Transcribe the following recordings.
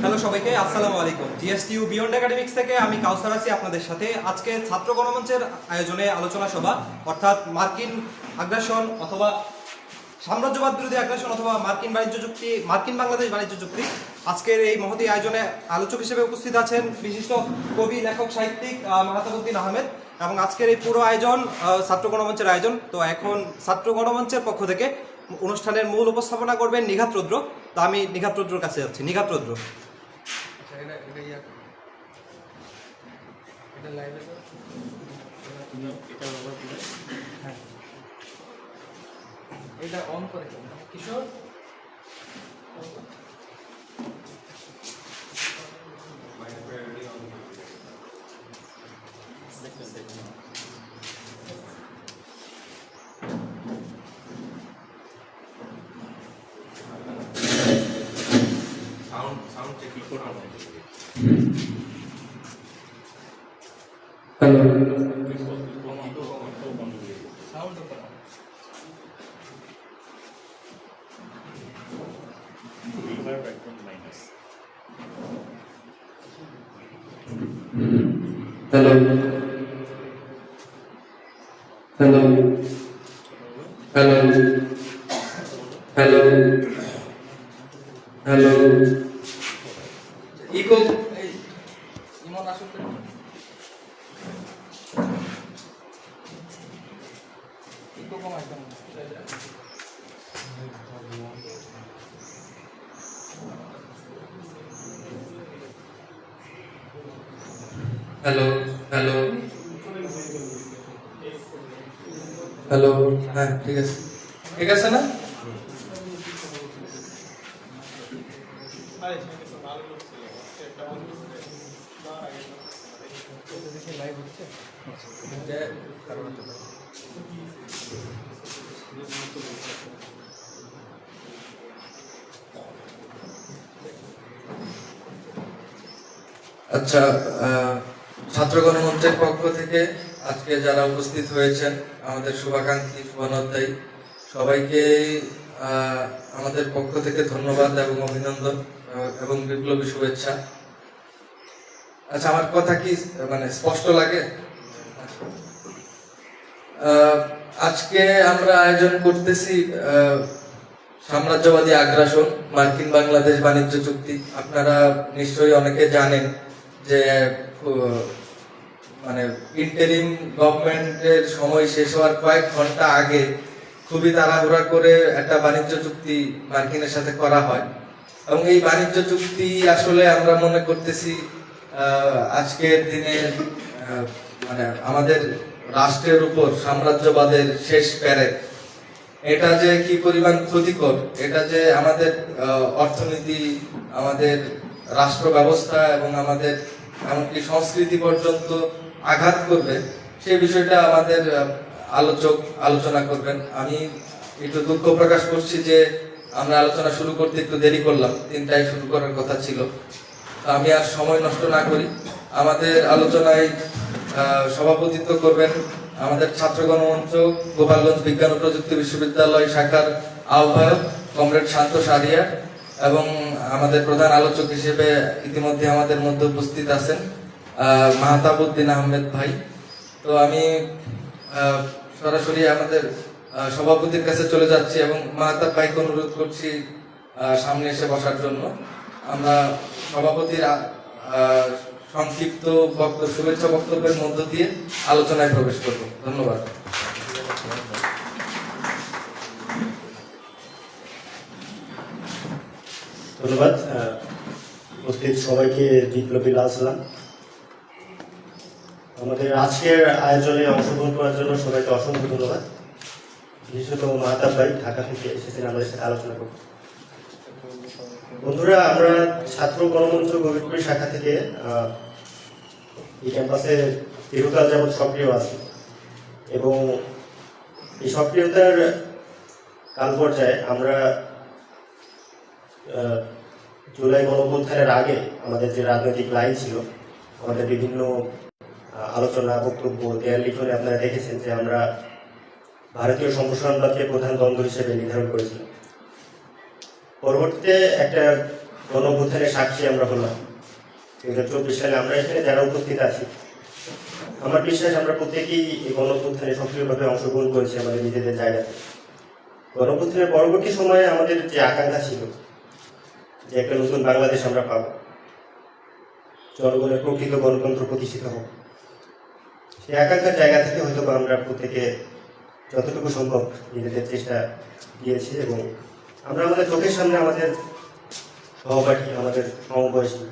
Hello সবাইকে, আসসালামু আলাইকুম। জিএসটিইউ বিয়ন্ড একাডেমিক্স থেকে আমি কাউসার আছি আপনাদের সাথে। আজকে ছাত্র গণমঞ্চের আয়োজনে আলোচনা সভা, অর্থাৎ মার্কিন আগ্রাসন অথবা সাম্রাজ্যবাদ বিরোধী আগ্রাসন অথবা মার্কিন বাণিজ্য চুক্তি, মার্কিন বাংলাদেশ বাণিজ্য চুক্তি। আজকের এই মহতী আয়োজনে আলোচক হিসেবে উপস্থিত আছেন বিশিষ্ট কবি, লেখক, সাহিত্যিক মাহতাবউদ্দিন আহমেদ। এবং আজকের এই পুরো আয়োজন ছাত্র গণমঞ্চের আয়োজন। তো এখন ছাত্র গণমঞ্চের পক্ষ থেকে অনুষ্ঠানের মূল উপস্থাপনা করবেন নিঘাত রুদ্র। তো আমি নিঘাত রুদ্রর কাছে যাচ্ছি। নিঘাত রুদ্র। এটা অন করে কিশোর সাউন্ড চেক করতে হবে। Hello sound hello hello hello hello hello echo Emon আসলে ইকো কম একদম হ্যালো হ্যালো হ্যালো হ্যাঁ ঠিক আছে, ঠিক আছে না? আচ্ছা, ছাত্র গণমঞ্চের পক্ষ থেকে আজকে যারা উপস্থিত হয়েছেন, আমাদের শুভাকাঙ্ক্ষী, শুভানুধ্যায়ী সবাইকে আমাদের পক্ষ থেকে ধন্যবাদ এবং অভিনন্দন এবং বিপ্লবী শুভেচ্ছা। আচ্ছা, আমার কথা কি মানে স্পষ্ট লাগে? আজকে আমরা আয়োজন করতেছি সাম্রাজ্যবাদী আগ্রাসন, মার্কিন বাংলাদেশ বাণিজ্য চুক্তি। আপনারা নিশ্চয়ই অনেকে জানেন যে মানে ইন্টারিম গভর্নমেন্টের সময় শেষ হওয়ার কয়েক ঘন্টা আগে খুবই তাড়াহুড়া করে একটা বাণিজ্য চুক্তি মার্কিনের সাথে করা হয়। এবং এই বাণিজ্য চুক্তি আসলে আমরা মনে করতেছি আজকের দিনে মানে আমাদের রাষ্ট্রের উপর সাম্রাজ্যবাদের শেষ প্যারেড। এটা যে কি পরিমাণ ক্ষতিকর, এটা যে আমাদের অর্থনীতি, আমাদের রাষ্ট্র ব্যবস্থা এবং আমাদের এমনকি সংস্কৃতি পর্যন্ত আঘাত করবে, সেই বিষয়টা আমাদের আলোচক আলোচনা করবেন। আমি একটু দুঃখ প্রকাশ করছি যে আমরা আলোচনা শুরু করতে একটু দেরি করলাম, 3টায় শুরু করার কথা ছিল। আমি আর সময় নষ্ট না করি, আমাদের আলোচনায় সভাপতিত্ব করবেন আমাদের ছাত্র গণমঞ্চ গোপালগঞ্জ বিজ্ঞান ও প্রযুক্তি বিশ্ববিদ্যালয় শাখার আহ্বায়ক কমরেড শান্ত সারিয়া, এবং আমাদের প্রধান আলোচক হিসেবে ইতিমধ্যে আমাদের মধ্যে উপস্থিত আছেন মাহতাবউদ্দিন আহমেদ ভাই। তো আমি সরাসরি আমাদের সভাপতির কাছে চলে যাচ্ছি এবং মাহতাব ভাইকে অনুরোধ করছি সামনে এসে বসার জন্য। আমরা সভাপতির সংক্ষিপ্ত শুভেচ্ছা বক্তব্যের মধ্য দিয়ে আলোচনায় প্রবেশ করব। ধন্যবাদ। ধন্যবাদ উপস্থিত সবাইকে। বিপ্লবী লাল সালাম। আমাদের আজকের আয়োজনে অংশগ্রহণ করার জন্য সবাইকে অসংখ্য ধন্যবাদ। বিশেষত মাহতাব ভাই ঢাকা থেকে এসেছেন আমাদের সাথে আলোচনা করব। বন্ধুরা, আমরা ছাত্র গণমঞ্চ গভীরপুর শাখা থেকে এই ক্যাম্পাসে দীর্ঘকাল যাবৎ সক্রিয় আছি এবং এই সক্রিয়তার কাল পর্যায়ে আমরা জুলাই গণঅভ্যুত্থানের আগে আমাদের যে রাজনৈতিক লাইন ছিল, আমাদের বিভিন্ন আলোচনা, বক্তব্য, দেয়াল লিখনে আপনারা দেখেছেন যে আমরা ভারতীয় সম্প্রসারণবাদকে প্রধান দ্বন্দ্ব হিসেবে নির্ধারণ করেছিলাম। পরবর্তীতে একটা গণঅভ্যুত্থানের সাক্ষী আমরা হলাম 2024 সালে। আমরা এখানে যারা উপস্থিত আছি, আমার বিশ্বাস আমরা প্রত্যেকেই এই গণঅভ্যুত্থানে সক্রিয়ভাবে অংশগ্রহণ করেছি আমাদের নিজেদের জায়গাতে। গণঅভ্যুত্থানের পরবর্তী সময়ে আমাদের যে আকাঙ্ক্ষা ছিল যে একটা নতুন বাংলাদেশ আমরা পাব, জনগণের প্রকৃত গণতন্ত্র প্রতিষ্ঠিত হোক, সেই আকাঙ্ক্ষার জায়গা থেকে হয়তো আমরা প্রত্যেকে যতটুকু সম্ভব নিজেদের চেষ্টা দিয়েছি এবং আমরা আমাদের চোখের সামনে আমাদের সহপাঠী, আমাদের সমবয়সী,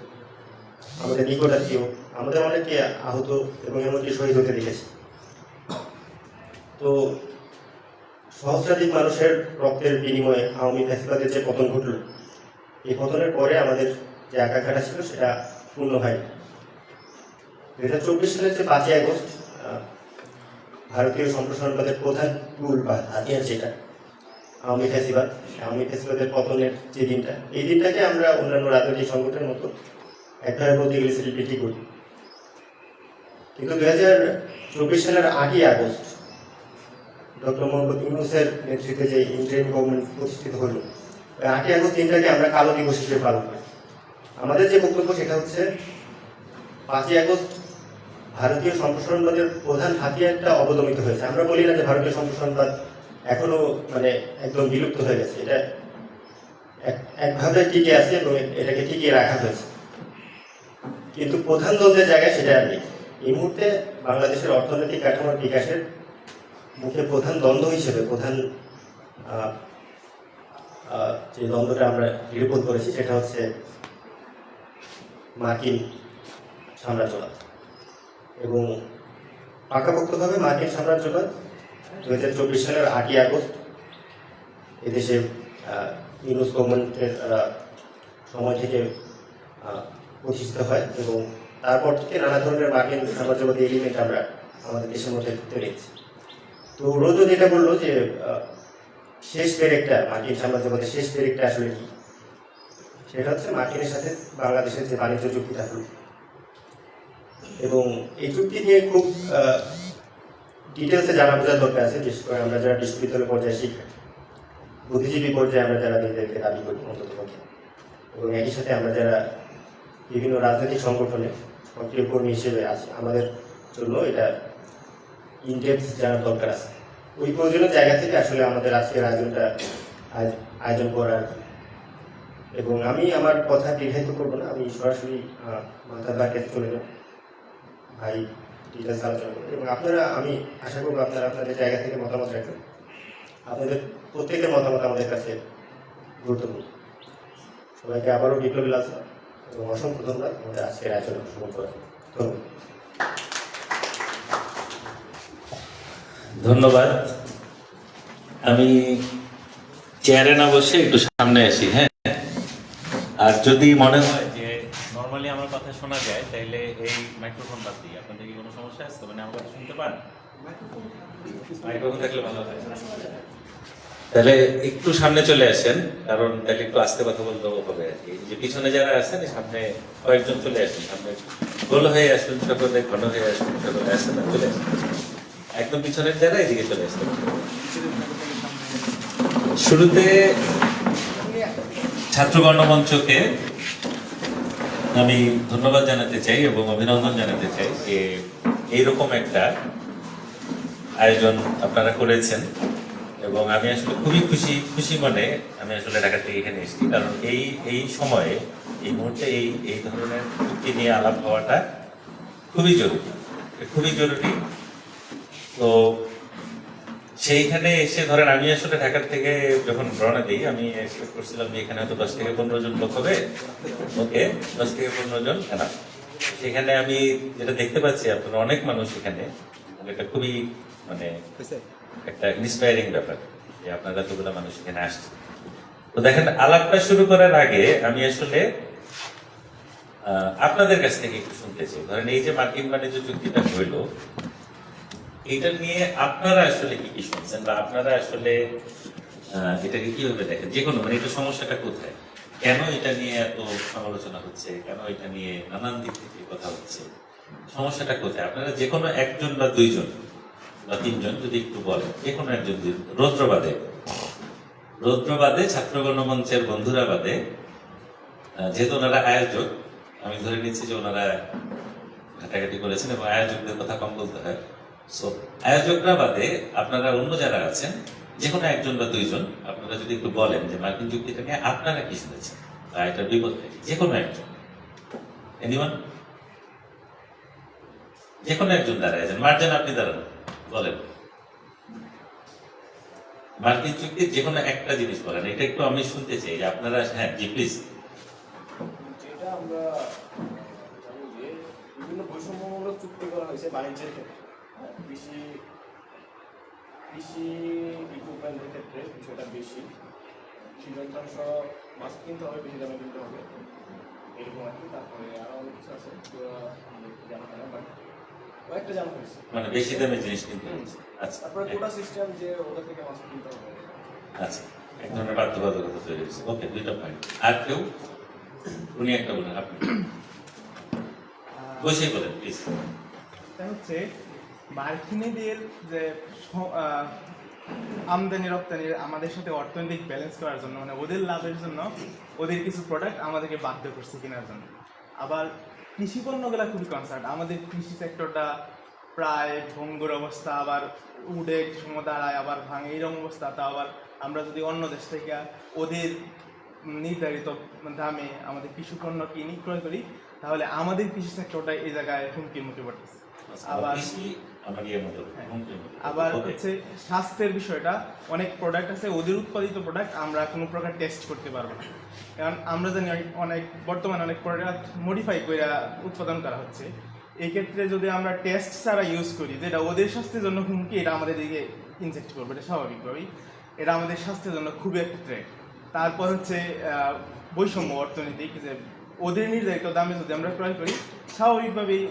আমাদের নিকটাত্মীয়, আমাদের অনেকে আহত এবং এমনকি শহীদ হতে দেখেছি। তো সহস্রাধিক মানুষের রক্তের বিনিময়ে আওয়ামী ফ্যাসিবাদের যে পতন ঘটল, এই পতনের পরে আমাদের যে আকাঙ্ক্ষাটা ছিল সেটা পূর্ণ হয়নি। 2024 সালের যে 5ই আগস্ট ভারতীয় সম্প্রসারণবাদের প্রধান টুল বা হাতিয়ার যেটা আওয়ামী ফ্যাসিবাদের পতনের যে দিনটা, এই দিনটাকে আমরা অন্যান্য রাজনৈতিক সংগঠনের মতো একভাবে বলতে গেলে সেলিব্রিটি করি। কিন্তু 2024 সালের 8ই আগস্ট ডক্টর মোহাম্মদ ইউনূসের নেতৃত্বে যে ইন্টারিম গভর্নমেন্ট প্রতিষ্ঠিত হলো, 8ই আগস্ট দিনটাকে আমরা কালো দিবস হিসেবে পালন করি। আমাদের যে বক্তব্য সেটা হচ্ছে 5ই আগস্ট ভারতীয় সম্প্রসারণবাদের প্রধান হাতিয়ারটা অবদমিত হয়েছে। আমরা বলি না যে ভারতীয় সম্প্রসারণবাদ এখনো একদম বিলুপ্ত হয়ে গেছে, এটা একভাবে টিকে আছে এবং এটাকে টিকিয়ে রাখা হয়েছে, কিন্তু প্রধান দ্বন্দ্বের জায়গায় সেটা আর নেই। এই মুহূর্তে বাংলাদেশের অর্থনৈতিক কাঠামোর বিকাশের মুখে প্রধান দ্বন্দ্ব হিসেবে যে দ্বন্দ্বটা আমরা নিরূপণ করেছি সেটা হচ্ছে মার্কিন সাম্রাজ্যবাদ এবং পাকাপোক্তভাবে মার্কিন সাম্রাজ্যবাদ 2024 সালের 8ই আগস্ট এদেশে ইউনূস গভর্নমেন্টের সময় থেকে প্রতিষ্ঠিত হয় এবং তারপর থেকে নানা ধরনের মার্কিন সাম্রাজ্যবাদী এলিমেন্ট আমরা আমাদের দেশের মধ্যে ঢুকতে দেখছি। তো রোজও যেটা বললো যে শেষ পেরেকটা, মার্কিন সাম্রাজ্যবাদের শেষ পেরেকটা আসলে কি, সেটা হচ্ছে মার্কিনের সাথে বাংলাদেশের যে বাণিজ্য চুক্তিটা হলো এবং এই চুক্তি নিয়ে খুব ডিটেলসে জানা বোঝার দরকার আছে, বিশেষ করে আমরা যারা বিশ্ববিদ্যালয় পর্যায়ে শিক্ষার্থী, বুদ্ধিজীবী পর্যায়ে আমরা যারা নিজেদেরকে দাবি করি অন্তত পক্ষে, এবং একই সাথে আমরা যারা বিভিন্ন রাজনৈতিক সংগঠনে সক্রিয় কর্মী হিসেবে আছি, আমাদের জন্য এটা ইনডেপথ জানার দরকার আছে। ওই প্রয়োজনীয় জায়গা থেকে আসলে আমাদের আজকের আয়োজন করার, এবং আমি আমার কথা দীর্ঘায়িত করবো না, আমি সরাসরি মাতার কাছে চলে যাব, ভাই ডিটেলস আলোচনা করবো এবং আমি আশা করবো আপনারা আপনাদের জায়গা থেকে মতামত রাখবেন। আপনাদের প্রত্যেকের মতামত আমাদের কাছে গুরুত্বপূর্ণ। সবাইকে আবারও বিপ্লবী লালসা এবং অসংখ্য ধন্যবাদ আমাদের আজকের আয়োজন শুরু করার জন্য। ধন্যবাদ। আমি চেয়ারে না বসে একটু সামনে আসি। হ্যাঁ, আর যদি মনে হয় যে নর্মালি আমার কথা শোনা যায় তাহলে এই মাইক্রোফোন বাদ দিই। আপনাদের কি কোনো সমস্যা আছে? মানে আমার কথা শুনতে পান? মাইক্রোফোন থাকলে ভালো হয়। তাহলে একটু সামনে চলে আসেন, কারণ তাহলে একটু আস্তে কথা বলতে হবে আর কি। যে পিছনে যারা আছেন সামনে কয়েকজন চলে আসেন, সামনে গোল হয়ে আসবেন সকলে, ঘন হয়ে আসবেন সকলে, আসেন না চলে আসেন। একদম পিছনের যারা এদিকে চলে আসবেন। শুরুতে ছাত্র গণমঞ্চকে আমি ধন্যবাদ জানাতে চাই এবং অভিনন্দন জানাতে চাই যে এইরকম একটা আয়োজন আপনারা করেছেন এবং আমি আসলে খুবই খুশি মনে আমি আসলে ঢাকা থেকে এখানে এসেছি, কারণ এই সময়ে এই মুহূর্তে এই ধরনের চুক্তি নিয়ে আলাপ হওয়াটা খুবই জরুরি। তো সেইখানে এসে ধরেন আমি আসলে ঢাকার থেকে যখন রওনা দিই আমি এক্সপেক্ট করছিলাম যে এখানে হয়তো 10 থেকে 15 জন লোক হবে, ওকে 10 থেকে 15 জন এনাফ। সেখানে আমি যেটা দেখতে পাচ্ছি আপনারা অনেক মানুষ এখানে, এটা খুবই একটা ইন্সপায়ারিং ব্যাপার যে আপনারা এতগুলো মানুষ এখানে আসছে। তো দেখেন, আলাপটা শুরু করার আগে আমি আসলে আপনাদের কাছ থেকে একটু শুনতে চাই। ধরেন এই যে মার্কিন বাণিজ্য চুক্তিটা হইলো, এটা নিয়ে আপনারা আসলে কি শুনছেন বা আপনারা আসলে এটাকে কিভাবে দেখেন? যে কোনো এটা সমস্যাটা কোথায়, কেন এটা নিয়ে এত সমালোচনা হচ্ছে, কেন এটা নিয়ে নানান দিক থেকে কথা হচ্ছে, সমস্যাটা কোথায়? আপনারা যে কোনো একজন বা দুইজন বা তিনজন যদি একটু বলেন, যে কোনো একজন, রৌদ্রবাদে ছাত্র গণমঞ্চের বন্ধুরা বাদে যেহেতু ওনারা আয়োজক, আমি ধরে নিচ্ছি যে ওনারা ঘাটাঘাটি করেছেন এবং আয়োজকদের কথা কম বলতে হয়। সো আয়োজকরা বাদে আপনারা অন্য যারা আছেন, যে কোনো একজন বা দুইজন আপনারা যদি একটু বলেন যে মার্কিন চুক্তিটা নিয়ে আপনারা কি শুনেছেন বা এটার বিপক্ষে, যে কোনো একজন, এনিওয়ান, যে কোনো একজন দাঁড়ায় যান। মার্জান, আপনি দাঁড়ান, বলেন মার্কিন চুক্তির যে কোনো একটা জিনিস বলেন, এটা একটু আমি শুনতে চাই যে আপনারা। হ্যাঁ জি, প্লিজ। যেটা আমরা জানি যে বিভিন্ন বৈষম্যমূলক চুক্তি করা হয়েছে বাণিজ্যের ক্ষেত্রে, হ্যাঁ, কৃষি ইকুইপমেন্টের ক্ষেত্রে বিষয়টা বেশি, কৃষি যন্ত্রাংশ মাছ কিনতে হবে, বেশি দামে কিনতে হবে, এরকম আর কি। তারপরে আরো অনেক কিছু আছে জানা হয় না, বাট কয়েকটা জানা হয়েছে। মানে বেশি দামে জিনিস কিনতে হচ্ছে। আচ্ছা, তারপরে কোটা সিস্টেম, যে ওদের থেকে মাছ কিনতে হবে। আচ্ছা, এক ধরনের বাধ্যবাধকতা তৈরি হয়েছে। ওকে, দুইটা পয়েন্ট। আর কেউ? উনি একটা বলেন, আপনি বসেই বলেন প্লিজ। এটা হচ্ছে মার্কিনীদের যে আমদানি রপ্তানির আমাদের সাথে অর্থনৈতিক ব্যালেন্স করার জন্য, মানে ওদের লাভের জন্য ওদের কিছু প্রোডাক্ট আমাদেরকে বাধ্য করছে কেনার জন্য। আবার কৃষি পণ্যগুলা খুবই কনসার্ন, আমাদের কৃষি সেক্টরটা প্রায় ভঙ্গুর অবস্থা, আবার উঠে সময় দাঁড়ায়, আবার ভাঙে, এইরকম অবস্থা। তা আবার আমরা যদি অন্য দেশ থেকে ওদের নির্ধারিত দামে আমাদের কৃষি পণ্য কিনি, ক্রয় করি, তাহলে আমাদের কৃষি সেক্টরটা এই জায়গায় হুমকির মুখে পড়তেছে। আবার আবার হচ্ছে স্বাস্থ্যের বিষয়টা, অনেক প্রোডাক্ট আছে ওদের উৎপাদিত প্রোডাক্ট আমরা কোনো প্রকার টেস্ট করতে পারবো না, কারণ আমরা জানি বর্তমানে অনেক প্রোডাক্ট মডিফাই করে উৎপাদন করা হচ্ছে। এই ক্ষেত্রে যদি আমরা টেস্ট ছাড়া ইউজ করি, যেটা ওদের স্বাস্থ্যের জন্য হুমকি, এটা আমাদের দিকে ইনজেক্ট করবে, এটা স্বাভাবিকভাবেই, এটা আমাদের স্বাস্থ্যের জন্য খুবই একটা থ্রেট। তারপর হচ্ছে বৈষম্য অর্থনৈতিক, যে ওদের নির্ধারিত দামে যদি আমরা ক্রয় করি, স্বাভাবিকভাবেই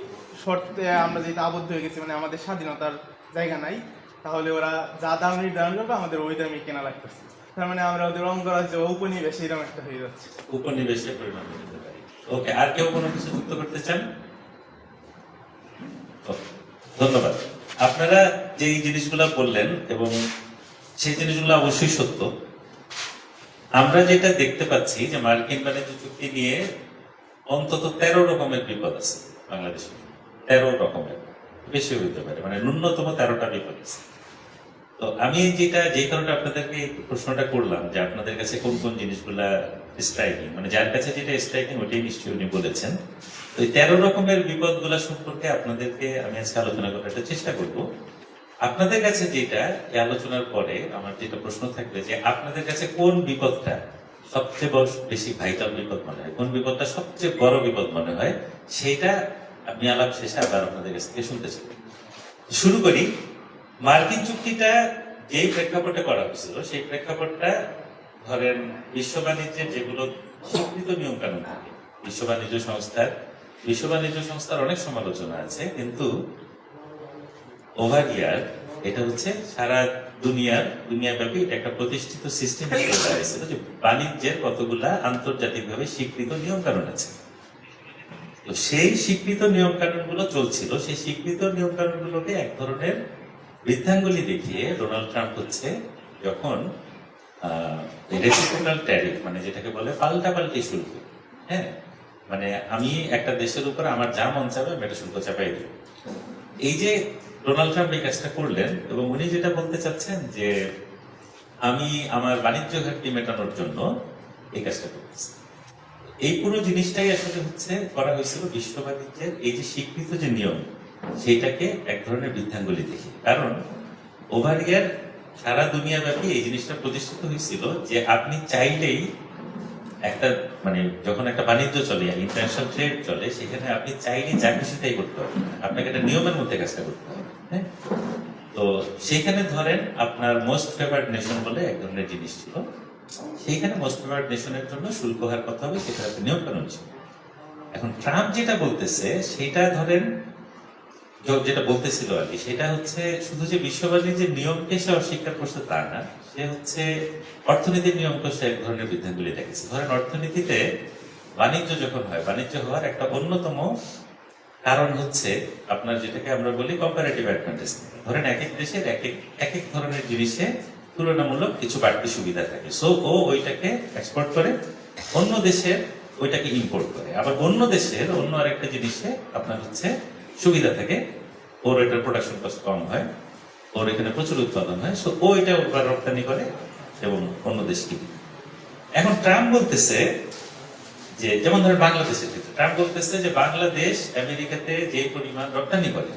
শর্তে আমরা যেটা আবদ্ধ হয়ে গেছি, মানে আমাদের স্বাধীনতার জায়গা নাই, তাহলে ওরা যা দাম নির্ধারণ করবে আমাদের ওই দামে কেনা লাগতেছে। তার মানে আমরা ওদের অঙ্গরাজ্য উপনিবেশ এরকম একটা হয়ে যাচ্ছে, উপনিবেশে পরিণত হতে পারে। ওকে, আর কেউ কোনো কিছু যুক্ত করতে চান? ধন্যবাদ। আপনারা যেই জিনিসগুলো বললেন এবং সেই জিনিসগুলো অবশ্যই সত্য। আমরা যেটা দেখতে পাচ্ছি যে মার্কিন বাণিজ্য চুক্তি নিয়ে অন্তত 13 রকমের বিপদ আছে বাংলাদেশে। 13 রকমের, বেশি হইতে পারে, মানে ন্যূনতম 13টা বিপদ আছে। তো আমি যে কারণে আপনাদেরকে এই প্রশ্নটা করলাম যে আপনাদের কাছে কোন কোন জিনিসগুলা স্ট্রাইকিং, মানে যার কাছে যেটা স্ট্রাইকিং ওটাই নিশ্চয়ই উনি বলেছেন। তো এই 13 রকমের বিপদগুলা সম্পর্কে আপনাদেরকে আমি আজকে আলোচনা করার একটা চেষ্টা করব। আপনাদের কাছে যেটা এই আলোচনার পরে আমার যেটা প্রশ্ন থাকবে যে আপনাদের কাছে কোন বিপদটা সবচেয়ে বেশি ভাইটাল বিপদ মনে হয়, কোন বিপদটা সবচেয়ে বড় বিপদ মনে হয়, সেইটা আমি আলাপ শেষে আবার আপনাদের কাছ থেকে শুনতে চাই। শুরু করি। মার্কিন চুক্তিটা যেই প্রেক্ষাপটে করা হয়েছিল, সেই প্রেক্ষাপটটা ধরেন বিশ্ব বাণিজ্যের যেগুলো স্বীকৃত নিয়ম কানুন থাকে, বিশ্ব বাণিজ্য সংস্থার অনেক সমালোচনা আছে, কিন্তু ওভার ইয়ার এটা হচ্ছে সারা দুনিয়াব্যাপী এটা একটা প্রতিষ্ঠিত সিস্টেম হিসেবে দাঁড়িয়েছিল যে বাণিজ্যের কতগুলা আন্তর্জাতিকভাবে স্বীকৃত নিয়ম কানুন আছে। তো সেই স্বীকৃত নিয়ম কানুন গুলো চলছিল, সেই স্বীকৃত নিয়ম কানুন গুলোকে এক ধরনের বৃদ্ধাঙ্গুলি দেখিয়ে ডোনাল্ড ট্রাম্প হচ্ছে যখন রেসিপ্রোকাল ট্যারিফ, মানে যেটাকে বলে পাল্টাপাল্টি শুল্ক, হ্যাঁ, মানে আমি একটা দেশের উপর আমার যা মন চাবে আমি একটা শুল্ক চাপাই দেব, এই যে ডোনাল্ড ট্রাম্প এই কাজটা করলেন এবং উনি যেটা বলতে চাচ্ছেন যে আমি আমার বাণিজ্য ঘাটতি মেটানোর জন্য এই কাজটা করতেছি। এই পুরো জিনিসটাই আসলে হচ্ছে করা হয়েছিল বিশ্ব বাণিজ্যের এই যে স্বীকৃত যে নিয়ম, সেইটাকে এক ধরনের বৃদ্ধাঙ্গুলি দেখি। কারণ ওভার ইয়ার সারা দুনিয়াব্যাপী এই জিনিসটা প্রতিষ্ঠিত হয়েছিল যে আপনি চাইলেই একটা, মানে যখন একটা বাণিজ্য চলে, ইন্টারন্যাশনাল ট্রেড চলে, সেখানে আপনি চাইলেই যা খুশি তাই করতে পারবেন, আপনাকে একটা নিয়মের মধ্যে কাজটা করতে হবে, হ্যাঁ। তো সেইখানে ধরেন আপনার মোস্ট ফেভার্ড নেশন বলে এক ধরনের জিনিস ছিল, সেইখানে মোস্ট ফেভার্ড নেশনের জন্য শুল্ক হার কত হবে সেটা একটা নিয়ম কানুন ছিল। এখন ট্রাম্প যেটা বলতেছে সেটা ধরেন যেটা বলতেছিল আর কি, সেটা হচ্ছে শুধু যে বিশ্ব বাণিজ্যের নিয়মকে সে অস্বীকার করছে তা না, সে হচ্ছে অর্থনীতির নিয়মকে সে এক ধরনের বৃদ্ধাঙ্গুলি দেখেছে। ধরেন অর্থনীতিতে বাণিজ্য যখন হয়, বাণিজ্য হওয়ার একটা অন্যতম কারণ হচ্ছে আপনার যেটাকে আমরা বলি কম্পারেটিভ অ্যাডভান্টেজ। ধরেন এক এক দেশের এক এক ধরনের জিনিসে তুলনামূলক কিছু বাড়তি সুবিধা থাকে, সো ও ওইটাকে এক্সপোর্ট করে অন্য দেশের ওইটাকে ইম্পোর্ট করে। আবার অন্য দেশের অন্য আরেকটা জিনিসে আপনার হচ্ছে সুবিধা থাকে, ওর এটার প্রোডাকশন কস্ট কম হয়, ওর এখানে প্রচুর উৎপাদন হয়, সো ও এটা রপ্তানি করে এবং অন্য দেশ কিনে। এখন ট্রাম্প বলতেছে যে, যেমন ধরেন বাংলাদেশের ক্ষেত্রে ট্রাম্প বলতেছে যে বাংলাদেশ আমেরিকাতে যে পরিমাণ রপ্তানি করে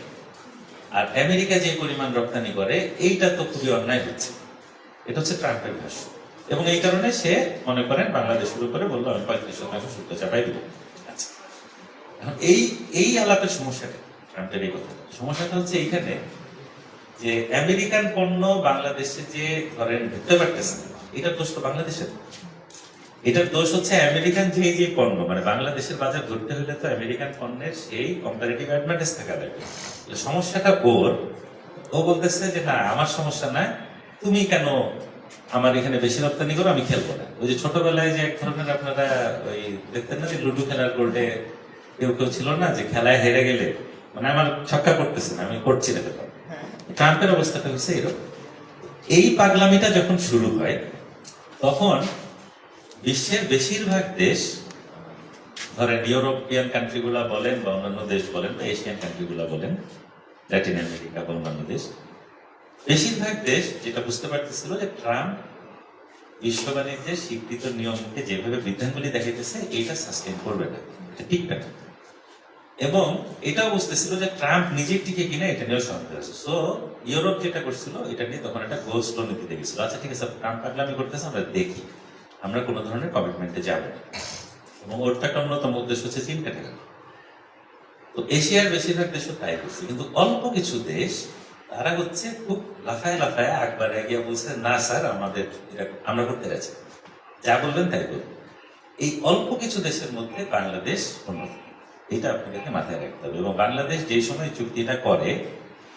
আর আমেরিকা যে পরিমাণ রপ্তানি করে এইটা তো খুবই অন্যায় হচ্ছে। এটা হচ্ছে ট্রাম্পের ভাষ্য, এবং এই কারণে সে মনে করেন বাংলাদেশের উপরে বললো আমি 35% শুল্ক চাপাই দিব। আচ্ছা, এখন এই আলাপের সমস্যাটা, ট্রাম্পের এই কথা সমস্যাটা হচ্ছে এইখানে যে আমেরিকান পণ্য বাংলাদেশে যে ধরেন ঢুকতে পারতেছে না, এটার দোষ তো বাংলাদেশের। এটার দোষ হচ্ছে আমেরিকান যে পণ্য, মানে বাংলাদেশের বাজার ধরতে হলে তো আমেরিকান পণ্যের সেই কম্পারেটিভ অ্যাডভান্টেজ থাকা লাগবে। সমস্যাটা ওর, ও বলতেছে যে না আমার সমস্যা না, তুমি কেন আমার এখানে বেশি রপ্তানি করো, আমি খেলবো না। ওই যে ছোটবেলায় যে এক ধরনের আপনারা ওই দেখতেন না যে লুডু খেলার কোর্টে কেউ ছিল না যে খেলায় হেরে গেলে মানে আমার ছক্কা করতেছে না, আমি করছি না। ট্রাম্পের অবস্থাটা হচ্ছে এরকম। এই পাগলামিটা যখন শুরু হয় তখন বিশ্বের বেশিরভাগ দেশ, ধরেন ইউরোপিয়ান কান্ট্রিগুলা বলেন বা অন্যান্য দেশ বলেন বা এশিয়ান কান্ট্রিগুলা বলেন, ল্যাটিন আমেরিকা বা অন্যান্য দেশ, বেশিরভাগ দেশ যেটা বুঝতে পারতেছিল যে ট্রাম্প বিশ্ব বাণিজ্যের স্বীকৃত নিয়মকে যেভাবে বিধানগুলি দেখাইতেছে এটা সাস্টেইন করবে না, এটা টিকবে না। এবং এটাও বুঝতেছিল যে ট্রাম্প নিজের টিকে কিনা এটা নিয়েও সন্দেহ আছে। সো ইউরোপ যেটা করছিল এটা নিয়ে তখন একটা গো স্লো নীতিতে গেছিল। আচ্ছা ঠিক আছে, ট্রাম্প পাগলামি করতেছে, আমরা দেখি, আমরা কোনো ধরনের কমিটমেন্টে যাব না। এবং ওর একটা অন্যতম উদ্দেশ্য হচ্ছে চীন কেটে গেল। তো এশিয়ার বেশিরভাগ দেশও তাই করছে, কিন্তু অল্প কিছু দেশ তারা হচ্ছে খুব লাফায় লাফায় একবারে গিয়ে বলছে না স্যার আমাদের আমরা করতে গেছি, যা বলবেন তাই করবো। এই অল্প কিছু দেশের মধ্যে বাংলাদেশ অন্যতম, এটা আপনাদেরকে মাথায় রাখতে হবে। এবং বাংলাদেশ যে সময় চুক্তিটা করে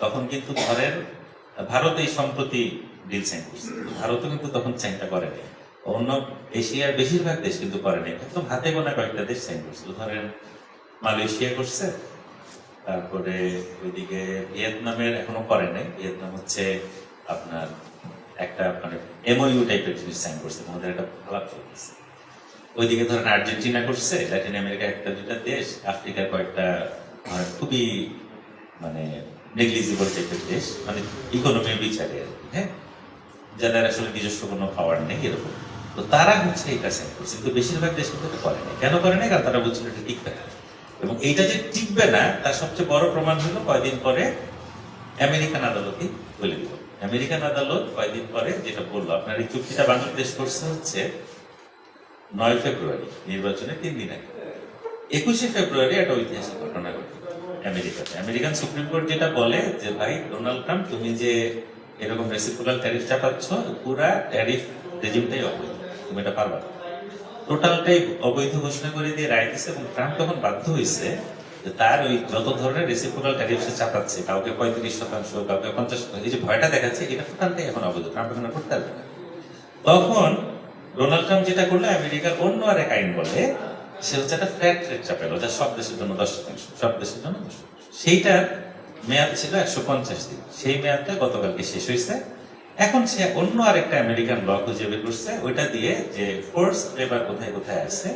তখন কিন্তু ধরেন ভারত এই সম্প্রতি ডিল সাইন করছে, ভারতও কিন্তু তখন সাইনটা করেনি, অন্য এশিয়ার বেশিরভাগ দেশ কিন্তু করেনি, একদম হাতে গোনা কয়েকটা দেশ সাইন করছিল। ধরেন মালয়েশিয়া করছে, তারপরে ওইদিকে ভিয়েতনামের এখনো করে নাই, ভিয়েতনাম হচ্ছে আপনার একটা মানে এমওইউ টাইপের জিনিস সাইন করছে, আমাদের একটা আলাপ চলতেছে। ওইদিকে ধরেন আর্জেন্টিনা করছে, ল্যাটিন আমেরিকা একটা দুটা দেশ, আফ্রিকার কয়েকটা খুবই মানে নেগলিজিবল টাইপের দেশ, মানে ইকোনমির বিচারে আর কি, হ্যাঁ, যাদের আসলে নিজস্ব কোনো পাওয়ার নেই এরকম। তো তারা হচ্ছে এটা সাইন করছে, কিন্তু বেশিরভাগ দেশ কিন্তু এটা করে নাই। কেন করে নাই? কারণ তারা বলছিল এটা টিকবে না। এবং এইটা যে টিকবে না তার সবচেয়ে বড় প্রমাণ হলো কয়দিন পরে আমেরিকান আদালতে বলে দিল। আমেরিকান আদালত কয়দিন পরে যেটা বললো, আপনার এই চুক্তিটা বাংলাদেশ করছে হচ্ছে 9 ফেব্রুয়ারি, নির্বাচনের 3 দিন আগে। 21শে ফেব্রুয়ারি একটা ঐতিহাসিক ঘটনা ঘটে আমেরিকাতে। আমেরিকান সুপ্রিম কোর্ট যেটা বলে যে ভাই ডোনাল্ড ট্রাম্প তুমি যে এরকম রেসিপ্রোকাল ট্যারিফ চাপাচ্ছ, পুরা ট্যারিফ রেজিমটাই অবৈধ, তুমি এটা পারবা না, টোটালটাই অবৈধ ঘোষণা করে দিয়ে রায় দিচ্ছে। এবং ট্রাম্প তখন বাধ্য হয়েছে যে তার ওই যত ধরনের রেসিপ্রোকাল ট্যারিফ সে চাপাচ্ছে, কাউকে 35%, কাউকে 50%, এই যে ভয়টা দেখাচ্ছে এটা টোটালটাই এখন অবৈধ, ট্রাম্প এখন করতে পারবে না। তখন ডোনাল্ড ট্রাম্প যেটা করলো, আমেরিকার অন্য আরেক আইন বলে, সে হচ্ছে একটা ফ্ল্যাট রেট চাপাইলো, যা সব দেশের জন্য 10%, সব দেশের জন্য 10%। সেইটার মেয়াদ ছিল 150 দিন, সেই মেয়াদটা গতকালকে শেষ হয়েছে। এখন সে অন্য আরেকটা আমেরিকান ল খুঁজে বের করছে, ওইটা দিয়ে যে ফোর্স লেবার কোথায় কোথায় আছে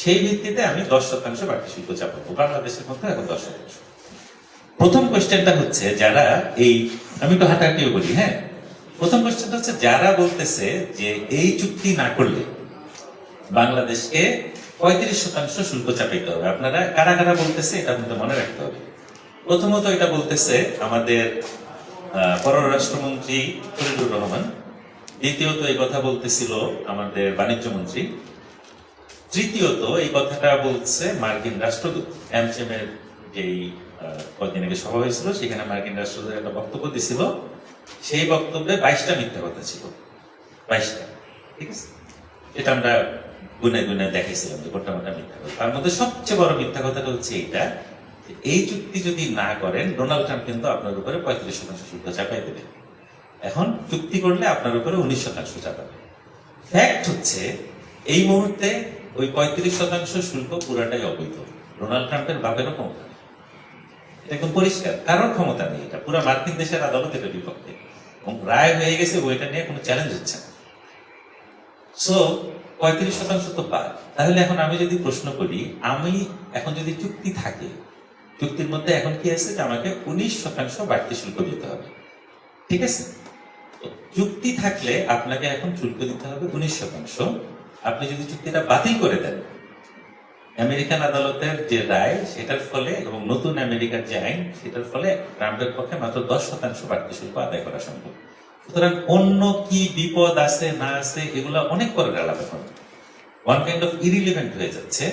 সেই ভিত্তিতে আমি 10% বাড়তি শুল্ক চাপাবো, বাংলাদেশের মধ্যে এখন 10%। প্রথম কোয়েশ্চেনটা হচ্ছে যারা এই, আমি একটু হাঁটাহাঁটিও বলি, হ্যাঁ, প্রথম কোয়েশ্চেনটা হচ্ছে যারা বলতেছে যে এই চুক্তি না করলে বাংলাদেশকে 35% শুল্ক চাপাইতে হবে, আপনারা কারা কারা বলতেছে এটা আপনাদের মনে রাখতে হবে। প্রথমত এটা বলতেছে আমাদের পররাষ্ট্রমন্ত্রী ফরিদুর রহমান, দ্বিতীয়ত এই কথা বলতেছিল আমাদের বাণিজ্য মন্ত্রী, তৃতীয়ত এই কথাটা বলছে মার্কিন রাষ্ট্রদূত। অ্যামচেমের যেই কয়েকদিন আগে সভা হয়েছিল সেখানে মার্কিন রাষ্ট্রদূত একটা বক্তব্য দিছিল, সেই বক্তব্যে 22টা মিথ্যা কথা ছিল, 22টা, ঠিক আছে, এটা আমরা গুনে গুনে দেখাইছিলাম যে মোটা মোটা মিথ্যা কথা। তার মধ্যে সবচেয়ে বড় মিথ্যা কথাটা হচ্ছে এইটা, এই চুক্তি যদি না করেন ডোনাল্ড ট্রাম্প কিন্তু আপনার উপরে 35% শুল্ক চাপাই দেবে। এখন চুক্তি করলে আপনার উপরে 19% চাপাবে। ফ্যাক্ট হচ্ছে এই মুহূর্তে ওই 35% শুল্ক পুরাটাই অবৈধ, ডোনাল্ড ট্রাম্পের বাপেরও ক্ষমতা নেই, এটা একদম পরিষ্কার, কারোর ক্ষমতা নেই, এটা পুরো মার্কিন দেশের আদালত এটা বিপক্ষে, এবং রায় হয়ে গেছে, ওইটা নিয়ে কোনো চ্যালেঞ্জ হচ্ছে না। সো 35% তো বাদ। তাহলে এখন আমি যদি প্রশ্ন করি, আমি এখন যদি চুক্তি থাকে, চুক্তির মধ্যে এখন কি আছে যে আমাকে 19% বাড়তি শুল্ক দিতে হবে, ঠিক আছে? তো চুক্তি থাকলে আপনাকে এখন শুল্ক দিতে হবে 19%। আপনি যদি চুক্তিটা বাতিল করে দেন, আমেরিকান আদালতের যে রায় সেটার ফলে এবং নতুন আমেরিকার যে আইন সেটার ফলে ট্রাম্পের পক্ষে মাত্র 10% বাড়তি শুল্ক আদায় করা সম্ভব। সুতরাং অন্য কি বিপদ আছে না আছে এগুলা অনেক পরে আলাদা হবে, ওয়ান কাইন্ড অফ ইরিলিভেন্ট হয়ে যাচ্ছে।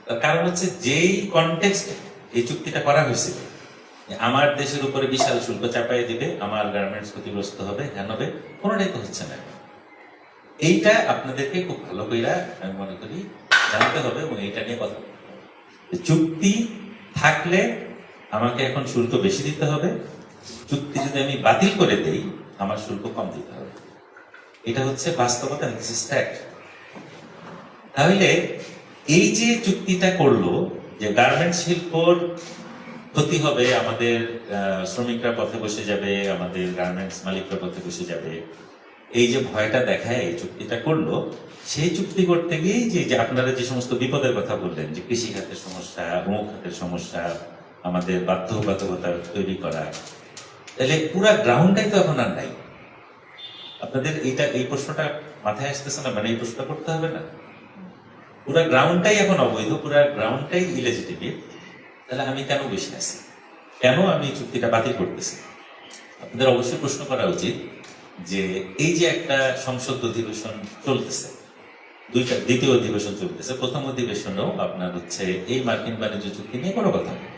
তার কারণ হচ্ছে যেই কনটেক্সটে এই চুক্তিটা করা হয়েছিল, আমার দেশের উপরে বিশাল শুল্ক চাপাই দিবে, আমার গার্মেন্টস ক্ষতিগ্রস্ত হবে, হ্যান হবে, কোনোটাই তো হচ্ছে না। এইটা আপনাদেরকে খুব ভালো কইরা আমি মনে করি জানতে হবে এবং এইটা নিয়ে কথা বলতে হবে। চুক্তি থাকলে আমাকে এখন শুল্ক বেশি দিতে হবে, চুক্তি যদি আমি বাতিল করে দেই আমার শুল্ক কম দিতে হবে। এটা হচ্ছে বাস্তবতা, দিস ইজ ফ্যাক্ট। তাহলে এই যে চুক্তিটা করলো যে গার্মেন্টস শিল্পর ক্ষতি হবে, আমাদের শ্রমিকরা পথে বসে যাবে, আমাদের গার্মেন্টস মালিকরা পথে বসে যাবে, এই যে ভয়টা দেখায় এই চুক্তিটা করলো, সেই চুক্তি করতে গিয়ে যে আপনারা যে সমস্ত বিপদের কথা বললেন, যে কৃষি খাতের সমস্যা, অমুক খাতের সমস্যা, আমাদের বাধ্যবাধকতা তৈরি করা, তাহলে পুরা গ্রাউন্ডটাই তো এখন আর নাই। আপনাদের এই প্রশ্নটা মাথায় আসতেছে না? মানে এই প্রশ্নটা করতে হবে না? পুরা গ্রাউন্ডটাই এখন অবৈধ, পুরা গ্রাউন্ডটাই ইলেজিটিমেট। তাহলে আমি কেন বসে আছি? কেন আমি এই চুক্তিটা বাতিল করতেছি? আপনাদের অবশ্যই প্রশ্ন করা উচিত যে এই যে একটা সংসদ অধিবেশন চলতেছে, দ্বিতীয় অধিবেশন চলতেছে, প্রথম অধিবেশনেও আপনার হচ্ছে এই মার্কিন বাণিজ্য চুক্তি নিয়ে কোনো কথা নেই,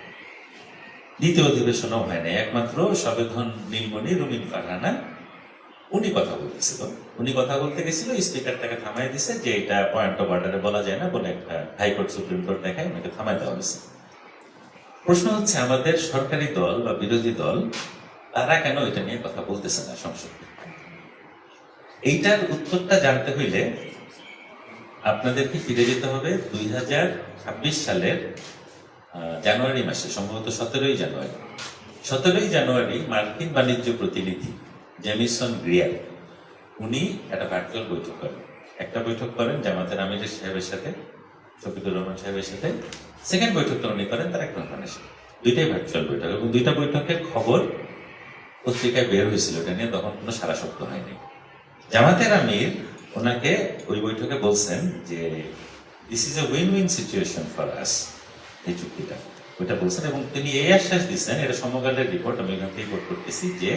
দ্বিতীয় অধিবেশনও হয় নাই, একমাত্র সবেধন নীলমণি রুমিন ফারহানা উনি কথা বলতেছিল। উনি কথা বলতে গেছিল, স্পিকার তাকে থামাই দিছে যে এটা পয়েন্ট অফ অর্ডারে বলা যায় না বলে একটা হাইকোর্ট সুপ্রিম কোর্ট দেখায় ওনাকে থামাই দেওয়া হয়েছে। প্রশ্ন হচ্ছে আমাদের সরকারি দল বা বিরোধী দল তারা কেন এটা নিয়ে কথা বলতেছে না সংসদে? এইটার উত্তরটা জানতে হইলে আপনাদেরকে ফিরে যেতে হবে 2026 সালের জানুয়ারি মাসে, সম্ভবত 17ই জানুয়ারি মার্কিন বাণিজ্য প্রতিনিধি জেমিসন গ্রিয়ার উনি একটা ভার্চুয়াল বৈঠক করেন। একটা বৈঠক করেন জামাতের আমির সাহেবের সাথে, শফিকুর রহমান সাহেবের সাথে। সেকেন্ড বৈঠকটা উনি করেন তারেক রহমানের সাথে। দুইটাই ভার্চুয়াল বৈঠক এবং দুইটা বৈঠকের খবর পত্রিকায় বের হয়েছিল, এটা নিয়ে তখন কোনো সারা শব্দ হয়নি। জামাতের আমির ওনাকে ওই বৈঠকে বলছেন যে this is a win win situation for us, এই চুক্তিটা ওইটা বলছেন এবং তিনি এই আশ্বাস দিচ্ছেন, এটা সমকালের রিপোর্ট, আমি এখান থেকে রিপোর্ট করতেছি, যে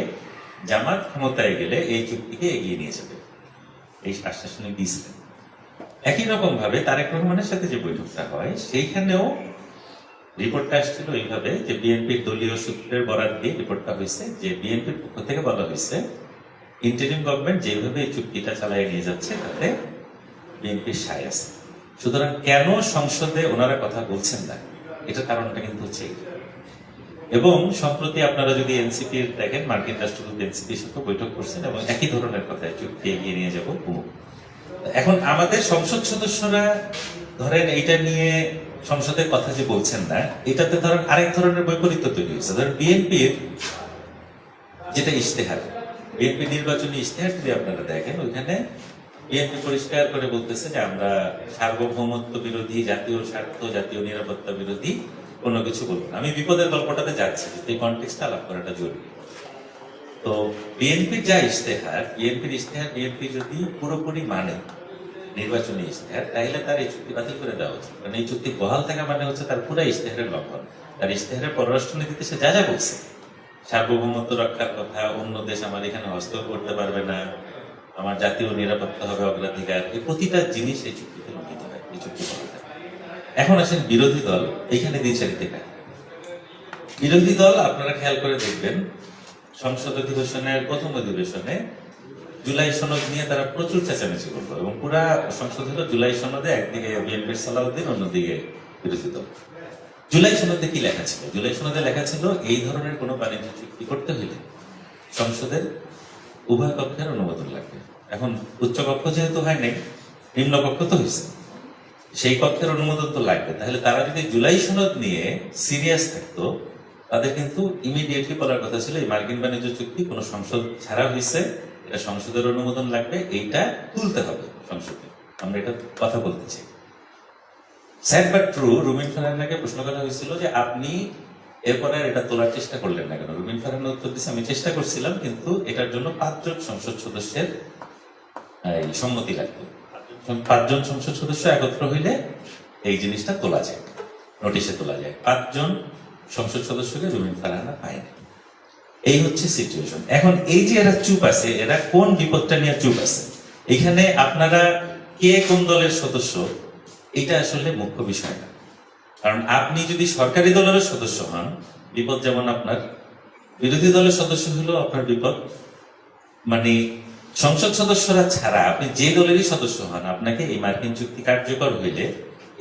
জামাত ক্ষমতায় গেলে এই চুক্তিকে এগিয়ে নিয়ে যাবে, এই আশ্বাস উনি দিয়েছিলেন। একই রকম ভাবে তারেক রহমানের সাথে যে বৈঠকটা হয় সেইখানেও রিপোর্টটা আসছিল এইভাবে যে বিএনপির দলীয় সূত্রের বরাত দিয়ে রিপোর্টটা হয়েছে যে বিএনপির পক্ষ থেকে বলা হয়েছে ইন্টারিম গভর্নমেন্ট যেভাবে এই চুক্তিটা চালিয়ে নিয়ে যাচ্ছে তাতে বিএনপির সায় আছে। সুতরাং কেন সংসদে ওনারা কথা বলছেন না, এটার কারণটা কিন্তু হচ্ছে। এবং সম্প্রতি আপনারা যদি এনসিপির দেখেন, মার্কিন রাষ্ট্রদূত এনসিপির সাথে বৈঠক করছেন এবং একই ধরনের কথা, চুক্তি এগিয়ে নিয়ে যাবো। এখন আমাদের সংসদ সদস্যরা ধরেন এইটা নিয়ে সংসদে কথা যে বলছেন না, এটাতে ধরেন আরেক ধরনের বৈপরীত্য তৈরি হয়েছে। ধরেন বিএনপির যেটা ইশতেহার, বিএনপি নির্বাচনী ইশতেহার যদি আপনারা দেখেন, ওইখানে বিএনপি পরিষ্কার করে বলতেছে যে আমরা সার্বভৌমত্ব বিরোধী, জাতীয় স্বার্থ, জাতীয় নিরাপত্তা বিরোধী কোনো কিছু বলবো না। আমি বিপদের গল্পটাতে যাচ্ছি, এই কনটেক্সটটা আলাপ করাটা জরুরি। তো বিএনপির যা ইশতেহার, বিএনপি যদি পুরোপুরি মানে নির্বাচনী ইশতেহার, তাহলে তার এই চুক্তি বাতিল করে দেওয়া উচিত। কারণ এই চুক্তি বহাল থাকা মানে হচ্ছে তার পুরো ইশতেহারের লঙ্ঘন। তার ইশতেহারের পররাষ্ট্রনীতিতে সে যা যা বলছে, সার্বভৌমত্ব রক্ষার কথা, অন্য দেশ আমার এখানে হস্তক্ষেপ করতে পারবে না, আমার জাতীয় নিরাপত্তা হবে অগ্রাধিকার, এই প্রতিটা জিনিস এই চুক্তিতে লঙ্ঘিত হয়, এই চুক্তি বহাল থাকে। এখন আসেন বিরোধী দল এইখানে দ্বিচারিতে কাজ। বিরোধী দল আপনারা খেয়াল করে দেখবেন, সংসদ অধিবেশনের প্রথম অধিবেশনে জুলাই সনদ নিয়ে তারা প্রচুর চেঁচামেচি করলো এবং পুরা সংসদ হলো জুলাই সনদে, একদিকে বিএনপির সালাউদ্দিন, অন্যদিকে বিরোধী দল। জুলাই সনদে কি লেখা ছিল? জুলাই সনদে লেখা ছিল এই ধরনের কোনো বাণিজ্য চুক্তি করতে হলে সংসদের উভয় কক্ষের অনুমোদন লাগবে। এখন উচ্চ কক্ষ যেহেতু হয় নাই, নিম্ন কক্ষ তো হয়েছে, সেই কক্ষের অনুমোদন তো লাগবে। তাহলে তারা যদি জুলাই সনদ নিয়ে সিরিয়াস থাকতো, তাদের কিন্তু ইমিডিয়েটলি বলার কথা ছিল এই মার্কিন বাণিজ্য চুক্তি কোনো সংসদ ছাড়া হয়েছে, এটা সংসদের অনুমোদন লাগবে, এইটা তুলতে হবে সংসদে। আমরা এটা কথা বলতে চাই। স্যাড বাট ট্রু, রুমিন ফারহানাকে প্রশ্ন করা হয়েছিল যে আপনি এরপরে আর এটা তোলার চেষ্টা করলেন না কেন? রুমিন ফারহানা উত্তর দিচ্ছে, আমি চেষ্টা করছিলাম কিন্তু এটার জন্য 5 জন সংসদ সদস্যের এই সম্মতি লাগবে। 5 জন সংসদ সদস্য একত্র হইলে এই জিনিসটা তোলা যায়, নোটিশে তোলা যায়। 5 জন সংসদ সদস্যকে রুমিন ফারহানা পায়নি। এই হচ্ছে সিচুয়েশন। এখন এই যে এরা চুপ আছে, এরা কোন বিপদটা নিয়ে চুপ আছে? এখানে আপনারা কে কোন দলের সদস্য এটা আসলে মুখ্য বিষয় না। কারণ আপনি যদি সরকারি দলের সদস্য হন, বিপদ যেমন আপনার, বিরোধী দলের সদস্য হলেও আপনার বিপদ। মানে সংসদ সদস্যরা ছাড়া আপনি যে দলেরই সদস্য হন, আপনাকে এই মার্কিন চুক্তি কার্যকর হইলে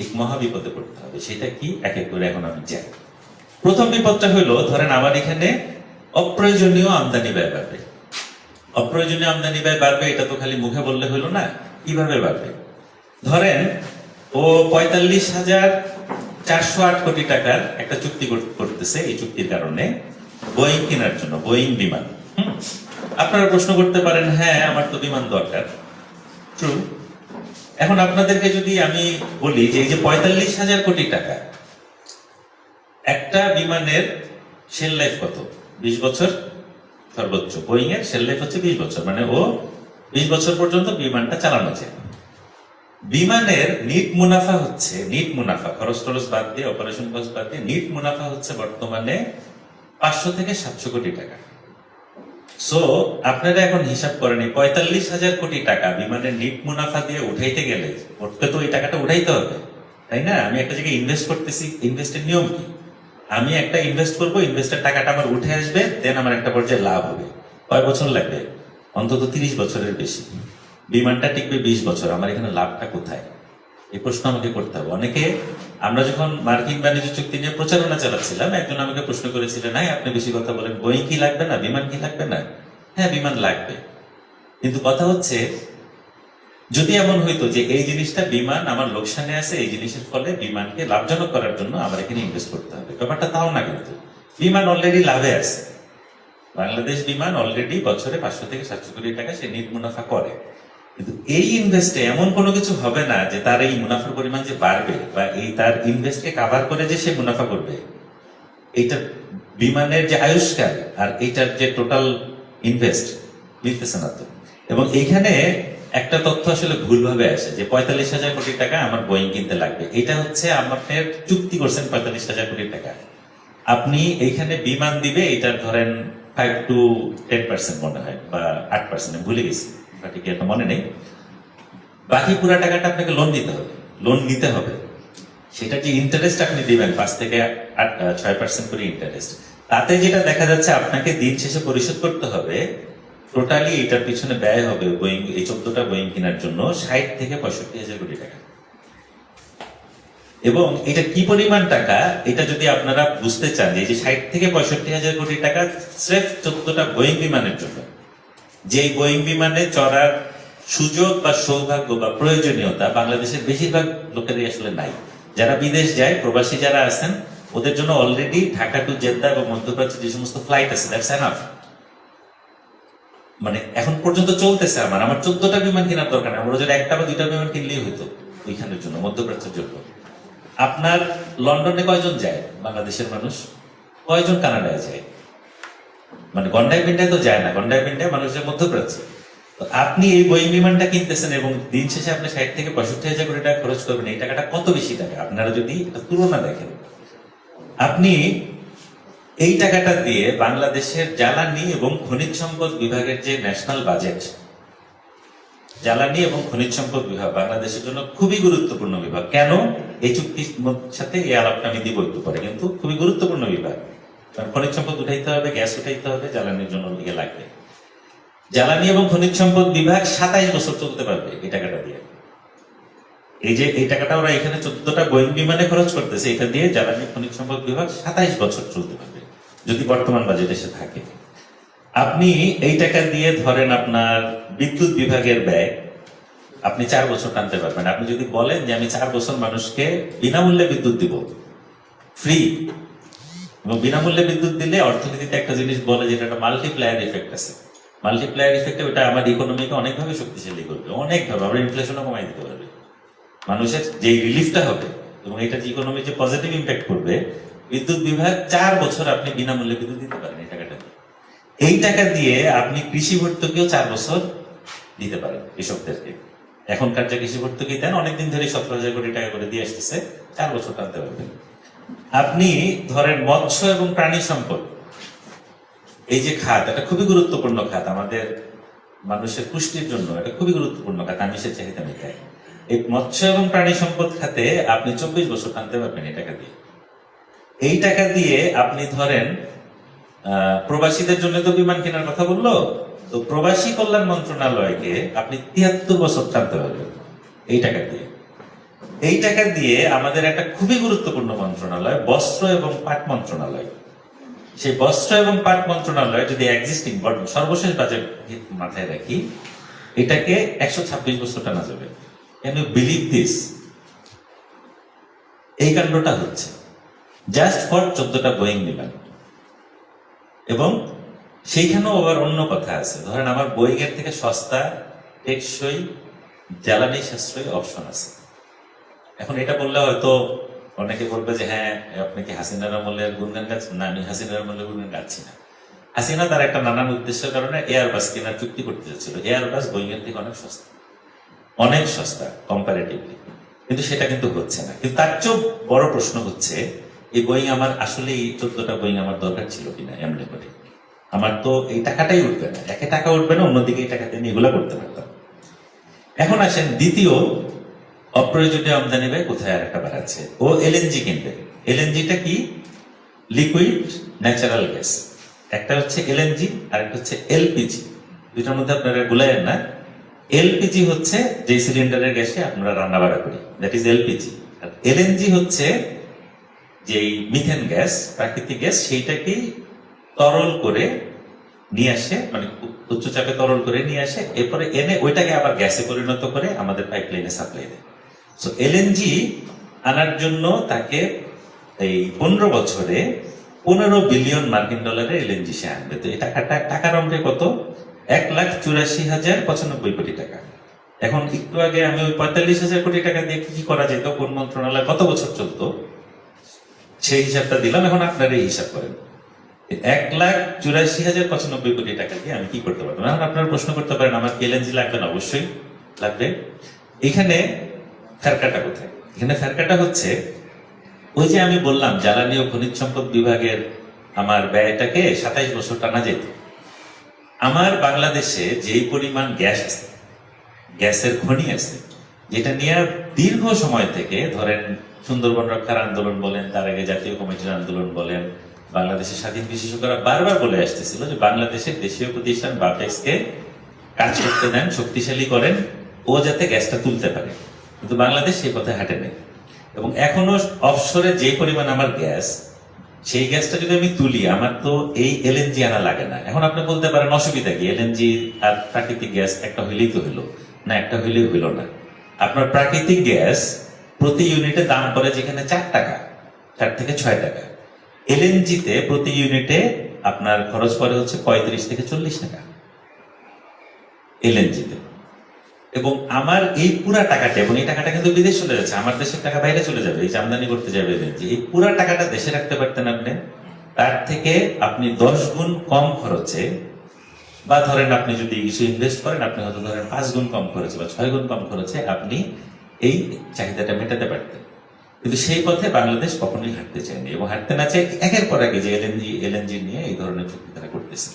এক মহা বিপদে পড়তে হবে। সেটা কি, এক এক করে এখন আমি যাই। প্রথম বিপদটা হলো, ধরেন আমার এখানে অপ্রয়োজনীয় আমদানি ব্যয় বাড়বে। অপ্রয়োজনীয় আমদানি ব্যয় বাড়বে, এটা তো খালি মুখে বললে হলো না। কিভাবে বাড়বে? ধরেন ও 45,408 কোটি টাকার একটা চুক্তি করতেছে, এই চুক্তির কারণে বোয়িং কেনার জন্য, বোয়িং বিমান। আপনারা প্রশ্ন করতে পারেন, হ্যাঁ আমার তো বিমান দরকার, ট্রু। এখন আপনাদেরকে যদি আমি বলি যে এই যে 45,000 কোটি টাকা, একটা বিমানের শেল লাইফ কত? 20 বছর সর্বোচ্চ। বোয়িং এর শেল লাইফ হচ্ছে 20 বছর, মানে ও 20 বছর পর্যন্ত বিমানটা চালানো যায়। বিমানের নিট মুনাফা হচ্ছে, নিট মুনাফা খরচ টরচ বাদ দিয়ে, অপারেশন কস্ট বাদ দিয়ে নিট মুনাফা হচ্ছে বর্তমানে 500 থেকে 700 কোটি টাকা। সো আপনারা এখন হিসাব করেন, 45,000 কোটি টাকা বিমানের নিট মুনাফা দিয়ে উঠাইতে গেলে ওকে তো এই টাকাটা উঠাইতে হবে, তাই না? আমি একটা জায়গায় ইনভেস্ট করতেছি, ইনভেস্টের নিয়ম কি? আমি একটা ইনভেস্ট করবো, ইনভেস্টের টাকাটা আমার উঠে আসবে, দেন আমার একটা পর্যায়ে লাভ হবে। কয় বছর লাগবে? অন্তত 30 বছরের বেশি। বিমানটা টিকবে 20 বছর, আমার এখানে লাভটা কোথায়? এই প্রশ্ন আমাকে করতে হবে। অনেকে, আমরা যখন মার্কিন বাণিজ্য চুক্তি নিয়ে প্রচারণা চালাচ্ছিলাম, একজন আমাকে প্রশ্ন করেছিলেন, নাই আপনি বেশি কথা বলেন, বোয়িং কি লাগবে না, বিমান কি লাগবে না? হ্যাঁ, বিমান লাগবে, কিন্তু কথা হচ্ছে যদি এমন হইতো যে এই জিনিসটা বিমান আমার লোকসানে আছে, এই জিনিসের ফলে বিমানকে লাভজনক করার জন্য আমার এখানে ইনভেস্ট করতে হবে, ব্যাপারটা তাও না। কিন্তু বিমান অলরেডি লাভে আছে, বাংলাদেশ বিমান অলরেডি বছরে 500 থেকে 700 কোটি টাকা সে নিট মুনাফা করে। কিন্তু এই ইনভেস্টে এমন কোনো কিছু হবে না যে তার এই মুনাফার পরিমাণ যে বাড়বে, বা এই তার ইনভেস্টকে কাভার করে যে সে মুনাফা করবে। এইটা বিমানের যে আয়ুষ্কাল আর এইটার যে টোটাল ইনভেস্ট মিলতেছে না তো। এবং এইখানে একটা তথ্য আসলে ভুলভাবে আসে যে 45,000 কোটি টাকা আমার বোয়িং কিনতে লাগবে। এটা হচ্ছে আপনার চুক্তি করছেন 45,000 কোটি টাকা, আপনি এইখানে বিমান দিবে, এটার ধরেন 5 to 10% মনে হয়, বা 8%, ভুলে গেছি ঠিক এটা মনে নেই। বাকি পুরো টাকাটা আপনাকে লোন দিতে হবে, লোন নিতে হবে। সেটা যে ইন্টারেস্ট আপনি দিবেন 5 থেকে 6% করে ইন্টারেস্ট, তাতে যেটা দেখা যাচ্ছে আপনাকে দিন শেষে পরিশোধ করতে হবে, টোটালি এটার পিছনে ব্যয় হবে বোয়িং, এই 14টা বোয়িং কেনার জন্য 60 থেকে 65,000 কোটি টাকা। এবং এটা কি পরিমাণ টাকা, এটা যদি আপনারা বুঝতে চান, যে 60 থেকে 65,000 কোটি টাকা স্রেফ 14টা বোয়িং বিমানের জন্য, যে বোয়িং বিমানে চড়ার সুযোগ বা সৌভাগ্য বা প্রয়োজনীয়তা বাংলাদেশের বেশিরভাগ লোকেরই আসলে নাই। যারা বিদেশ যায়, প্রবাসী যারা আছেন, ওদের জন্য অলরেডি ঢাকা টু জেদ্দা এবং মধ্যপ্রাচ্যে যে সমস্ত ফ্লাইট আছে, দ্যাটস এনাফ। মানে এখন পর্যন্ত চলতেছে। আমার 14টা বিমান কেনার দরকার নেই, আমরা যদি 1টা বা 2টা বিমান কিনলেই হতো ওইখানের জন্য, মধ্যপ্রাচ্যের জন্য। আপনার লন্ডনে কয়জন যায় বাংলাদেশের মানুষ? কয়জন কানাডায় যায়? মানে গন্ডায় পিন্ডায় তো যায় না, গন্ডায় পিন্ডায় মানুষের মধ্যপ্রাচ্য। তো আপনি এই বোয়িং বিমানটা কিনতেছেন এবং দিন শেষে আপনি 60 থেকে 65,000 কোটি টাকা খরচ করবেন। এই টাকাটা কত বেশি টাকা আপনারা যদি তুলনা দেখেন। আপনি এই টাকাটা দিয়ে বাংলাদেশের জ্বালানি এবং খনিজ সম্পদ বিভাগের যে ন্যাশনাল বাজেট, জ্বালানি এবং খনিজ সম্পদ বিভাগ বাংলাদেশের জন্য খুবই গুরুত্বপূর্ণ বিভাগ। কেন? এই চুক্তির সাথে এই আলাপটা আমি দিব একটু পরে, কিন্তু খুবই গুরুত্বপূর্ণ বিভাগ। কারণ খনিজ সম্পদ উঠাইতে হবে, গ্যাস উঠাইতে হবে, জ্বালানির জন্য দিকে লাগবে। জ্বালানি এবং খনিজ সম্পদ বিভাগ 27 বছর চলতে পারবে এই টাকাটা দিয়ে। এই যে এই টাকাটা ওরা এখানে 14টা বোয়িং বিমানে খরচ করতেছে, এটা দিয়ে জ্বালানি খনিজ সম্পদ বিভাগ 27 বছর চলতে পারবে যদি বর্তমান বাজেট এসে থাকে। আপনি এই টাকা দিয়ে ধরেন আপনার বিদ্যুৎ বিভাগের ব্যয় আপনি 4 বছর টানতে পারবেন। আপনি যদি বলেন যে আমি 4 বছর মানুষকে বিনামূল্যে বিদ্যুৎ দিব, ফ্রি, এবং বিনামূল্যে বিদ্যুৎ দিলে অর্থনীতিতে একটা জিনিস বলে যেটা একটা মাল্টিপ্লায়ার ইফেক্ট আছে। মাল্টিপ্লায়ার ইফেক্টে ওটা আমার ইকোনমিকে অনেকভাবে শক্তিশালী করবে, অনেকভাবে। আমরা ইনফ্লেশনও কমাই দিতে পারবে, মানুষের যে রিলিফটা হবে এবং এটা যে ইকোনমি যে পজিটিভ ইম্প্যাক্ট করবে। বিদ্যুৎ বিভাগ 4 বছর আপনি বিনামূল্যে বিদ্যুৎ দিতে পারেন এই টাকাটা দিয়ে। এই টাকা দিয়ে আপনি কৃষি ভর্তুকিও 4 বছর দিতে পারেন কৃষকদেরকে। এখনকার যে কৃষি ভর্তুকি দেন অনেকদিন ধরে 17,000 কোটি টাকা করে দিয়ে আসতেছে, 4 বছর টানতে পারবেন। আপনি ধরেন মৎস্য এবং প্রাণী সম্পদ, এই যে খাত, এটা খুবই গুরুত্বপূর্ণ খাত আমাদের মানুষের পুষ্টির জন্য, এটা খুবই গুরুত্বপূর্ণ খাত, আমিষের চাহিদা মেটায়। এই মৎস্য এবং প্রাণী সম্পদ খাতে আপনি 24 বছর টানতে পারবেন এই টাকা দিয়ে। এই টাকা দিয়ে আপনি ধরেন প্রবাসীদের জন্য তো বিমান কেনার কথা বললো, তো প্রবাসী কল্যাণ মন্ত্রণালয়কে আপনি 73 বছর টানতে পারবেন এই টাকা দিয়ে। এই টাকা দিয়ে আমাদের একটা খুবই গুরুত্বপূর্ণ মন্ত্রণালয় বস্ত্র এবং পাট মন্ত্রণালয়, সেই বস্ত্র এবং পাট মন্ত্রণালয় যদি এক্সিস্টিং সর্বশেষ বাজেট মাথায় রাখি, এটাকে 126 বছর টানা যাবে। Can you believe this? এই কাণ্ডটা হচ্ছে জাস্ট ফর 14টা বোয়িং বিমান। এবং সেইখানেও আবার অন্য কথা আছে, ধরেন আমার বোয়িং এর থেকে সস্তা, টেকসই, জ্বালানি সাশ্রয়ী অপশন আছে। এখন এটা বললে হয়তো অনেকে বলবে যে হ্যাঁ আপনি কি হাসিনার আমলের গুণগান গাচ্ছেন? না, আমি হাসিনার আমলের গুণগান গাচ্ছি না। হাসিনা তার একটা নানান উদ্দেশ্যের কারণে এয়ারবাস কেনার চুক্তি করতে যাচ্ছিল। এয়ারবাস বোয়িং এর থেকে অনেক সস্তা কম্পারেটিভলি, কিন্তু সেটা কিন্তু হচ্ছে না। কিন্তু তার চেয়েও বড় প্রশ্ন হচ্ছে এই বোয়িং আমার আসলে এই 14টা বোয়িং আমার দরকার ছিল কিনা এমনি করে। আমার তো এই টাকাটাই উঠবে না, একে টাকা উঠবে না, অন্যদিকে এই টাকাতে আমি এগুলা করতে পারতাম। এখন আসেন দ্বিতীয় অপ্রয়োজনীয় আমদানি ব্যয় কোথায় আর একটা বাড়াচ্ছে, ও এলএনজি কিনবে। এলএনজিটা কি? Liquid natural gas. একটা হচ্ছে এলএনজি আর একটা হচ্ছে এলপিজি। দুইটার মধ্যে আপনারা গুলায়েন না। এলপিজি হচ্ছে যে সিলিন্ডারের গ্যাসে আপনারা রান্না বাড়া করি, দ্যাট ইজ এলপিজি। আর এলএনজি হচ্ছে যে মিথেন গ্যাস, প্রাকৃতিক গ্যাস, সেইটাকেই তরল করে নিয়ে আসে, মানে উচ্চ চাপে তরল করে নিয়ে আসে, এরপরে এনে ওইটাকে আবার গ্যাসে পরিণত করে আমাদের পাইপলাইনে সাপ্লাই দেয়। সো এলএনজি আনার জন্য তাকে এই 15 বছরে 15 বিলিয়ন মার্কিন ডলারে এলএনজি সে আনবে। তো এই টাকার অঙ্কে কত? 1,84,095 কোটি টাকা। এখন একটু আগে আমি ওই 45,000 কোটি টাকা দিয়ে কি করা যেত, কোন মন্ত্রণালয় কত বছর চলতো, সেই হিসাবটা দিলাম। এখন আপনারা এই হিসাব করেন 1,84,095 কোটি টাকা দিয়ে আমি কি করতে পারবো। এখন আপনারা প্রশ্ন করতে পারেন আমার এলএনজি লাগবে না? অবশ্যই লাগবে। এখানে ফেরকাটা কোথায়? এখানে ফেরকাটা হচ্ছে ওই যে আমি বললাম জ্বালানি ও খনিজ সম্পদ বিভাগের আমার ব্যয়টাকে 27 বছর টানা যেত। আমার বাংলাদেশে যেই পরিমাণ গ্যাস আছে, গ্যাসের খনি আছে, যেটা নিয়ে দীর্ঘ সময় থেকে ধরেন সুন্দরবন রক্ষার আন্দোলন বলেন, তার আগে জাতীয় কমিটির আন্দোলন বলেন, বাংলাদেশের স্বাধীন বিশেষজ্ঞরা বারবার বলে আসতেছিল যে বাংলাদেশের দেশীয় প্রতিষ্ঠান বাপেক্সকে কাজ করতে দেন, শক্তিশালী করেন, ও যাতে গ্যাসটা তুলতে পারে। কিন্তু বাংলাদেশ সেই পথে হাঁটে নেই। এবং এখনো অফশোরে যে পরিমাণ আমার গ্যাস, সেই গ্যাসটা যদি আমি তুলি আমার তো এই এলএনজি আনা লাগে না। এখন আপনি বলতে পারেন অসুবিধা কি, এলএনজি আর প্রাকৃতিক গ্যাস একটা হইলেই তো হইলো না, একটা হইলেই হইল না। আপনার প্রাকৃতিক গ্যাস প্রতি ইউনিটে দাম পড়ে যেখানে 4 টাকা, 4 থেকে 6 টাকা। এলএনজিতে প্রতি ইউনিটে আপনার খরচ পড়ে হচ্ছে 35 থেকে 40 টাকা এলএনজিতে। এবং আমার এই পুরা টাকাটা, এবং এই টাকাটা কিন্তু বিদেশ চলে যাচ্ছে, আমার দেশের টাকা বাইরে চলে যাবে, এই আমদানি করতে যাবে এলএনজি। এই পুরা টাকাটা দেশে রাখতে পারতেন আপনি, তার থেকে আপনি 10 গুণ কম খরচে, বা ধরেন আপনি যদি কিছু ইনভেস্ট করেন, আপনি হয়তো ধরেন 5 গুণ কম খরচে বা 6 গুণ কম খরচে আপনি এই চাহিদাটা মেটাতে পারতেন। কিন্তু সেই পথে বাংলাদেশ কখনোই হাঁটতে চায়নি, এবং হাঁটতে না চাই একের পর আগে যে এলএনজি নিয়ে এই ধরনের চুক্তি তারা করতেছে।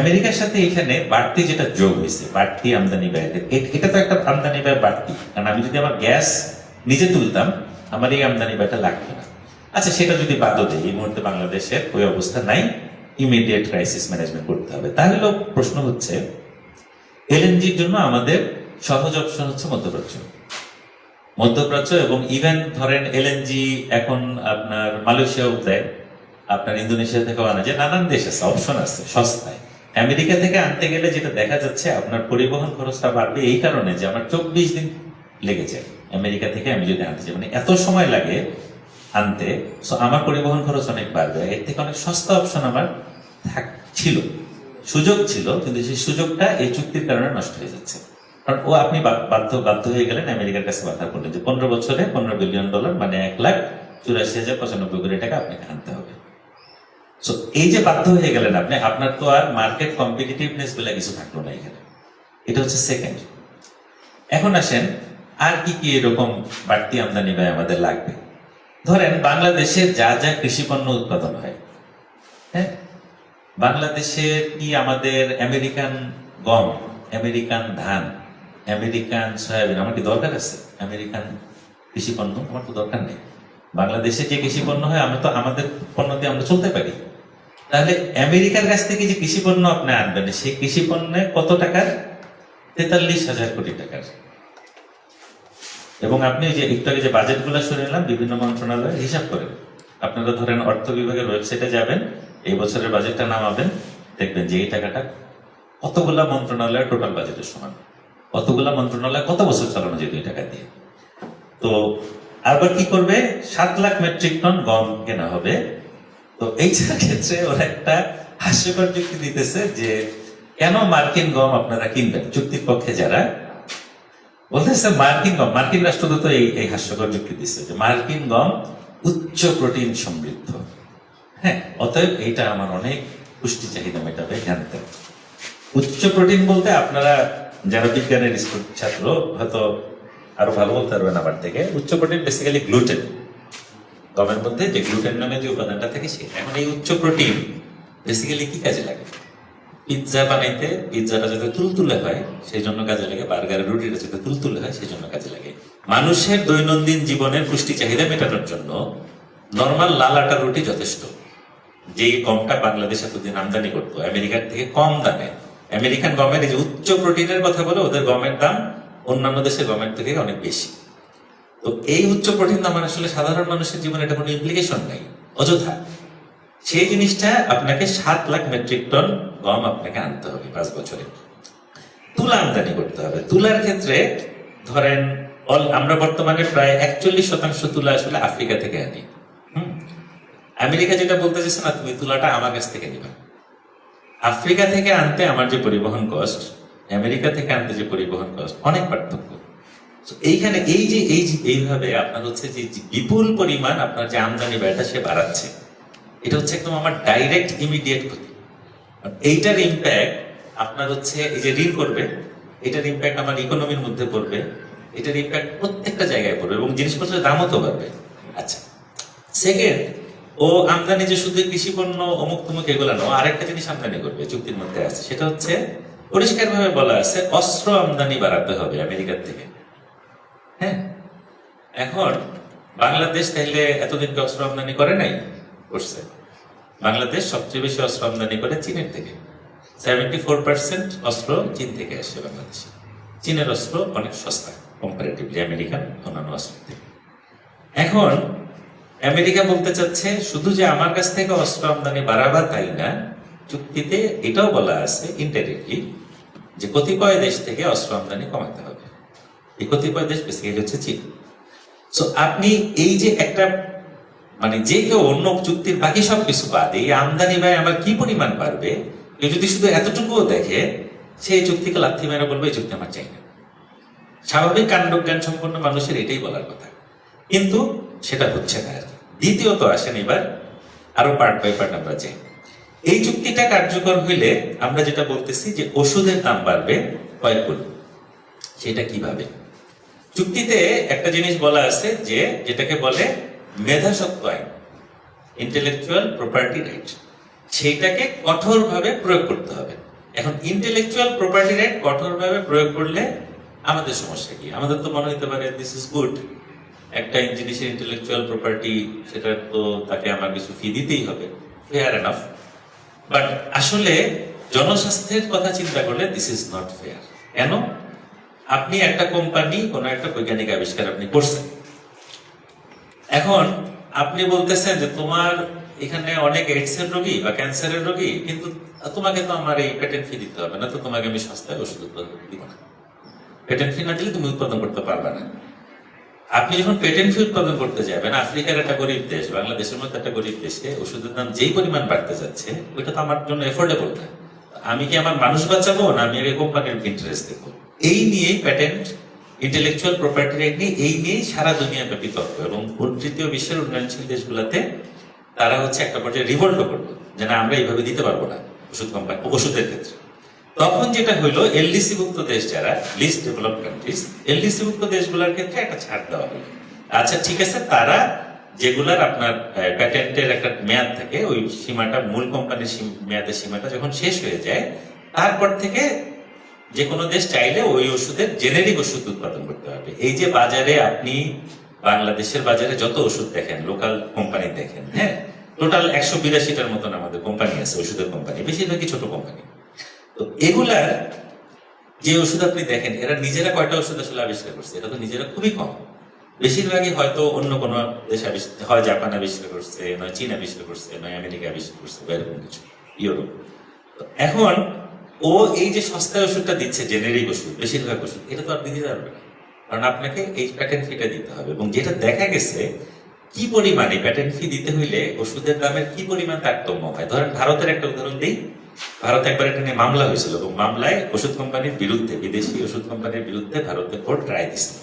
আমেরিকার সাথে এখানে বাড়তি যেটা যোগ হয়েছে, বাড়তি আমদানি ব্যয়, এটা তো একটা আমদানি ব্যয় বাড়তি, কারণ আমি যদি আমার গ্যাস নিজে তুলতাম আমার এই আমদানি ব্যয়টা লাগবে না। আচ্ছা, সেটা যদি বাদও দেয়, এই মুহূর্তে বাংলাদেশের ওই অবস্থা নাই, ইমিডিয়েট ক্রাইসিস ম্যানেজমেন্ট করতে হবে। তাহলে প্রশ্ন হচ্ছে এলএনজির জন্য আমাদের সহজ অপশন হচ্ছে মধ্যপ্রাচ্য, এবং ইভেন ধরেন এলএনজি এখন আপনার মালয়েশিয়াও দেয়, আপনার ইন্দোনেশিয়া থেকেও আনা যায়, নানান দেশ আছে, অপশন আছে সস্তায়। আমেরিকা থেকে আনতে গেলে যেটা দেখা যাচ্ছে আপনার পরিবহন খরচটা বাড়বে এই কারণে যে আমার 24 দিন লেগে যায় আমেরিকা থেকে আমি যদি আনতে যাই, মানে এত সময় লাগে আনতে, সো আমার পরিবহন খরচ অনেক বাড়বে। এর থেকে অনেক সস্তা অপশন আমার ছিল, সুযোগ ছিল, কিন্তু সেই সুযোগটা এই চুক্তির কারণে নষ্ট হয়ে যাচ্ছে। কারণ ও আপনি বাধ্য হয়ে গেলেন আমেরিকার কাছে বাধা করলেন যে 15 বছরে $15 বিলিয়ন, মানে 1,84,95 কোটি টাকা আপনাকে আনতে হবে। সো এই যে বাধ্য হয়ে গেলেন আপনি, আপনার তো আর মার্কেট কম্পিটিটিভনেস বলে কিছু থাকলো না এখানে। এটা হচ্ছে সেকেন্ড। এখন আসেন আর কি কি এরকম বাড়তি আমদানি ব্যয় আমাদের লাগবে। ধরেন বাংলাদেশের যা যা কৃষি পণ্য উৎপাদন হয়, হ্যাঁ, বাংলাদেশে কি আমাদের আমেরিকান গম, আমেরিকান ধান, আমেরিকান সয়াবিন আমার কি দরকার আছে? আমেরিকান কৃষি পণ্য আমার তো দরকার নেই। বাংলাদেশে যে কৃষি পণ্য হয় আমরা তো আমাদের পণ্য দিয়ে আমরা চলতে পারি। তাহলে আমেরিকার কাছ থেকে যে কৃষি পণ্য আপনি আনবেন, সেই কৃষি পণ্যে কত টাকার? 43,000 কোটি টাকার। এবং আপনি যে একটু আগে যে বাজেটগুলো শুনে নিলাম বিভিন্ন মন্ত্রণালয়ের, হিসাব করেন। আপনারা ধরেন অর্থ বিভাগের ওয়েবসাইটে যাবেন, এই বছরের বাজেটটা নামাবেন, দেখবেন যে এই টাকাটা কতগুলা মন্ত্রণালয়ের টোটাল বাজেটের সমান। কতগুলা মন্ত্রণালয় কত বছর চালানো যেত এই টাকা দিয়ে। তো আবার কি করবে? 7 লাখ মেট্রিক টন গম কেনা হবে। তো এইটার ক্ষেত্রে ওরা একটা হাস্যকর যুক্তি দিতেছে যে কেন মার্কিন গম আপনারা কিনবেন, চুক্তির পক্ষে যারা বলতেছে মার্কিন গম, মার্কিন রাষ্ট্রদূত এই হাস্যকর যুক্তি দিচ্ছে যে মার্কিন গম উচ্চ প্রোটিন সমৃদ্ধ। হ্যাঁ, অতএব এইটা আমার অনেক পুষ্টি চাহিদা মেটাবে জানতে। উচ্চ প্রোটিন বলতে আপনারা যারা বিজ্ঞানের স্কুল ছাত্র হয়তো আরো ভালো বলতে পারবেন আমার থেকে। উচ্চ প্রোটিন বেসিক্যালি গ্লুটেন, গমের মধ্যে যে গ্লুটেন নামে যে উপাদানটা থাকে সেটা। এখন এই উচ্চ প্রোটিন বেসিক্যালি কি কাজে লাগে? পিৎজা বানাইতে, পিৎজাটা যাতে তুলতুলে হয় সেই জন্য কাজে লাগে। বার্গারের রুটিটা যাতে তুলতুলে হয় সেই জন্য কাজে লাগে। মানুষের দৈনন্দিন জীবনের পুষ্টি চাহিদা মেটানোর জন্য নর্মাল লাল আটার রুটি যথেষ্ট। যেই গমটা বাংলাদেশ এতদিন আমদানি করতো আমেরিকার থেকে কম দামে, আমেরিকান গমের এই যে উচ্চ প্রোটিনের কথা বলে ওদের গমের দাম অন্যান্য দেশের গমের থেকে অনেক বেশি। তো এই উচ্চ প্রোটিন দাম আসলে সাধারণ মানুষের জীবনে এটা কোনো ইমপ্লিকেশন নেই, অযথা। সেই জিনিসটা আপনাকে 7 লাখ মেট্রিক টন গম আপনাকে আনতে হবে 5 বছরে। তুলা আমদানি করতে হবে। তুলার ক্ষেত্রে ধরেন আমরা বর্তমানে প্রায় 41% তুলা আসলে আফ্রিকা থেকে আনি। আমেরিকা যেটা বলতে চাইছে না, তুমি তুলাটা আমার কাছ থেকে নিবা। আফ্রিকা থেকে আনতে আমার যে পরিবহন কস্ট, আমেরিকা থেকে আনতে যে পরিবহন কস্ট, অনেক পার্থক্য। এইখানে এইভাবে আপনার হচ্ছে যে বিপুল পরিমাণ আপনার যে আমদানি ব্যয়টা সে বাড়াচ্ছে। এটা হচ্ছে একদম আমার ডাইরেক্ট ইমিডিয়েট ক্ষতি। এইটার ইম্প্যাক্ট আপনার হচ্ছে এই যে ঋণ করবে, এটার ইম্প্যাক্ট আমার ইকোনমির মধ্যে পড়বে, এটার ইম্প্যাক্ট প্রত্যেকটা জায়গায় পড়বে এবং জিনিসপত্রের দামও তো বাড়বে। আচ্ছা, সেকেন্ড, ও আমদানি যে শুধু কৃষি পণ্য অমুক তমুক এগুলো নয়, আরেকটা জিনিস আমদানি করবে চুক্তির মধ্যে আছে, সেটা হচ্ছে পরিষ্কার ভাবে বলা আছে অস্ত্র আমদানি বাড়াতে হবে আমেরিকার থেকে। হ্যাঁ, এখন বাংলাদেশ তাইলে এতদিন কি অস্ত্র আমদানি করে নাই? করছে। বাংলাদেশ সবচেয়ে বেশি অস্ত্র আমদানি করে চীনের থেকে। 74% অস্ত্র চীন থেকে আসে বাংলাদেশে। চীনের অস্ত্র অনেক সস্তা কম্পারেটিভলি আমেরিকান অন্যান্য অস্ত্র থেকে। এখন আমেরিকা বলতে চাচ্ছে শুধু যে আমার কাছ থেকে অস্ত্র আমদানি বাড়াবা তাই না, চুক্তিতে এটাও বলা আছে ইনডাইরেক্টলি যে কতিপয় দেশ থেকে অস্ত্র আমদানি কমাতে হবে। এই কতিপয় দেশ বেসিক্যালি হচ্ছে চীন। সো আপনি এই যে একটা মানে যে কেউ অন্য চুক্তির বাকি সবকিছু বাদ এই আমদানি ব্যয় আমার কি পরিমাণ বাড়বে, কেউ যদি শুধু এতটুকুও দেখে সেই চুক্তিকে লাথি মেরে বলবে এই চুক্তি আমার চাই না। স্বাভাবিক কাণ্ডজ্ঞান সম্পন্ন মানুষের এটাই বলার কথা, কিন্তু সেটা হচ্ছে না। দ্বিতীয়ত আসেন এবার আরো পার্ট বাই পার্ট আমরা যাই। এই চুক্তিটা কার্যকর হইলে আমরা যেটা বলতেছি যে ওষুধের দাম বাড়বে কয়েক গুণ। সেটা কিভাবে? চুক্তিতে একটা জিনিস বলা আছে যে যেটাকে বলে মেধাস্বত্ব আইন, ইন্টেলেকচুয়াল প্রপার্টি রাইট, সেইটাকে কঠোরভাবে প্রয়োগ করতে হবে। এখন ইন্টেলেকচুয়াল প্রপার্টি রাইট কঠোরভাবে প্রয়োগ করলে আমাদের সমস্যা কি? আমাদের তো মনে হতে পারে দিস ইজ গুড, একটা জিনিসের ইন্টেলেকচুয়াল প্রপার্টি, সেটা তো তাকে আমার কিছু ফি দিতেই হবে, ফেয়ার এনাফ। বাট আসলে জনস্বাস্থ্যের কথা চিন্তা করলে দিস ইজ নট ফেয়ার। কেন? আপনি একটা কোম্পানি, কোন একটা বৈজ্ঞানিক আবিষ্কার আপনি করছেন, এখন আপনি বলতেছেন যে তোমার এখানে অনেক এইডস এর রোগী বা ক্যান্সারের রোগী, কিন্তু তোমাকে তো আমার এই পেটেন্ট ফি দিতে হবে না, তো তোমাকে আমি সস্তায় ওষুধ উৎপাদন করতে দিব না। পেটেন্ট ফি না দিলে তুমি উৎপাদন করতে পারবে না। আপনি যখন পেটেন্ট ফি উৎপাদন করতে যাবেন, আফ্রিকার একটা গরিব দেশ, বাংলাদেশের মতো একটা গরিব দেশে ওষুধের দাম যেই পরিমাণ বাড়তে যাচ্ছে, ওইটা তো আমার জন্য এফোর্ডেবল না। আমি কি আমার মানুষ বাঁচাবো না আমি আগে কোম্পানির ইন্টারেস্ট দেখবো? এই নিয়েই প্যাটেন্ট, ইন্টেলেকচুয়াল প্রপার্টি অ্যাক্ট নিয়ে এই নিয়েই সারা দুনিয়া ব্যাপী তর্ক, এবং তৃতীয় বিশ্বের উন্নয়নশীল দেশগুলোতে তারা হচ্ছে একটা পর্যায়ে রিভোল্টও করলো যে না আমরা এইভাবে দিতে পারবো না ওষুধ কোম্পানি ওষুধের ক্ষেত্রে। তখন যেটা হইলো এলডিসি ভুক্ত দেশ যারা লিস্ট ডেভেলপড কান্ট্রিজ, এলডিসি ভুক্ত দেশগুলোর ক্ষেত্রে একটা ছাড় দেওয়া হলো। আচ্ছা ঠিক আছে, তারা যেগুলার আপনার প্যাটেন্টের একটা মেয়াদ থাকে, ওই সীমাটা মূল কোম্পানির মেয়াদের সীমাটা যখন শেষ হয়ে যায়, তারপর থেকে যে কোনো দেশ চাইলে ওই ওষুধের জেনেরিক ওষুধ উৎপাদন করতে পারবে। এই যে বাজারে আপনি বাংলাদেশের বাজারে যত ওষুধ দেখেন, লোকাল কোম্পানি দেখেন, হ্যাঁ, টোটাল 182টার মতন আমাদের কোম্পানি আছে, ওষুধের কোম্পানি, বেশিরভাগই ছোট কোম্পানি। তো এগুলার যে ওষুধ আপনি দেখেন, এরা নিজেরা কয়টা ওষুধ আসলে আবিষ্কার করছে? এটা তো নিজেরা খুবই কম। বেশিরভাগই হয়তো অন্য কোনো দেশ আবিষ্কার, হয় জাপান আবিষ্কার করছে, নয় চীন আবিষ্কার করছে, নয় আমেরিকা আবিষ্কার করছে, বা এরকম কিছু, ইউরোপ। এখন ও এই যে সস্তায় ওষুধটা দিচ্ছে, জেনেরিক ওষুধ, বেশিরভাগ ওষুধ, এটা তো আর দিতে পারবে না, কারণ আপনাকে এই প্যাটেন্ট ফিটা দিতে হবে। এবং যেটা দেখা গেছে কি পরিমাণে প্যাটেন্ট ফি দিতে হইলে ওষুধের দামের কি পরিমাণ তারতম্য হয়। ধরেন ভারতের একটা উদাহরণ দিই। ভারতে একবার একটা নিয়ে মামলা হয়েছিল, এবং মামলায় ওষুধ কোম্পানির বিরুদ্ধে, বিদেশি ওষুধ কোম্পানির বিরুদ্ধে ভারতের কোর্ট রায় দিচ্ছে।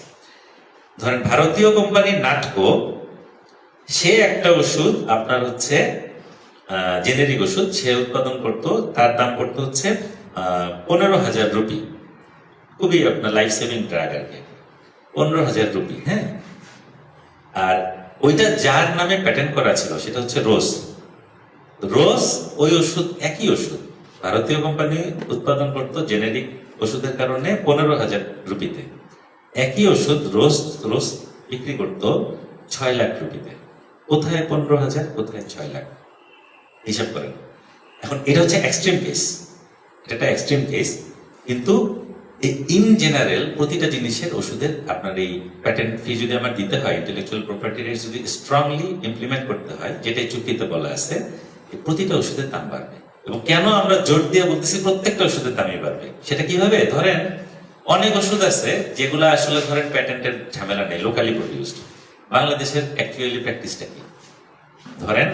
ধরেন ভারতীয় কোম্পানির নাটকো, সে একটা ওষুধ আপনার হচ্ছে জেনেরিক ওষুধ সে উৎপাদন করত, তার দাম পড়তো হচ্ছে 15,000 রুপি, খুবই আপনার লাইফ সেভিং ড্রাগ আর কি, 15,000 রুপি, হ্যাঁ। আর ওইটা যার নামে প্যাটেন্ট করা ছিল সেটা হচ্ছে রোজ। রোজ ওই ওষুধ, একই ওষুধ ভারতীয় কোম্পানি উৎপাদন করত জেনেরিক ওষুধের কারণে 15,000 রুপিতে। একই ওষুধ রোজ রোজ বিক্রি করত 6 লাখ রুপিতে। কোথায় 15,000, কোথায় 6 লাখ? হিসাব করেন। এখন এটা হচ্ছে এক্সট্রিম কেস, এটা এক্সট্রিম কেস, কিন্তু ইন জেনারেল প্রতিটা জিনিসের ওষুধের আপনার এই প্যাটেন্ট ফি যদি আমার দিতে হয়, ইন্টেলেকচুয়াল প্রপার্টি রাইটস যদি স্ট্রংলি ইমপ্লিমেন্ট করতে হয়, যেটা চুক্তিতে বলা আছে, প্রতিটা ওষুধের দাম বাড়বে। এবং কেন আমরা জোর দিয়ে বলতেছি প্রত্যেকটা ওষুধের দামই বাড়বে, সেটা কিভাবে? ধরেন অনেক ওষুধ আছে যেগুলো আসলে ধরেন প্যাটেন্টের ঝামেলা নেই, লোকালি প্রডিউসড। বাংলাদেশের অ্যাকচুয়ালি প্র্যাকটিসটা কি? ধরেন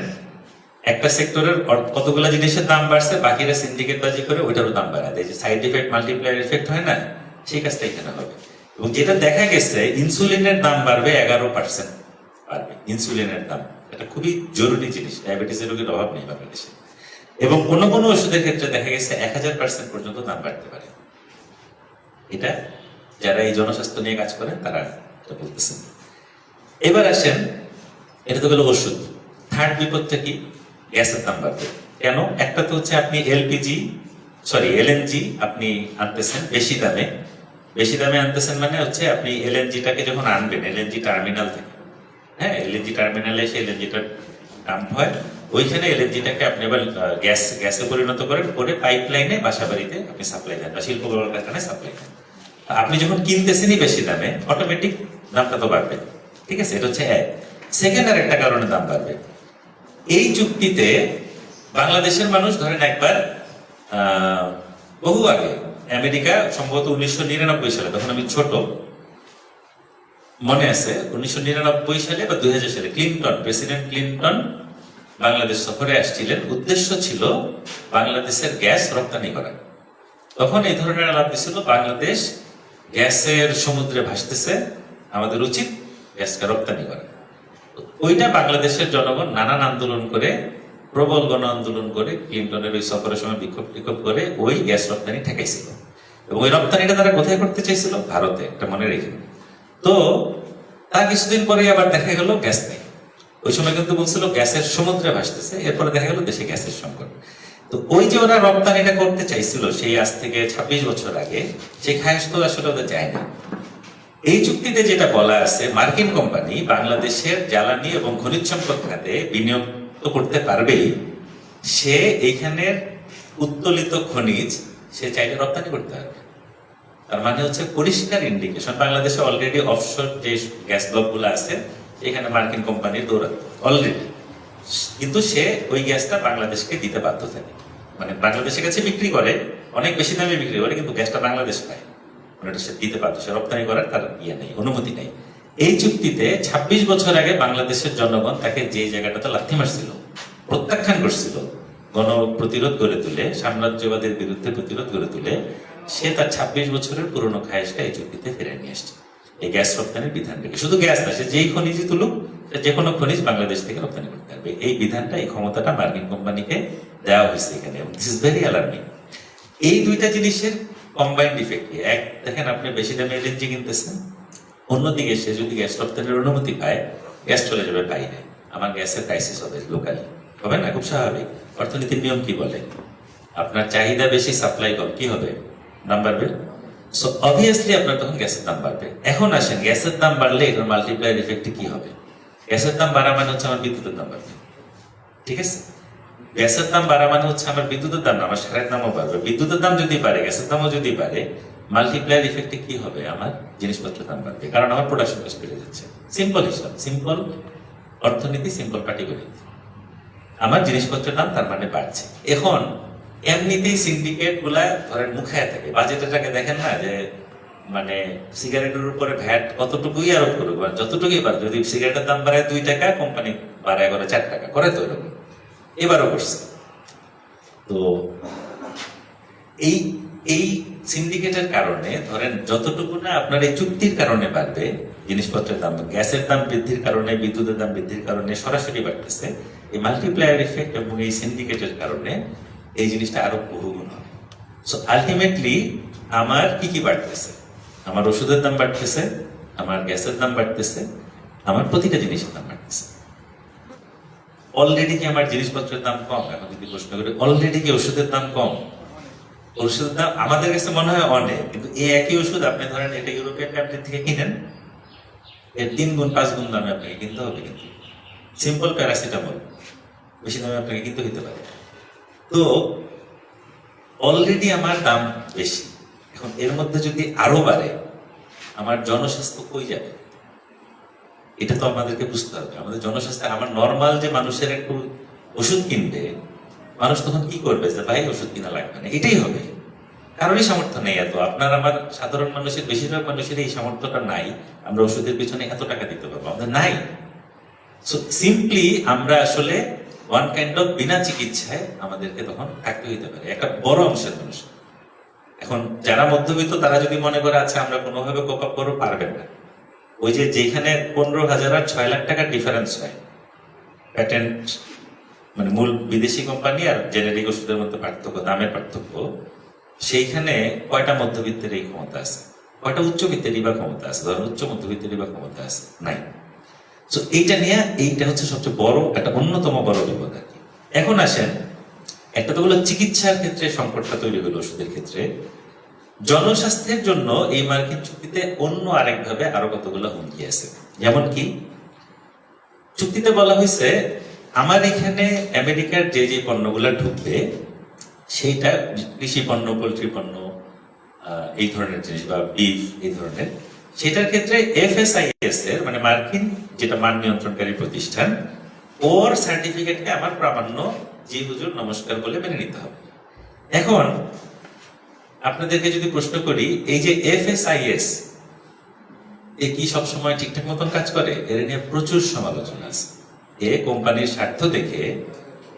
একটা সেক্টরের কতগুলো জিনিসের দাম বাড়ছে, বাকিরা সিন্ডিকেট বাজি করে ওইটারও দাম বাড়ায় দেয়, যে সাইড এফেক্ট মাল্টিপ্লায়ার এফেক্ট হয় না, সেই কাজটা এখানে হবে। এবং যেটা দেখা গেছে, ইনসুলিনের দাম বাড়বে 11% বাড়বে ইনসুলিনের দাম। এটা খুবই জরুরি জিনিস, ডায়াবেটিসের রোগীর অভাব নেই বাংলাদেশে। এবং কোন কোন ওষুধের ক্ষেত্রে দেখা গেছে 1000% পর্যন্ত দাম বাড়তে পারে। এটা যারা এই জনস্বাস্থ্য নিয়ে কাজ করেন তারা এটা বলতেছেন। এবার আসেন, এটা তো গেল ওষুধ। থার্ড বিপদটা কি? গ্যাসের দাম বাড়বে। কেন? একটা তো হচ্ছে আপনি এলএনজি আপনি আনতেছেন বেশি দামে। বেশি দামে আনতেছেন মানে হচ্ছে আপনি এলএনজিটাকে যখন আনবেন, এলএনজি টার্মিনাল থেকে, হ্যাঁ, এলএনজি টার্মিনালে এসে এলএনজিটা ডাম্প হয়, ওইখানে এলএনজিটাকে আপনি আবার গ্যাসে পরিণত করেন, করে পাইপ লাইনে বাসা বাড়িতে আপনি সাপ্লাই দেন, বা শিল্প কারখানায় সাপ্লাই দেন। আপনি যখন কিনতেছেনই বেশি দামে, অটোমেটিক দামটা তো বাড়বে, ঠিক আছে? এটা হচ্ছে এক। সেকেন্ড আর একটা কারণে দাম বাড়বে। এই চুক্তিতে বাংলাদেশের মানুষ ধরেন একবার বহু আগে, আমেরিকা সম্ভবত 1999 সালে, তখন আমি ছোট, মনে আছে 1999 সালে বা 2000 সালে প্রেসিডেন্ট ক্লিনটন বাংলাদেশ সফরে আসছিলেন। উদ্দেশ্য ছিল বাংলাদেশের গ্যাস রপ্তানি করা। তখন এই ধরনের আলাপ দিছিল, বাংলাদেশ গ্যাসের সমুদ্রে ভাসতেছে, আমাদের উচিত গ্যাসকে রপ্তানি করা। ওইটা বাংলাদেশের জনগণ নানান আন্দোলন করে, প্রবল গণ আন্দোলন করে, ক্লিনটনের ওই সফরের সময় বিক্ষোভ করে ওই গ্যাস রপ্তানি ঠেকাইছিল। এবং ওই রপ্তানিটা তারা কোথায় করতে চাইছিল? ভারতে, একটা মনে রেখে। তো তার কিছুদিন পরে আবার দেখা গেল গ্যাস নেই। ওই সময় কিন্তু বলছিল গ্যাসের সমুদ্রে ভাসতেছে, এরপরে দেখা গেল দেশে গ্যাসের সংকট। তো ওই যে ওরা রপ্তানিটা করতে চাইছিল সেই আজ থেকে 26 বছর আগে, সেই খায়স তো আসলে ওদের যায় না। এই চুক্তিতে যেটা বলা আছে, মার্কিন কোম্পানি বাংলাদেশের জ্বালানি এবং খনিজ সম্পদ খাতে বিনিয়োগ তো করতে পারবেই, সে এইখানের উত্তোলিত খনিজ সে চাইলে রপ্তানি করতে পারবে। তার মানে হচ্ছে পরিষ্কার ইন্ডিকেশন, বাংলাদেশে অলরেডি অফশোর যে গ্যাস ব্লকগুলো আছে এখানে মার্কিন কোম্পানির দৌরাত্ম অলরেডি, কিন্তু সে ওই গ্যাসটা বাংলাদেশকে দিতে বাধ্য থাকে। মানে বাংলাদেশের কাছে বিক্রি করে, অনেক বেশি দামে বিক্রি করে, কিন্তু গ্যাসটা বাংলাদেশ পায়, মানে সে দিতে বাধ্য, সে রপ্তানি করার তার নেই, অনুমতি নেই। এই চুক্তিতে 26 বছর আগে বাংলাদেশের জনগণ তাকে যে জায়গাটাতে লাথি মারছিল, প্রত্যাখ্যান করছিল, গণ প্রতিরোধ গড়ে তুলে, সাম্রাজ্যবাদের বিরুদ্ধে প্রতিরোধ গড়ে তুলে সে তার 26 বছরের পুরনো খায়েশটা এই চুক্তিতে ফিরে নিয়ে আসছে এই গ্যাস রপ্তানির বিধান থেকে। শুধু গ্যাস না, সে যেই খনিজই তুলুক, যে কোনো খনিজ বাংলাদেশ থেকে রপ্তানি করতে পারবে, এই বিধানটা, এই ক্ষমতাটা মার্কিন কোম্পানিকে দেওয়া হয়েছে এখানে। This is very alarming. এই দুইটা জিনিসের কম্বাইন্ড ইফেক্ট, এক দেখেন আপনি বেশি দামে এলএনজি কিনতেছেন, অন্যদিকে সে যদি গ্যাস রপ্তানির অনুমতি পায়, গ্যাস চলে যাবে বাইরে, আমার গ্যাসের ক্রাইসিস হবে লোকালি, হবে না? খুব স্বাভাবিক। অর্থনীতির নিয়ম কি বলে? আপনার চাহিদা বেশি, সাপ্লাই কম, কি হবে? দাম বাড়বে। সো অবভিয়াসলি আপনার তখন গ্যাসের দাম বাড়বে। এখন আসেন, গ্যাসের দাম বাড়লে এটার মাল্টিপ্লায়ার ইফেক্টে কি হবে? গ্যাসের দাম বাড়া মানে হচ্ছে আমার বিদ্যুতের দাম বাড়বে, ঠিক আছে? গ্যাসের দাম বাড়া মানে হচ্ছে আমার বিদ্যুতের দাম না, আমার সারের দামও বাড়বে। বিদ্যুতের দাম যদি বাড়ে, গ্যাসের দামও যদি বাড়ে, মাল্টিপ্লায়ার ইফেক্টে কি হবে? আমার জিনিসপত্রের দাম বাড়বে, কারণ আমার প্রোডাকশন কস্ট বেড়ে যাচ্ছে। সিম্পল হিসাব, সিম্পল অর্থনীতি, সিম্পল ক্যাটেগরি। আমার জিনিসপত্রের দাম তার মানে বাড়ছে। এখন এমনিতেই সিন্ডিকেট গুলা ধরেন মুখায় থাকে, বাজেটটাকে দেখেন না, যে মানে সিগারেটের উপরে ভ্যাট কতটুকুই আরোপ করুক, যতটুকুই পারে, যদি সিগারেটের দাম বাড়ায় 2 টাকা, কোম্পানি বাড়ায় করে 4 টাকা করে, তো এরকম এবারও করছে। তো এই সিন্ডিকেটের কারণে ধরেন যতটুকু না আপনার এই চুক্তির কারণে বাড়বে জিনিসপত্রের দাম, গ্যাসের দাম বৃদ্ধির কারণে, বিদ্যুতের দাম বৃদ্ধির কারণে সরাসরি বাড়তেছে, এই মাল্টিপ্লায়ার ইফেক্ট এবং এই সিন্ডিকেটের কারণে এই জিনিসটা আরো বহুগুণ হবে। সো আলটিমেটলি আমার কি কি বাড়তেছে? আমার ওষুধের দাম বাড়তেছে, আমার গ্যাসের দাম বাড়তেছে, আমার প্রতিটা জিনিসের দাম বাড়তেছে। অলরেডি কি আমার জিনিসপত্রের দাম কম? এখন যদি প্রশ্ন করি, অলরেডি কি ওষুধের দাম কম? ওষুধের দাম আমাদের কাছে মনে হয় অনেক, কিন্তু এই একই ওষুধ আপনি ধরেন এটা ইউরোপিয়ান কান্ট্রি থেকে কিনেন, এর 3 গুণ 5 গুণ দামে আপনাকে কিনতে হবে। কিন্তু সিম্পল প্যারাসিটামল বেশি দামে আপনাকে কিনতে হতে পারে। তো অলরেডি আমার দাম বেশি, এখন এর মধ্যে যদি আরো বাড়ে, আমার জনস্বাস্থ্য কই যাবে? এটা তো আমাদেরকে বুঝতে হবে। আমাদের জনস্বাস্থ্য, আমার নর্মাল যে মানুষের একটু ওষুধ কিনবে, মানুষ তখন কি করবে? যে ভাই ওষুধ কিনা লাগবে না, এটাই হবে। কারোরই সামর্থ্য নেই এত, আপনার আমার সাধারণ মানুষের, বেশিরভাগ মানুষের এই সামর্থ্যটা নাই, আমরা ওষুধের পিছনে এত টাকা দিতে পারবো, আমাদের নাই। সো সিম্পলি আমরা আসলে ওয়ান কাইন্ড অফ বিনা চিকিৎসায় আমাদেরকে তখন থাকতে হইতে পারে একটা বড় অংশের মানুষ। এখন যারা মধ্যবিত্ত তারা যদি মনে করে আচ্ছা আমরা কোনোভাবে কোপ আপ করবো, পারবেন না। ওই যে যেখানে 15,000 আর 6 লাখ টাকার ডিফারেন্স হয়, প্যাটেন্ট মানে মূল বিদেশি কোম্পানি আর জেনেরিক ওষুধের মধ্যে পার্থক্য, দামের পার্থক্য, সেইখানে কয়টা মধ্যবিত্তের এই ক্ষমতা আছে? কয়টা উচ্চবিত্তেরই বা ক্ষমতা আছে? ধরুন উচ্চ মধ্যবিত্তেরই বা ক্ষমতা আছে? নাই। তো এইটা নিয়ে, এইটা হচ্ছে সবচেয়ে বড়, একটা অন্যতম বড় বিপদ আর কি। এখন আসেন, একটা তো হলো চিকিৎসার ক্ষেত্রে সংকটটা তৈরি হলো, ওষুধের ক্ষেত্রে। জনস্বাস্থ্যের জন্য এই মার্কিন চুক্তিতে অন্য আরেকভাবে আরো কতগুলো হুমকি আছে। যেমন কি, চুক্তিতে বলা হয়েছে আমার এখানে আমেরিকার যে যে পণ্যগুলো ঢুকবে, সেইটা কৃষি পণ্য, পোল্ট্রি পণ্য, এই ধরনের জিনিস বা বিফ এই ধরনের, সেটার ক্ষেত্রে FSIS এর মানে মার্কিন যেটা মান নিয়ন্ত্রণকারী প্রতিষ্ঠান, ওর সার্টিফিকেটকে আমার প্রামাণ্য জি হুজুর নমস্কার বলে মেনে নিতে হবে। এখন আপনাদেরকে যদি প্রশ্ন করি, এই যে FSIS এ কি সবসময় ঠিকঠাক মতন কাজ করে? এর নিয়ে প্রচুর সমালোচনা আছে। এ কোম্পানির স্বার্থ দেখে,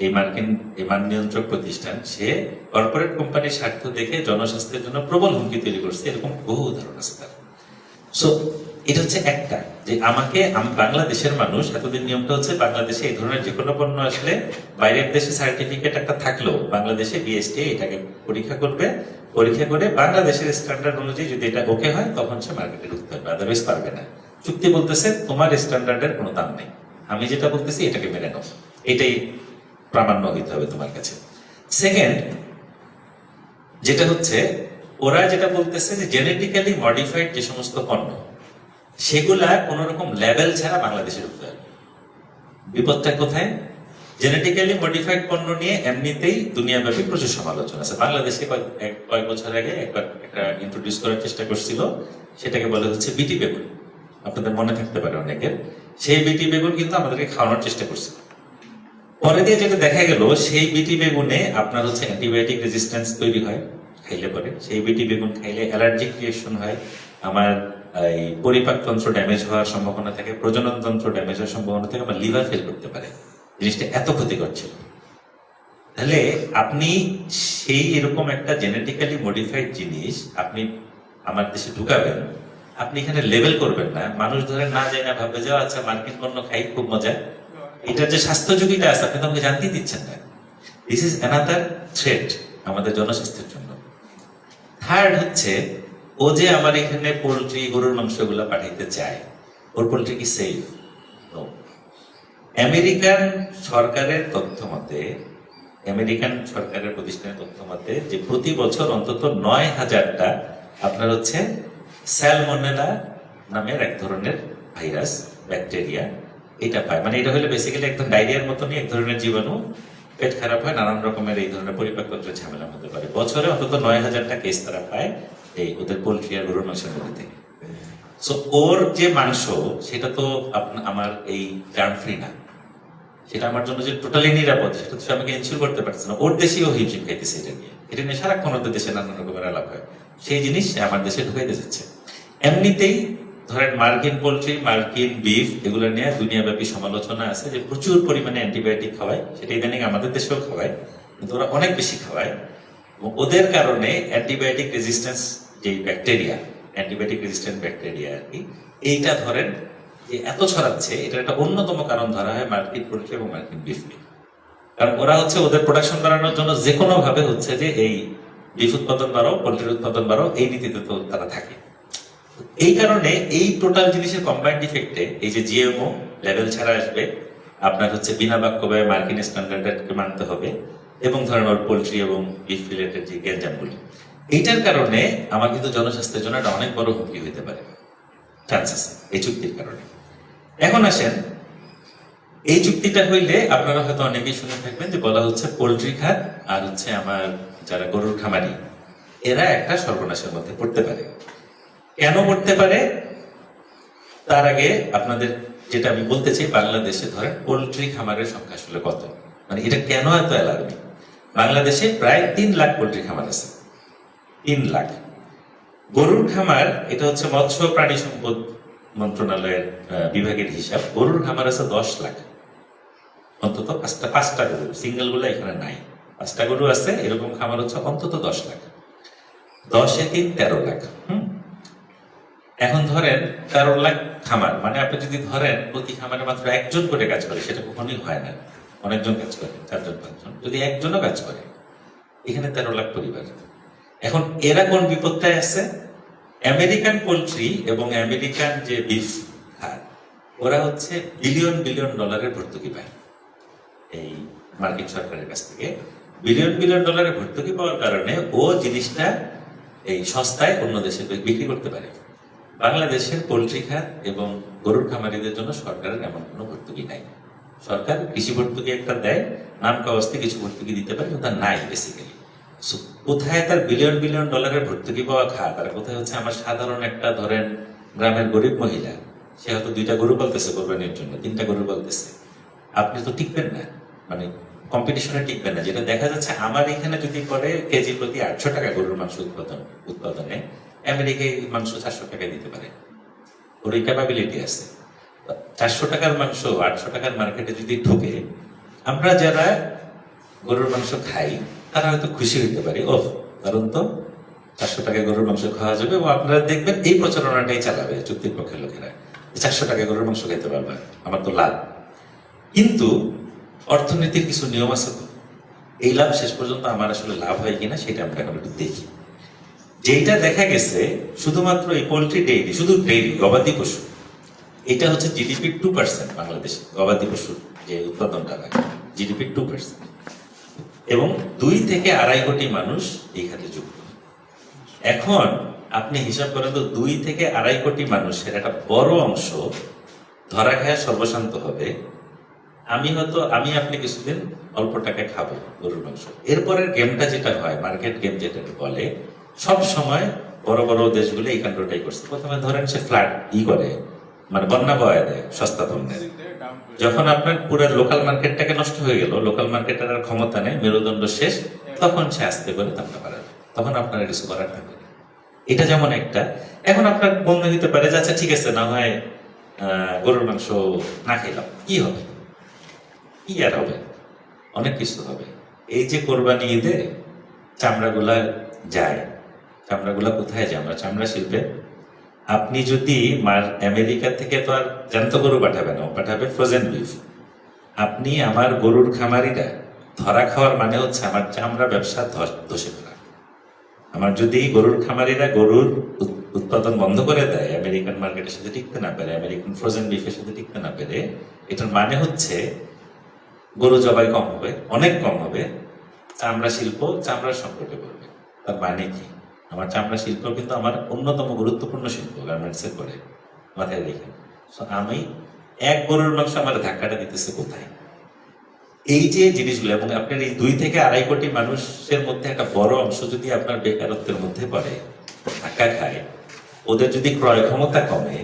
এই মার্কিন এই মান নিয়ন্ত্রক প্রতিষ্ঠান, সে কর্পোরেট কোম্পানির স্বার্থ দেখে জনস্বাস্থ্যের জন্য প্রবল হুমকি তৈরি করছে, এরকম বহু উদাহরণ আছে তার। সো এটা হচ্ছে একটা, যে আমাকে বাংলাদেশের মানুষ, এতদিন নিয়মটা হচ্ছে বাংলাদেশে এই ধরনের যে কোনো পণ্য আসলে বাইরের দেশে সার্টিফিকেট একটা থাকলেও বাংলাদেশে BSTA এটাকে পরীক্ষা করবে, পরীক্ষা করে বাংলাদেশের স্ট্যান্ডার্ড অনুযায়ী যদি এটা ওকে হয় তখন সে মার্কেটে ঢুকতে পারবে, আদারওয়াইজ পারবে না। চুক্তি বলতেছে তোমার স্ট্যান্ডার্ডের কোনো দাম নেই, আমি যেটা বলতেছি এটাকে মেনে নাও, এটাই প্রামাণ্য হইতে হবে তোমার কাছে। সেকেন্ড যেটা হচ্ছে, ওরা যেটা বলতেছে যে জেনেটিক্যালি মডিফাইড যে সমস্ত পণ্য, সেগুলা কোন রকম লেভেল ছাড়া বাংলাদেশে ঢুকতে হবে। বিপদটা কোথায়? জেনেটিক্যালি মডিফাইড পণ্য নিয়ে এমনিতেই দুনিয়াব্যাপী প্রচুর সমালোচনা আছে। বাংলাদেশে কয়েক বছর আগে একবার একটা ইন্ট্রোডিউস করার চেষ্টা করছিল, সেটাকে বলে হচ্ছে বিটি বেগুন, আপনাদের মনে থাকতে পারে অনেকের। সেই বিটি বেগুন কিন্তু আমাদেরকে খাওয়ানোর চেষ্টা করছিল। পরে দিয়ে যেটা দেখা গেল, সেই বিটি বেগুনে আপনার হচ্ছে অ্যান্টিবায়োটিক রেজিস্ট্যান্স তৈরি হয় খাইলে পরে, সেই বিটি বেগুন খাইলে অ্যালার্জিক রিয়েকশন হয়, আমার এই পরিপাক তন্ত্র ড্যামেজ হওয়ার সম্ভাবনা থাকে, প্রজনন তন্ত্র ড্যামেজ হওয়ার সম্ভাবনা থাকে, আমার লিভার ফেল করতে পারে। জিনিসটা এত ক্ষতিকর ছিল। তাহলে আপনি সেই এরকম একটা জেনেটিক্যালি মডিফাইড জিনিস আপনি আমার দেশে ঢুকাবেন, আপনি এখানে লেভেল করবেন না, মানুষ ধরে না যায় না ভাববে যে আচ্ছা মার্কিন পণ্য খাই খুব মজা, এটার যে স্বাস্থ্য ঝুঁকিটা আছে আপনি তো আমাকে জানতেই দিচ্ছেন না। দিস ইজ অ্যানাদার থ্রেট আমাদের জনস্বাস্থ্যের জন্য। থার্ড হচ্ছে ও যে আমার এখানে পোলট্রি গরুর মাংসগুলো পাঠাইতে চায়, ওর পোলট্রি কি সেফ? নো। আমেরিকান সরকারের তথ্য মতে, আমেরিকান সরকারের প্রতিষ্ঠানের তথ্য মতে যে প্রতি বছর অন্তত 9,000টা আপনার হচ্ছে স্যালমোনেলা নামের এক ধরনের ভাইরাস ব্যাকটেরিয়া এটা পায়। মানে এটা হলে বেসিক্যালি একদম ডায়রিয়ার মতনই এক ধরনের জীবাণু, পেট খারাপ হয়, নানান রকমের এই ধরনের পরিপাকতন্ত্রের ঝামেলা হতে পারে। বছরে অন্তত 9,000টা কেস তারা পায় এই ওদের পোলট্রি আর গরুর মাংসের মধ্যে থেকে। সো ওর যে মাংস সেটা তো আমার এই জার্ম ফ্রি না, সেটা আমার জন্য যে টোটালি নিরাপদ সেটা তো আমাকে ইনশিওর করতে পারছে না। ওর দেশেও হিমশিম খাইতেছে এটা নিয়ে সারাক্ষণ ওদের দেশে নানান রকমের আলাপ হয়, সেই জিনিস সে আমার দেশে ঢুকাইতে যাচ্ছে। এমনিতেই ধরেন মার্কিন পোলট্রি, মার্কিন বিফ এগুলো নিয়ে দুনিয়াব্যাপী সমালোচনা আছে যে প্রচুর পরিমাণে অ্যান্টিবায়োটিক খাওয়ায়, সেটা ইদানিং আমাদের দেশেও খাওয়ায়, কিন্তু ওরা অনেক বেশি খাওয়ায়। এবং ওদের কারণে অ্যান্টিবায়োটিক রেজিস্ট্যান্স যে ব্যাকটেরিয়া, অ্যান্টিবায়োটিক রেজিস্ট্যান্ট ব্যাকটেরিয়া আর কি, এইটা ধরেন এত ছড়াচ্ছে, এটার একটা অন্যতম কারণ ধরা হয় মার্কিন পোলট্রি এবং মার্কিন বিফকে। কারণ ওরা হচ্ছে ওদের প্রোডাকশন বাড়ানোর জন্য যে কোনো ভাবে হচ্ছে যে এই বিফ উৎপাদন বাড়াও, পোলট্রির উৎপাদন বাড়াও, এই নীতিতে তো তারা থাকে। এই কারণে এই টোটাল জিনিসের কম্বাইন্ড ইফেক্টে এই যে জিএমও লেভেল ছাড়া আসবে, আপনার হচ্ছে বিনা বাক্য ব্যয়ে মার্কিন স্ট্যান্ডার্ডকে মানতে হবে, এবং ধরেন ওর পোলট্রি এবং বিফ রিলেটেড যে গ্যাঞ্জামগুলি, এইটার কারণে আমার কিন্তু জনস্বাস্থ্যের জন্য একটা অনেক বড় হুমকি হতে পারে, চান্সেস এই চুক্তির কারণে। এখন আসেন, এই চুক্তিটা হইলে আপনারা হয়তো অনেকেই শুনে থাকবেন যে বলা হচ্ছে পোলট্রি খাত আর হচ্ছে আমার যারা গরুর খামারি এরা একটা সর্বনাশের মধ্যে পড়তে পারে। কেন পড়তে পারে তার আগে আপনাদের যেটা আমি বলতে চাই, বাংলাদেশে ধরেন পোলট্রি খামারের সংখ্যা আসলে কত, মানে এটা কেন এত অ্যালার্মিং। বাংলাদেশে প্রায় 3 লাখ পোলট্রি খামার আছে, 3 লাখ। গরুর খামার, এটা হচ্ছে মৎস্য প্রাণী সম্পদ মন্ত্রণালয়ের বিভাগের হিসাব, গরুর খামার আছে 10 লাখ, অন্তত 5টা গরু, সিঙ্গেল গুলো এখানে নাই, 5টা গরু আছে, এরকম খামার হচ্ছে অন্তত 10 লাখ। 10 এ 3 13 লাখ। এখন ধরেন 13 লাখ খামার, মানে আপনি যদি ধরেন প্রতি খামারে মাত্র একজন করে কাজ করে, সেটা কখনোই হয় না, অনেকজন কাজ করে, 4জন 5জন, যদি একজনও কাজ করে, এখানে 13 লাখ পরিবার। এখন এরা কোন বিপদটায় আছে? আমেরিকান পোলট্রি এবং আমেরিকান যে বিফ খাত, ওরা হচ্ছে বিলিয়ন বিলিয়ন ডলারের ভর্তুকি পায় এই মার্কিন সরকারের কাছ থেকে। বিলিয়ন বিলিয়ন ডলারের ভর্তুকি পাওয়ার কারণে ও জিনিসটা এই সস্তায় অন্য দেশে বিক্রি করতে পারে। বাংলাদেশের পোলট্রি খাত এবং গরুর খামারিদের জন্য সরকারের এমন কোনো ভর্তুকি নাই। সরকার কৃষি ভর্তুকি একটা দেয়, নাম কাগজে কিছু ভর্তুকি দিতে পারে, কিন্তু নাই বেসিক্যালি। কোথায় তার বিলিয়ন বিলিয়ন ডলারের ভর্তুকি পাওয়া খাত, আর কোথায় হচ্ছে আমার সাধারণ একটা ধরেন গ্রামের গরিব মহিলা, সে হয়তো 2টা গরু পালতেছে কোরবানির জন্য, 3টা গরু পালতেছে। আপনি তো টিকবেন না, মানে কম্পিটিশনে টিকবেন না। যেটা দেখা যাচ্ছে আমার এখানে যদি করে কেজি প্রতি 800 টাকা গরুর মাংস উৎপাদনে, আমেরিকায় মাংস 400 টাকায় দিতে পারে, ওর এই ক্যাপাবিলিটি আছে। 400 টাকার মাংস 800 টাকার মার্কেটে যদি ঢুকে, আমরা যারা গরুর মাংস খাই তারা হয়তো খুশি হইতে পারে, ও কারণ তো 400 টাকায় গরুর মাংস খাওয়া যাবে, এবং আপনারা দেখবেন এই প্রচারণাটাই চালাবে চুক্তির পক্ষের লোকেরা, 400 টাকায় গরুর মাংস খেতে পারবে, আমার তো লাভ। কিন্তু অর্থনীতির কিছু নিয়ম আছে তো, এই লাভ শেষ পর্যন্ত আমার আসলে লাভ হয় কিনা সেটা আমরা এখন একটু দেখি। যেটা দেখা গেছে শুধুমাত্র এই পোলট্রি ডেইরি, শুধু ডেইরি গবাদি পশু, এটা হচ্ছে জিডিপির 2% বাংলাদেশে, গবাদি পশুর যে উৎপাদনটা হয় জিডিপির 2%, এবং 2 থেকে 2.5 কোটি মানুষ এই খাতে যুক্ত। এখন আপনি হিসাব করেন তো 2 থেকে 2.5 কোটি মানুষের একটা বড় অংশ ধরা খায় সর্বশান্ত হবে। আমি আপনি কিছুদিন অল্প টাকায় খাবো গরুর মাংস, এরপরের গেমটা যেটা হয়, মার্কেট গেম যেটা বলে, সব সময় বড় বড় দেশগুলো এই কাণ্ডটাই করছে। প্রথমে ধরেন সে ফ্ল্যাট করে, মানে বন্যা বয়া দেয় সস্তা দামে। যখন আপনার পুরো লোকাল মার্কেটটাকে নষ্ট হয়ে গেল, লোকাল মার্কেটের আর ক্ষমতা নেই, মেরুদণ্ড শেষ, তখন সে আস্তে করে দামটা বাড়াবে, তখন আপনার কিছু করার থাকবে না। এটা যেমন একটা। এখন আপনার মনে হতে পারে যে আচ্ছা ঠিক আছে, না হয় গরুর মাংস না খেলাম, কি হবে, কি আর হবে, অনেক কিছু হবে। এই যে কোরবানি ঈদে চামড়াগুলা যায়, চামড়াগুলা কোথায় যায়? আমরা চামড়া শিল্পে, আপনি যদি আমেরিকা থেকে তো আর জ্যান্ত গরু পাঠাবে না, ও পাঠাবে ফ্রোজেন বিফ। আপনি আমার গরুর খামারিরা ধরা খাওয়ার মানে হচ্ছে আমার চামড়া ব্যবসা ধসে ফেলা। আমার যদি গরুর খামারিরা গরুর উৎপাদন বন্ধ করে দেয়, আমেরিকান মার্কেটের সাথে টিকতে না পারে, আমেরিকান ফ্রোজেন বিফের সাথে টিকতে না পারে, এটার মানে হচ্ছে গরু জবাই কম হবে, অনেক কম হবে, চামড়া শিল্প চামড়ার সংকটে পড়বে। তার মানে কি? আমার চামড়া শিল্প কিন্তু আমার অন্যতম গুরুত্বপূর্ণ শিল্প গার্মেন্টসের পরে, মাথায় রেখে। আমি এক গরুর মাংস আমার ধাক্কাটা দিতেছে কোথায়? এই যে জিনিসগুলো, এবং আপনার এই 2 থেকে 2.5 কোটি মানুষের মধ্যে একটা বড় অংশ যদি আপনার বেকারত্বের মধ্যে পড়ে, ধাক্কা খায়, ওদের যদি ক্রয় ক্ষমতা কমে,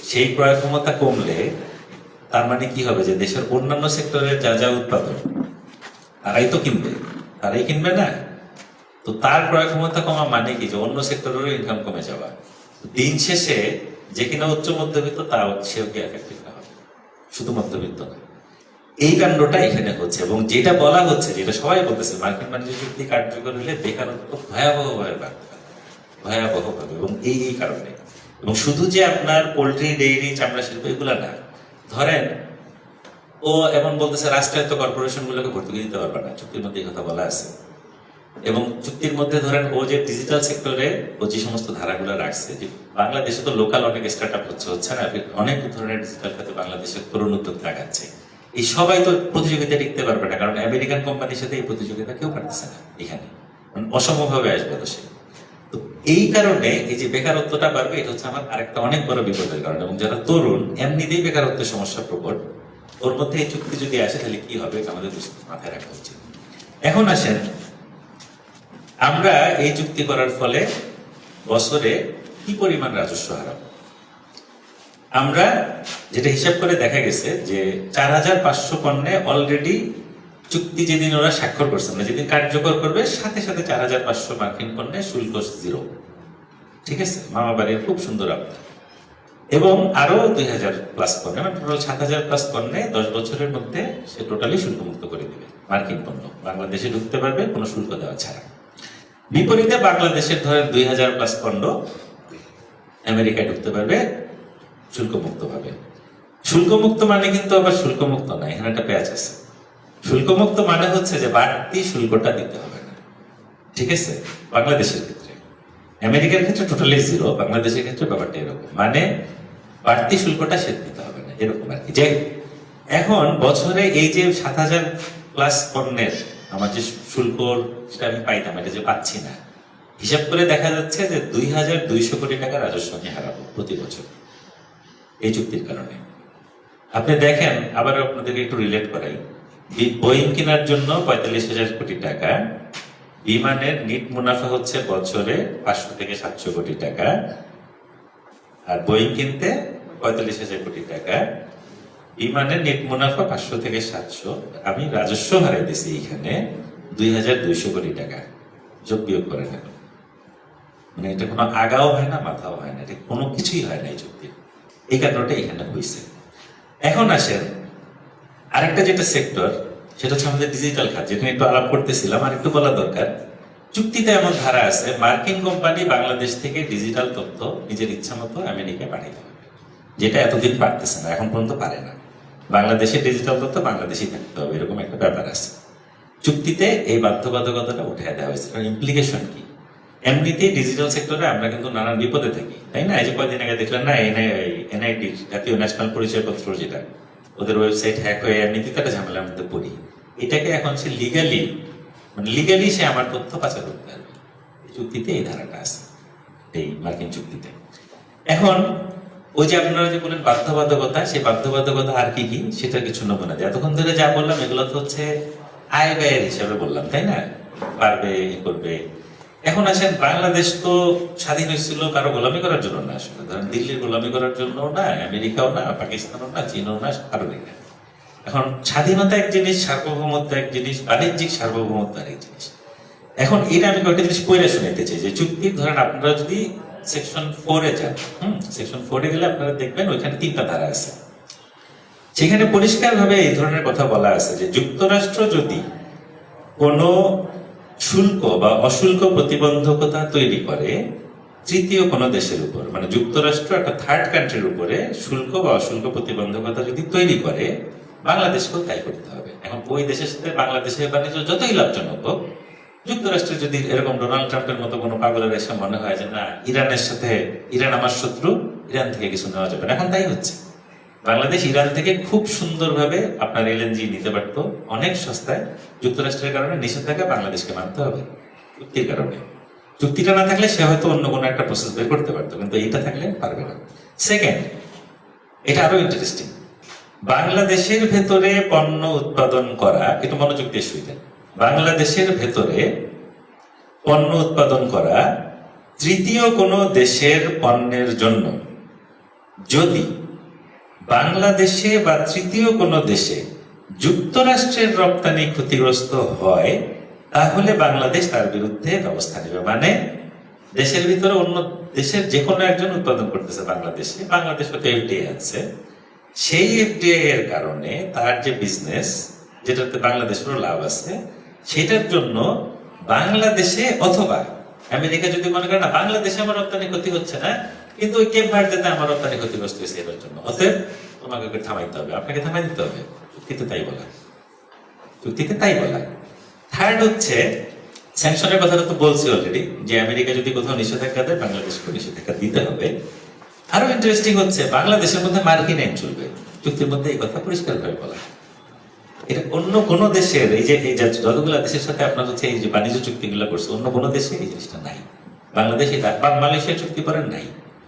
সেই ক্রয় ক্ষমতা কমলে তার মানে কি হবে? যে দেশের অন্যান্য সেক্টরের যা যা উৎপাদন তারাই তো কিনবে, তারাই কিনবে না? তো তার ক্রয় ক্ষমতা কমা মানে কি? যে অন্য সেক্টরেরও ইনকাম কমে যাওয়া। দিন শেষে যে কিনা উচ্চ মধ্যবিত্ত তাও সেও কি এফেক্টেড হবে, শুধু মধ্যবিত্ত না। এই কাণ্ডটা এখানে হচ্ছে, এবং যেটা বলা হচ্ছে, যেটা সবাই বলতেছে, মার্কিন বাণিজ্য চুক্তি কার্যকর হলে বেকারত্ব ভয়াবহভাবে বাড়তে পারে, ভয়াবহভাবে, এবং এই কারণে। এবং শুধু যে আপনার পোল্ট্রি, ডেইরি, চামড়া শিল্প এগুলা না, ধরেন ও এমন বলতেছে রাষ্ট্রায়ত্ত কর্পোরেশন গুলোকে ভর্তুকি দিতে পারবে না, চুক্তির মধ্যে এই কথা বলা আছে। এবং চুক্তির মধ্যে ধরেন ও যে ডিজিটাল সেক্টরে ও যে সমস্ত ধারাগুলো রাখছে, যে বাংলাদেশে তো লোকাল অনেক স্টার্ট আপ হচ্ছে না, অনেক ধরনের ডিজিটাল খাতে বাংলাদেশের তরুণ উদ্যোক্তা আগাচ্ছে। এই সবাই তো প্রতিযোগিতা টিকতে পারবে না, কারণ আমেরিকান কোম্পানির সাথে এই প্রতিযোগিতা কেউ পারতেছে না, এখানে অসমভাবে আসবে তো সে। তো এই কারণে এই যে বেকারত্বটা বাড়বে, এটা হচ্ছে আমার আরেকটা অনেক বড় বিপদের কারণ। এবং যারা তরুণ, এমনিতেই বেকারত্বের সমস্যা প্রবল, ওর মধ্যে এই চুক্তি যদি আসে তাহলে কি হবে আমাদের মাথায় রাখা উচিত। এখন আসেন, আমরা এই চুক্তি করার ফলে বছরে কি পরিমাণ রাজস্ব হারাবো? আমরা যেটা হিসাব করে দেখা গেছে যে 4500 পণ্যে অলরেডি চুক্তি যেদিন ওরা স্বাক্ষর করছে, মানে যেদিন কার্যকর করবে, সাথে সাথে 4500 মার্কিন পণ্যে শুল্ক 0। ঠিক আছে, মামা বাড়ির খুব সুন্দর আবদার। এবং আরো 2000+ পণ্যে, মানে টোটাল 7000+ পণ্যে 10 বছরের মধ্যে সে টোটালি শুল্কমুক্ত করে দিবে। মার্কিন পণ্য বাংলাদেশে ঢুকতে পারবে কোনো শুল্ক দেওয়া ছাড়া। বিপরীতে বাংলাদেশের ধরেন 2000+ পণ্য আমেরিকায় ঢুকতে পারবে শুল্কমুক্ত ভাবে। শুল্কমুক্ত মানে কিন্তু আবার শুল্কমুক্ত না, এখানে একটা প্যাচ আছে। শুল্কমুক্ত মানে হচ্ছে যে বাড়তি শুল্কটা দিতে হবে না। ঠিক আছে, বাংলাদেশের ক্ষেত্রে। আমেরিকার ক্ষেত্রে টোটালি 0, বাংলাদেশের ক্ষেত্রে ব্যাপারটা এরকম, মানে বাড়তি শুল্কটা সে দিতে হবে না, এরকম আর কি। যে এখন বছরে এই যে 7000+ পণ্যের আমার যে শুল্ক সেটা আমি পাইতাম, এটা যে পাচ্ছি না, হিসাব করে দেখা যাচ্ছে যে 2200 কোটি টাকা রাজস্ব আমি হারাবো প্রতি বছর এই চুক্তির কারণে। আপনি দেখেন, আবার আপনাদেরকে একটু রিলেট করাই, বোয়িং কেনার জন্য 45,000 কোটি টাকা, বিমানের নিট মুনাফা হচ্ছে বছরে 500 থেকে 700 কোটি টাকা, আর বোয়িং কিনতে 45,000 কোটি টাকা, বিমানের নেট মুনাফা 500 থেকে 700, আমি রাজস্ব হারাই দিছি এখানে 2200 কোটি টাকা। যোগ বিয়োগ করে নেন, মানে এটা কোনো আগাও হয় না, মাথাও হয় না, এটা কোনো কিছুই হয় না এই চুক্তি। এই কারণটা এখানে হয়েছে। এখন আসেন আরেকটা যেটা সেক্টর, সেটা হচ্ছে আমাদের ডিজিটাল খাত, যেটা একটু আলাপ করতেছিলাম। আর একটু বলা দরকার, চুক্তিতে এমন ধারা আছে, মার্কিন কোম্পানি বাংলাদেশ থেকে ডিজিটাল তথ্য নিজের ইচ্ছা মতো আমেরিকায় পাঠাইতে হবে, যেটা এতদিন পারতেছে না, এখন পর্যন্ত পারে না। বাংলাদেশের ডিজিটাল তথ্য বাংলাদেশেই থাকতে হবে, এরকম একটা ব্যাপার আছে। চুক্তিতে এই বাধ্যবাধকতাটা উঠে দেওয়া হয়েছে। ইমপ্লিকেশন কি? এমনিতেই ডিজিটাল সেক্টরে আমরা কিন্তু নানান বিপদে থাকি, তাই না? এই যে কয়েকদিন আগে দেখলাম না, এনআইডি, জাতীয় ন্যাশনাল পরিচয়পত্র, যেটা ওদের ওয়েবসাইট হ্যাক হয়ে এমনিতে একটা ঝামেলার মধ্যে পড়ি। এটাকে এখন সে লিগালি সে আমার তথ্য পাচার করতে পারবে। চুক্তিতে এই ধারাটা আছে, এই মার্কিন চুক্তিতে। এখন ওই যে আপনারা যে বলেন বাধ্যবাধকতা, সেই বাধ্যবাধকতা আর কি কি সেটা কিছু নমুনা দেয়। এতক্ষণ ধরে যা বললাম এগুলো তো হচ্ছে আয় ব্যয়ের হিসাবে বললাম, তাই না? পারবে, করবে। এখন আসেন, বাংলাদেশ তো স্বাধীন হয়েছিল কারো গোলামি করার জন্য না, আসলে ধরেন দিল্লির গোলামি করার জন্য না, আমেরিকাও না, পাকিস্তানও না, চীনও না, কারোরই না। এখন স্বাধীনতা এক জিনিস, সার্বভৌমত্ব এক জিনিস, বাণিজ্যিক সার্বভৌমত্ব আরেক জিনিস। এখন এটা আমি কয়েকটা জিনিস পড়ে শুনাইতে চাই। যে চুক্তি ধরেন আপনারা যদি সেকশন 4-এ যান, সেকশন 4-এ গেলে আপনারা দেখবেন ওইখানে 3টা ধারা আছে। সেখানে পরিষ্কার ভাবে এই ধরনের কথা বলা আছে যে যুক্তরাষ্ট্র যদি কোনো শুল্ক বা অশুল্ক প্রতিবন্ধকতা তৈরি করে তৃতীয় কোনো দেশের উপর, মানে যুক্তরাষ্ট্র একটা থার্ড কান্ট্রির উপরে শুল্ক বা অশুল্ক প্রতিবন্ধকতা যদি তৈরি করে, বাংলাদেশকেও তাই করতে হবে। এখন ওই দেশের সাথে বাংলাদেশের বাণিজ্য যতই লাভজনক হোক, যুক্তরাষ্ট্রের যদি এরকম ডোনাল্ড ট্রাম্পের মতো কোনো পাগলের এসে মনে হয় যে না ইরানের সাথে, ইরান আমার শত্রু, ইরান থেকে কিছু নেওয়া যাবে না, এখন তাই হচ্ছে। বাংলাদেশ ইরান থেকে খুব সুন্দরভাবে আপনার এলএনজি নিতে পারতো অনেক সস্তায়। যুক্তরাষ্ট্রের কারণে নিষেধাজ্ঞা বাংলাদেশকে মানতে হবে চুক্তির কারণে। চুক্তিটা না থাকলে সে হয়তো অন্য কোনো একটা প্রসেস বের করতে পারতো, কিন্তু এইটা থাকলে পারবে না। সেকেন্ড, এটা আরো ইন্টারেস্টিং, বাংলাদেশের ভেতরে পণ্য উৎপাদন করা, একটু মনোযোগ দিয়ে শুনবেন, বাংলাদেশের ভেতরে পণ্য উৎপাদন করা তৃতীয় কোনো দেশের পণ্যের জন্য যদি বাংলাদেশে বা তৃতীয় কোনো দেশে যুক্তরাষ্ট্রের রপ্তানি ক্ষতিগ্রস্ত হয়, তাহলে বাংলাদেশ তার বিরুদ্ধে ব্যবস্থা নেবে। মানে দেশের ভিতরে অন্য দেশের যে কোনো একজন উৎপাদন করতেছে বাংলাদেশে, বাংলাদেশ হয়তো এফডিআই আছে, সেই এফডিআই এর কারণে তার যে বিজনেস, যেটাতে বাংলাদেশেরও লাভ আছে, সেটার জন্য বাংলাদেশে অথবা আমেরিকা যদি মনে করে না বাংলাদেশে আমার রপ্তানি ক্ষতি হচ্ছে না, কিন্তু ওই কেপ ভার্দেতে আমার রপ্তানি ক্ষতিগ্রস্ত হয়েছে, এর জন্য অতএব তোমাকে থামাইতে হবে, আপনাকে থামাই দিতে হবে। চুক্তিতে তাই বলা, চুক্তিতে তাই বলা। থার্ড হচ্ছে স্যাংশনের কথাটা তো বলছি অলরেডি, যে আমেরিকা যদি কোথাও নিষেধাজ্ঞা দেয় বাংলাদেশকে নিষেধাজ্ঞা দিতে হবে। আরো ইন্টারেস্টিং হচ্ছে বাংলাদেশের মধ্যে মার্কিন আইন চলবে, চুক্তির মধ্যে এই কথা পরিষ্কার ভাবে বলা। এটা অন্য কোন দেশের, এই যে যতগুলো দেশের সাথে আপনার হচ্ছে এই যে বাণিজ্য চুক্তিগুলো করছে, অন্য কোনো দেশে এই জিনিসটা নাই। বাংলাদেশ মালয়েশিয়া চুক্তি করেন নাই,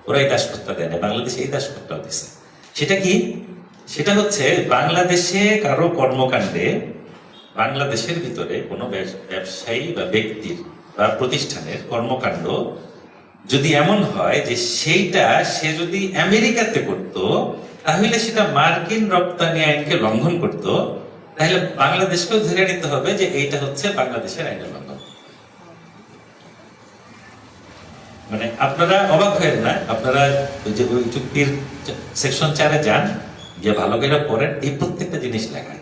ওরা এই দাসপত্র দেয় না, বাংলাদেশ এই দাসপত্রটাও দিচ্ছে। সেটা কি? সেটা হচ্ছে বাংলাদেশে কারো কর্মকাণ্ডে, বাংলাদেশের ভিতরে কোনো ব্যবসায়ী বা ব্যক্তির বা প্রতিষ্ঠানের কর্মকাণ্ড যদি এমন হয় যে সেইটা সে যদি আমেরিকাতে করত, তাহলে সেটা মার্কিন রপ্তানি আইনকে লঙ্ঘন করত, তাহলে বাংলাদেশকেও ধরে নিতে হবে যে এইটা হচ্ছে বাংলাদেশের আইনের লঙ্ঘন। মানে আপনারা অবাক হয়েন না, আপনারা যে ওই চুক্তির সেকশন 4-এ যান, যে ভালো করে পড়েন, এই প্রত্যেকটা জিনিস লেখা।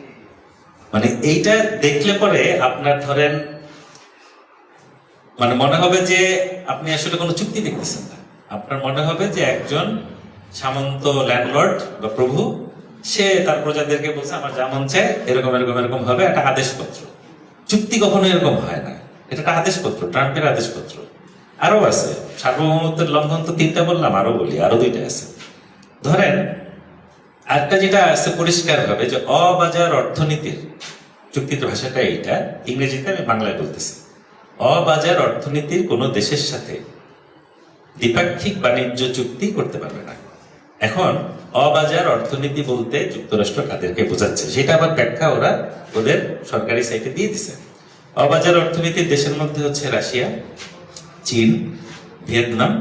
মানে এইটা দেখলে পরে আপনার ধরেন মানে মনে হবে যে আপনি আসলে কোনো চুক্তি দেখতেছেন না, আপনার মনে হবে যে একজন সামন্ত ল্যান্ডলর্ড বা প্রভু, সে তার প্রজাদেরকে বলছে আমার যা মন চায় এরকম এরকম এরকম হবে, একটা আদেশপত্র। চুক্তি কখনো এরকম হয় না, এটা একটা আদেশপত্র, ট্রাম্পের আদেশপত্র। আরো আছে, সার্বভৌমত্বের লঙ্ঘন তো 3টা বললাম, আরো বলি, আরো 2টা আছে। ধরেন একটা যেটা আছে পরিষ্কার ভাবে, যে অবাজার অর্থনীতির চুক্তির ভাষাটা এইটা, ইংরেজিতে আমি বাংলায় বলতেছি। অবাজার অর্থনীতির কোন দেশের সাথে দ্বিপাক্ষিক বাণিজ্য চুক্তি করতে পারবে না। এখন অবাজার অর্থনীতি বলতে যুক্তরাষ্ট্র কাদেরকে বোঝাচ্ছে, সেটা আবার ব্যাখ্যা ওরা ওদের সরকারি সাইটে দিয়ে দিছে। অবাজার অর্থনীতির দেশের মধ্যে হচ্ছে রাশিয়া, চীন, ভিয়েতনাম,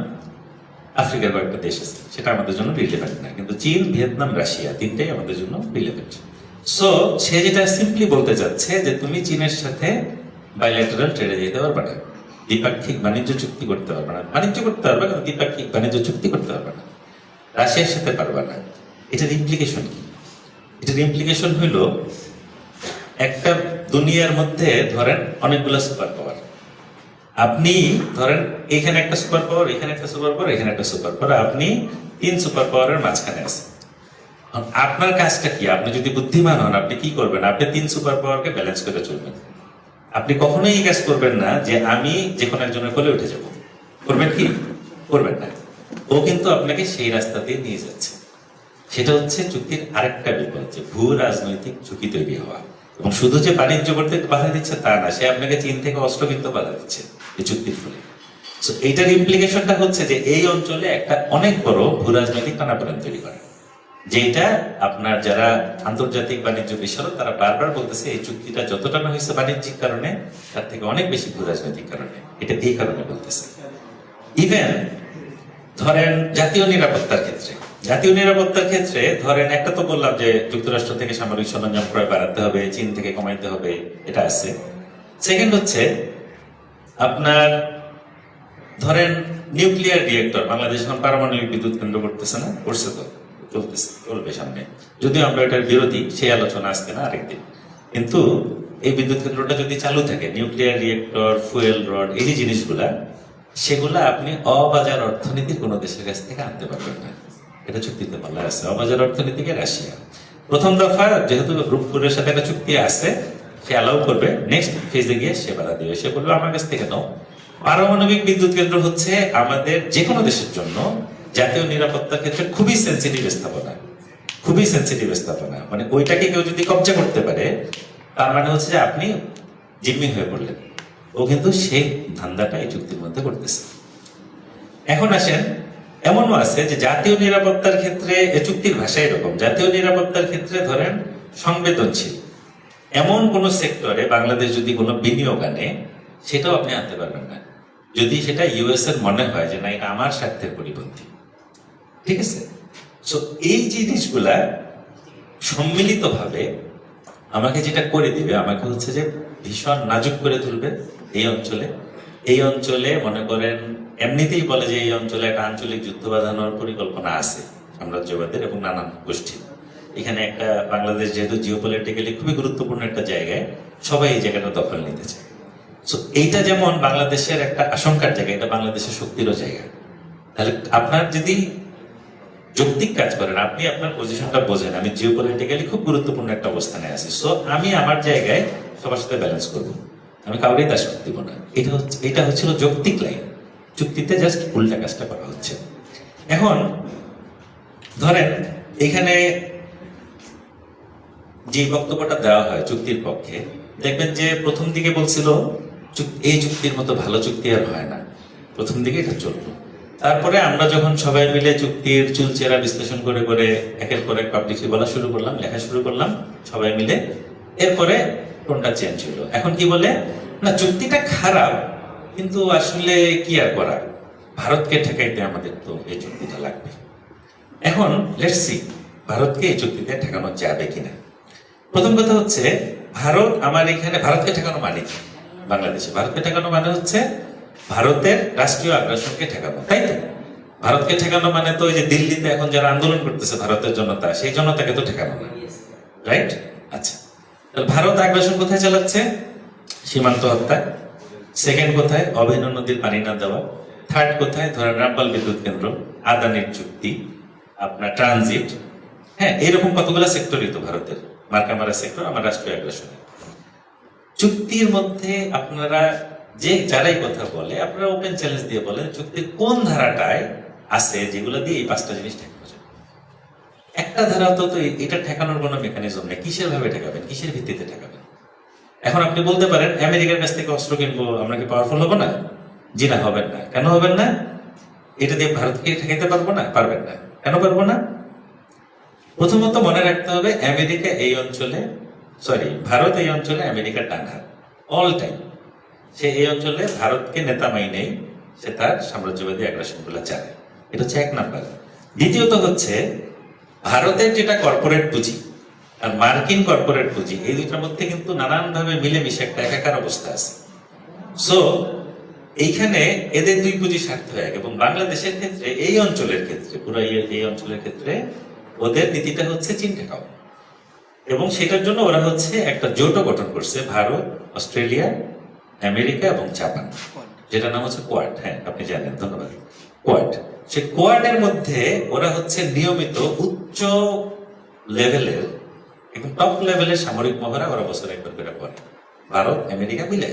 আফ্রিকার কয়েকটা দেশ আছে, সেটা আমাদের জন্য রিলেভেন্ট না, কিন্তু চীন, ভিয়েতনাম, রাশিয়া 3টাই আমাদের জন্য রিলেভেন্ট। সো সে যেটা সিম্পলি বলতে চাচ্ছে যে তুমি চীনের সাথে বাইল্যাটারাল ট্রেডে যেতে পারবে না, দ্বিপাক্ষিক বাণিজ্য চুক্তি করতে পারবে না। বাণিজ্য করতে পারবে কিন্তু দ্বিপাক্ষিক বাণিজ্য চুক্তি করতে পারবে না, রাশিয়ার সাথে পারবে না। এটার ইমপ্লিকেশন কি? এটার ইমপ্লিকেশন হইল, একটা দুনিয়ার মধ্যে ধরেন অনেকগুলো সুপার পাওয়ার, আপনি ধরেন এখানে একটা সুপার পাওয়ার, এখানে একটা সুপার পাওয়ার, এখানে একটা সুপার পাওয়ার, আপনি 3 সুপার পাওয়ারের মাঝখানে আছেন। আপনার কাজটা কি? আপনি যদি বুদ্ধিমান হন, আপনি কি করবেন? আপনি 3 সুপার পাওয়ারকে ব্যালেন্স করে চলবেন। আপনি কখনোই এই কাজ করবেন না যে আমি যে কোনো একজনের কোলে উঠে যাব, করবেন কি? করবেন না। ও কিন্তু আপনাকে সেই রাস্তা দিয়ে নিয়ে যাচ্ছে। সেটা হচ্ছে চুক্তির আরেকটা বিপদ, যে ভূ রাজনৈতিক ঝুঁকি তৈরি হওয়া। এবং শুধু যে বাণিজ্য করতে বাধা দিচ্ছে তা না, সে আপনাকে চীন থেকে অস্ত্র কিনতে বাধা দিচ্ছে এই চুক্তির ফলে। এইটার ইমপ্লিকেশনটা হচ্ছে যে এই অঞ্চলে একটা অনেক বড় ভূ রাজনৈতিক টানাপোড়েন তৈরি করে, যেটা আপনার যারা আন্তর্জাতিক বাণিজ্য বিশারদ তারা বারবার বলতেছে এই চুক্তিটা যতটা না হয়েছে বাণিজ্যিক কারণে, তার থেকে অনেক বেশি ভূ রাজনৈতিক কারণে। এটা এই কারণে বলতেছে। ইভেন ধরেন জাতীয় নিরাপত্তার ক্ষেত্রে, জাতীয় নিরাপত্তার ক্ষেত্রে ধরেন একটা তো বললাম যে যুক্তরাষ্ট্র থেকে সামরিক সরঞ্জাম ক্রয় বাড়াতে হবে, চীন থেকে কমাইতে হবে, এটা আছে। সেকেন্ড হচ্ছে আপনার ধরেন নিউক্লিয়ার রিয়েক্টর, বাংলাদেশ এখন পারমাণবিক বিদ্যুৎ কেন্দ্র করতেছে না, করছে তো, চলতেছে, চলবে সামনে, যদিও আমরা এটার বিরোধী, সেই আলোচনা আসবে না আরেকদিন। কিন্তু এই বিদ্যুৎ কেন্দ্রটা যদি চালু থাকে, নিউক্লিয়ার রিয়েক্টর, ফুয়েল রড, এই যে জিনিসগুলা, সেগুলা আপনি অবাজার অর্থনীতির কোনো দেশের কাছ থেকে আনতে পারবেন না। এটা চুক্তিতে বলা আছে, অবাজার অর্থনীতিকে রাশিয়া। প্রথম দফা যেহেতু রূপপুরের সাথে একটা চুক্তি আছে, সে অ্যালাউ করবে, নেক্সট ফেজে গিয়ে সে বাধা দিবে, সে বলবে আমার কাছ থেকে নাও। পারমাণবিক বিদ্যুৎ কেন্দ্র হচ্ছে আমাদের যে কোনো দেশের জন্য জাতীয় নিরাপত্তার ক্ষেত্রে খুবই সেন্সিটিভ স্থাপনা, খুবই সেন্সিটিভ স্থাপনা। মানে ওইটাকে কেউ যদি কবজা করতে পারে, তার মানে হচ্ছে যে আপনি জিম্মি হয়ে পড়লেন। ও কিন্তু সেই ধান্দাটা এই চুক্তির মধ্যে করতেছে। এখন আসেন, এমনও আছে যে জাতীয় নিরাপত্তার ক্ষেত্রে এ চুক্তির ভাষা এরকম, জাতীয় নিরাপত্তার ক্ষেত্রে ধরেন সংবেদনশীল এমন কোন সেক্টরে বাংলাদেশ যদি কোনো বিনিয়োগ আনে, সেটাও আপনি আনতে পারবেন না যদি সেটা ইউএস এর মনে হয় যে না, এটা আমার স্বার্থের পরিপন্থী। ঠিক আছে? সো এই জিনিসগুলা সম্মিলিতভাবে আমাকে যেটা করে দিবে, আমাকে হচ্ছে যে ভীষণ নাজুক করে তুলবে এই অঞ্চলে। এই অঞ্চলে মনে করেন এমনিতেই বলে যে এই অঞ্চলে একটা আঞ্চলিক যুদ্ধ বাঁধানোর পরিকল্পনা আছে সাম্রাজ্যবাদের এবং নানান গোষ্ঠী। এখানে একটা বাংলাদেশ যেহেতু জিওপলিটিক্যালি খুবই গুরুত্বপূর্ণ একটা জায়গায়, সবাই এই জায়গাটা দখল নিতে চায়। সো এইটা যেমন বাংলাদেশের একটা আশঙ্কার জায়গা, এটা বাংলাদেশের শক্তিরও জায়গা। তাহলে আপনার যদি যৌক্তিক কাজ করেন, আপনি আপনার পজিশনটা বোঝেন, আমি জিওপলিটিক্যালি খুব গুরুত্বপূর্ণ একটা অবস্থানে আছি, সো আমি আমার জায়গায় সবার সাথে ব্যালেন্স করবো, আমি কাউরেই দাস দিব না। এটা হচ্ছিল যৌক্তিক লাইন। চুক্তিতে জাস্ট উল্টা কাজটা করা হচ্ছে। এখন ধরেন এখানে যে বক্তব্যটা দেওয়া হয় চুক্তির পক্ষে, দেখবেন যে প্রথম দিকে বলছিল এই চুক্তির মতো ভালো চুক্তি আর হয় না, প্রথম দিকে এটা চলতো। তারপরে আমরা যখন সবাই মিলে চুক্তির চুলচেরা বিশ্লেষণ করে করে একের পর এক পাবলিকলি বলা শুরু করলাম, লেখা শুরু করলাম সবাই মিলে, এরপরে টোনটা চেঞ্জ হলো। এখন কি বলে, না চুক্তিটা খারাপ, কিন্তু আসলে কি আর করা, ভারতকে ঠেকাইতে আমাদের তো এই চুক্তিটা লাগবে। এখন লেটস সি ভারতকে এই চুক্তিতে ঠেকানো যাবে কিনা। প্রথম কথা হচ্ছে, ভারত আমার এখানে, ভারতকে ঠেকানো মানে কি বাংলাদেশে? ভারতকে ঠেকানো মানে হচ্ছে ভারতের রাষ্ট্রীয় আগ্রাসনকে ঠেকানো, তাই তো? ভারতকে ঠেকানো মানে তো ওই যে দিল্লিতে এখন যারা আন্দোলন করতেছে ভারতের জনতা, সেই জনতাকে তো ঠেকানো না, রাইট? আচ্ছা, তাহলে ভারত আগ্রাসন কোথায় চালাচ্ছে? সীমান্ত হত্যা। সেকেন্ড কোথায়? অভিন্ন নদীর পানি না দেওয়া। থার্ড কোথায়? ধরেন রামপাল বিদ্যুৎ কেন্দ্র, আদানির চুক্তি, আপনার ট্রানজিট, হ্যাঁ, এরকম কতগুলো সেক্টরই তো ভারতের মার্কামারা সেক্টর আমার রাষ্ট্রীয় আগ্রাসন। চুক্তির মধ্যে আপনারা যে যারাই কথা বলে, আপনারা ওপেন চ্যালেঞ্জ দিয়ে বলেন চুক্তির কোন ধারাটায় আছে যেগুলো দিয়ে এই পাঁচটা জিনিস ঠেকানো যাবে। একটা ধারা তো এটা ঠেকানোর কোনো মেকানিজম নেই। কিসের ভাবে ঠেকাবেন, কিসের ভিত্তিতে ঠেকাবেন? এখন আপনি বলতে পারেন আমেরিকার কাছ থেকে অস্ত্র কিনবো, আমরা কি পাওয়ারফুল হবো না? জি না, হবেন না। কেন হবেন না? এটা দিয়ে ভারতকে ঠেকাইতে পারবো না? পারবেন না। কেন পারবো না? প্রথমত মনে রাখতে হবে আমেরিকা এই অঞ্চলে, ভারত এই অঞ্চলে আমেরিকার ডান হাত অল টাইম। সে এই অঞ্চলে ভারতকে নেতা মাইনেই সে তার সাম্রাজ্যবাদী আগ্রাসন গুলো চালায়। এটা হচ্ছে এক নাম্বার। দ্বিতীয়ত হচ্ছে ভারতের যেটা কর্পোরেট পুঁজি আর মার্কিন কর্পোরেট পুঁজি, এই দুইটার মধ্যে কিন্তু নানান ভাবে মিলেমিশে একটা একাকার অবস্থা আছে। সো এইখানে এদের দুই পুঁজি স্বার্থ এক, এবং বাংলাদেশের ক্ষেত্রে এই অঞ্চলের ক্ষেত্রে, পুরো এই অঞ্চলের ক্ষেত্রে ওদের নীতিটা হচ্ছে চীন ঠেকাও, এবং সেটার জন্য ওরা হচ্ছে একটা জোটও গঠন করছে, ভারত, অস্ট্রেলিয়া, আমেরিকা এবং জাপান, যেটা নাম হচ্ছে কোয়াড। হ্যাঁ, আপনি জানেন, ধন্যবাদ। কোয়াড, সে কোয়াডের মধ্যে ওরা হচ্ছে নিয়মিত উচ্চ লেভেলের, একদম টপ লেভেলের সামরিক মহড়া ওরা বছরে একবার করে করে, ভারত আমেরিকা মিলে।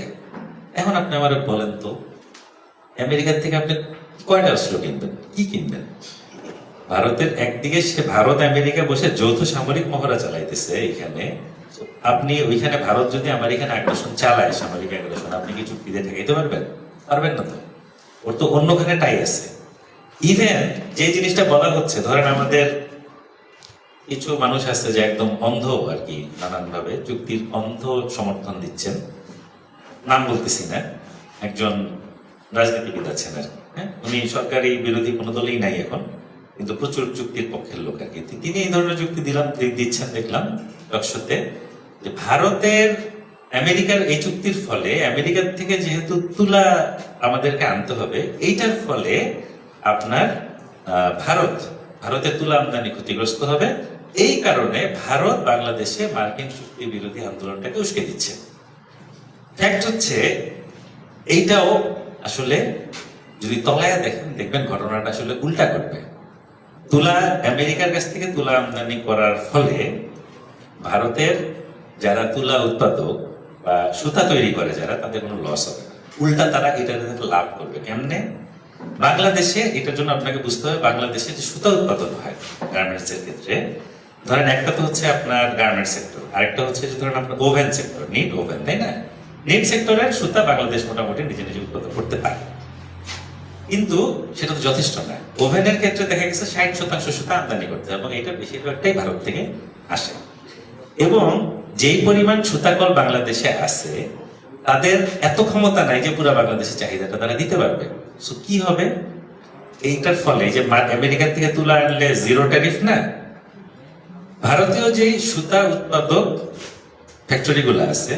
এখন আপনি আমার বলেন তো, আমেরিকার থেকে আপনি কয়টা অস্ত্র কিনবেন, কি কিনবেন? ভারতের একদিকে সে ভারত আমেরিকা বসে যৌথ সামরিক মহড়া চালাইতেছে এখানে, আপনি ওইখানে ভারত যদি আমার এখানে আগ্রাসন চালায়, সামরিক আগ্রাসন, আপনি কি চুক্তিতে ঠেকাইতে পারবেন? পারবেন না তো। ওর তো অন্যখানে টাই আছে। ইভেন যে জিনিসটা বলা হচ্ছে, ধরেন আমাদের কিছু মানুষ আছে যে একদম অন্ধ আর কি, নানান ভাবে চুক্তির অন্ধ সমর্থন দিচ্ছেন, নাম বলতেছি না, একজন রাজনীতিবিদ আছেন আর কি, হ্যাঁ, উনি সরকারি বিরোধী কোনো দলেই নাই এখন, কিন্তু প্রচুর চুক্তির পক্ষের লোক আর কি। তিনি এই ধরনের যুক্তি দিচ্ছেন দেখলাম টকশোতে, যে ভারতের আমেরিকার এই চুক্তির ফলে, আমেরিকার থেকে যেহেতু তুলা আমাদেরকে আনতে হবে, এইটার ফলে আপনার ভারতের তুলা আমদানি ক্ষতিগ্রস্ত হবে। এই কারণে ভারত বাংলাদেশে মার্কিন চুক্তি বিরোধী আন্দোলনটাকে উস্কে দিচ্ছে। ফ্যাক্ট হচ্ছে এইটাও আসলে যদি তলায় দেখেন, দেখবেন ঘটনাটা আসলে উল্টা করবে। তুলা আমেরিকার কাছ থেকে তুলা আমদানি করার ফলে ভারতের যারা তুলা উৎপাদক বা সুতা তৈরি করে যারা, তাদের কোনো লস হবে না, উল্টা তারা এটার থেকে লাভ করবে। কেমনে? বাংলাদেশে, এটার জন্য আপনাকে বুঝতে হবে বাংলাদেশে যে সুতা উৎপাদন হয় গার্মেন্টস এর ক্ষেত্রে, ধরেন একটা তো হচ্ছে আপনার গার্মেন্টস সেক্টর, আরেকটা হচ্ছে যে ধরেন আপনার ওভেন সেক্টর, নিট ওভেন, তাই না? নিট সেক্টরের সুতা বাংলাদেশ মোটামুটি নিজে নিজে উৎপাদন করতে পারে, কিন্তু সেটা তো যথেষ্ট না। ওভেনের ক্ষেত্রে দেখা গেছে 60% সুতা আমদানি করতে হবে এবং এটা বেশিরভাগটাই ভারত থেকে আসে। এবং যেই পরিমাণ সুতাকল বাংলাদেশে আছে, তাদের এত ক্ষমতা নাই যে পুরো বাংলাদেশের চাহিদাটা তারা দিতে পারবে। সো কি হবে এইটার ফলে? যে আমেরিকার থেকে তুলা আনলে জিরো ট্যারিফ না, ভারতীয় যেই সুতা উৎপাদক ফ্যাক্টরি গুলো আছে,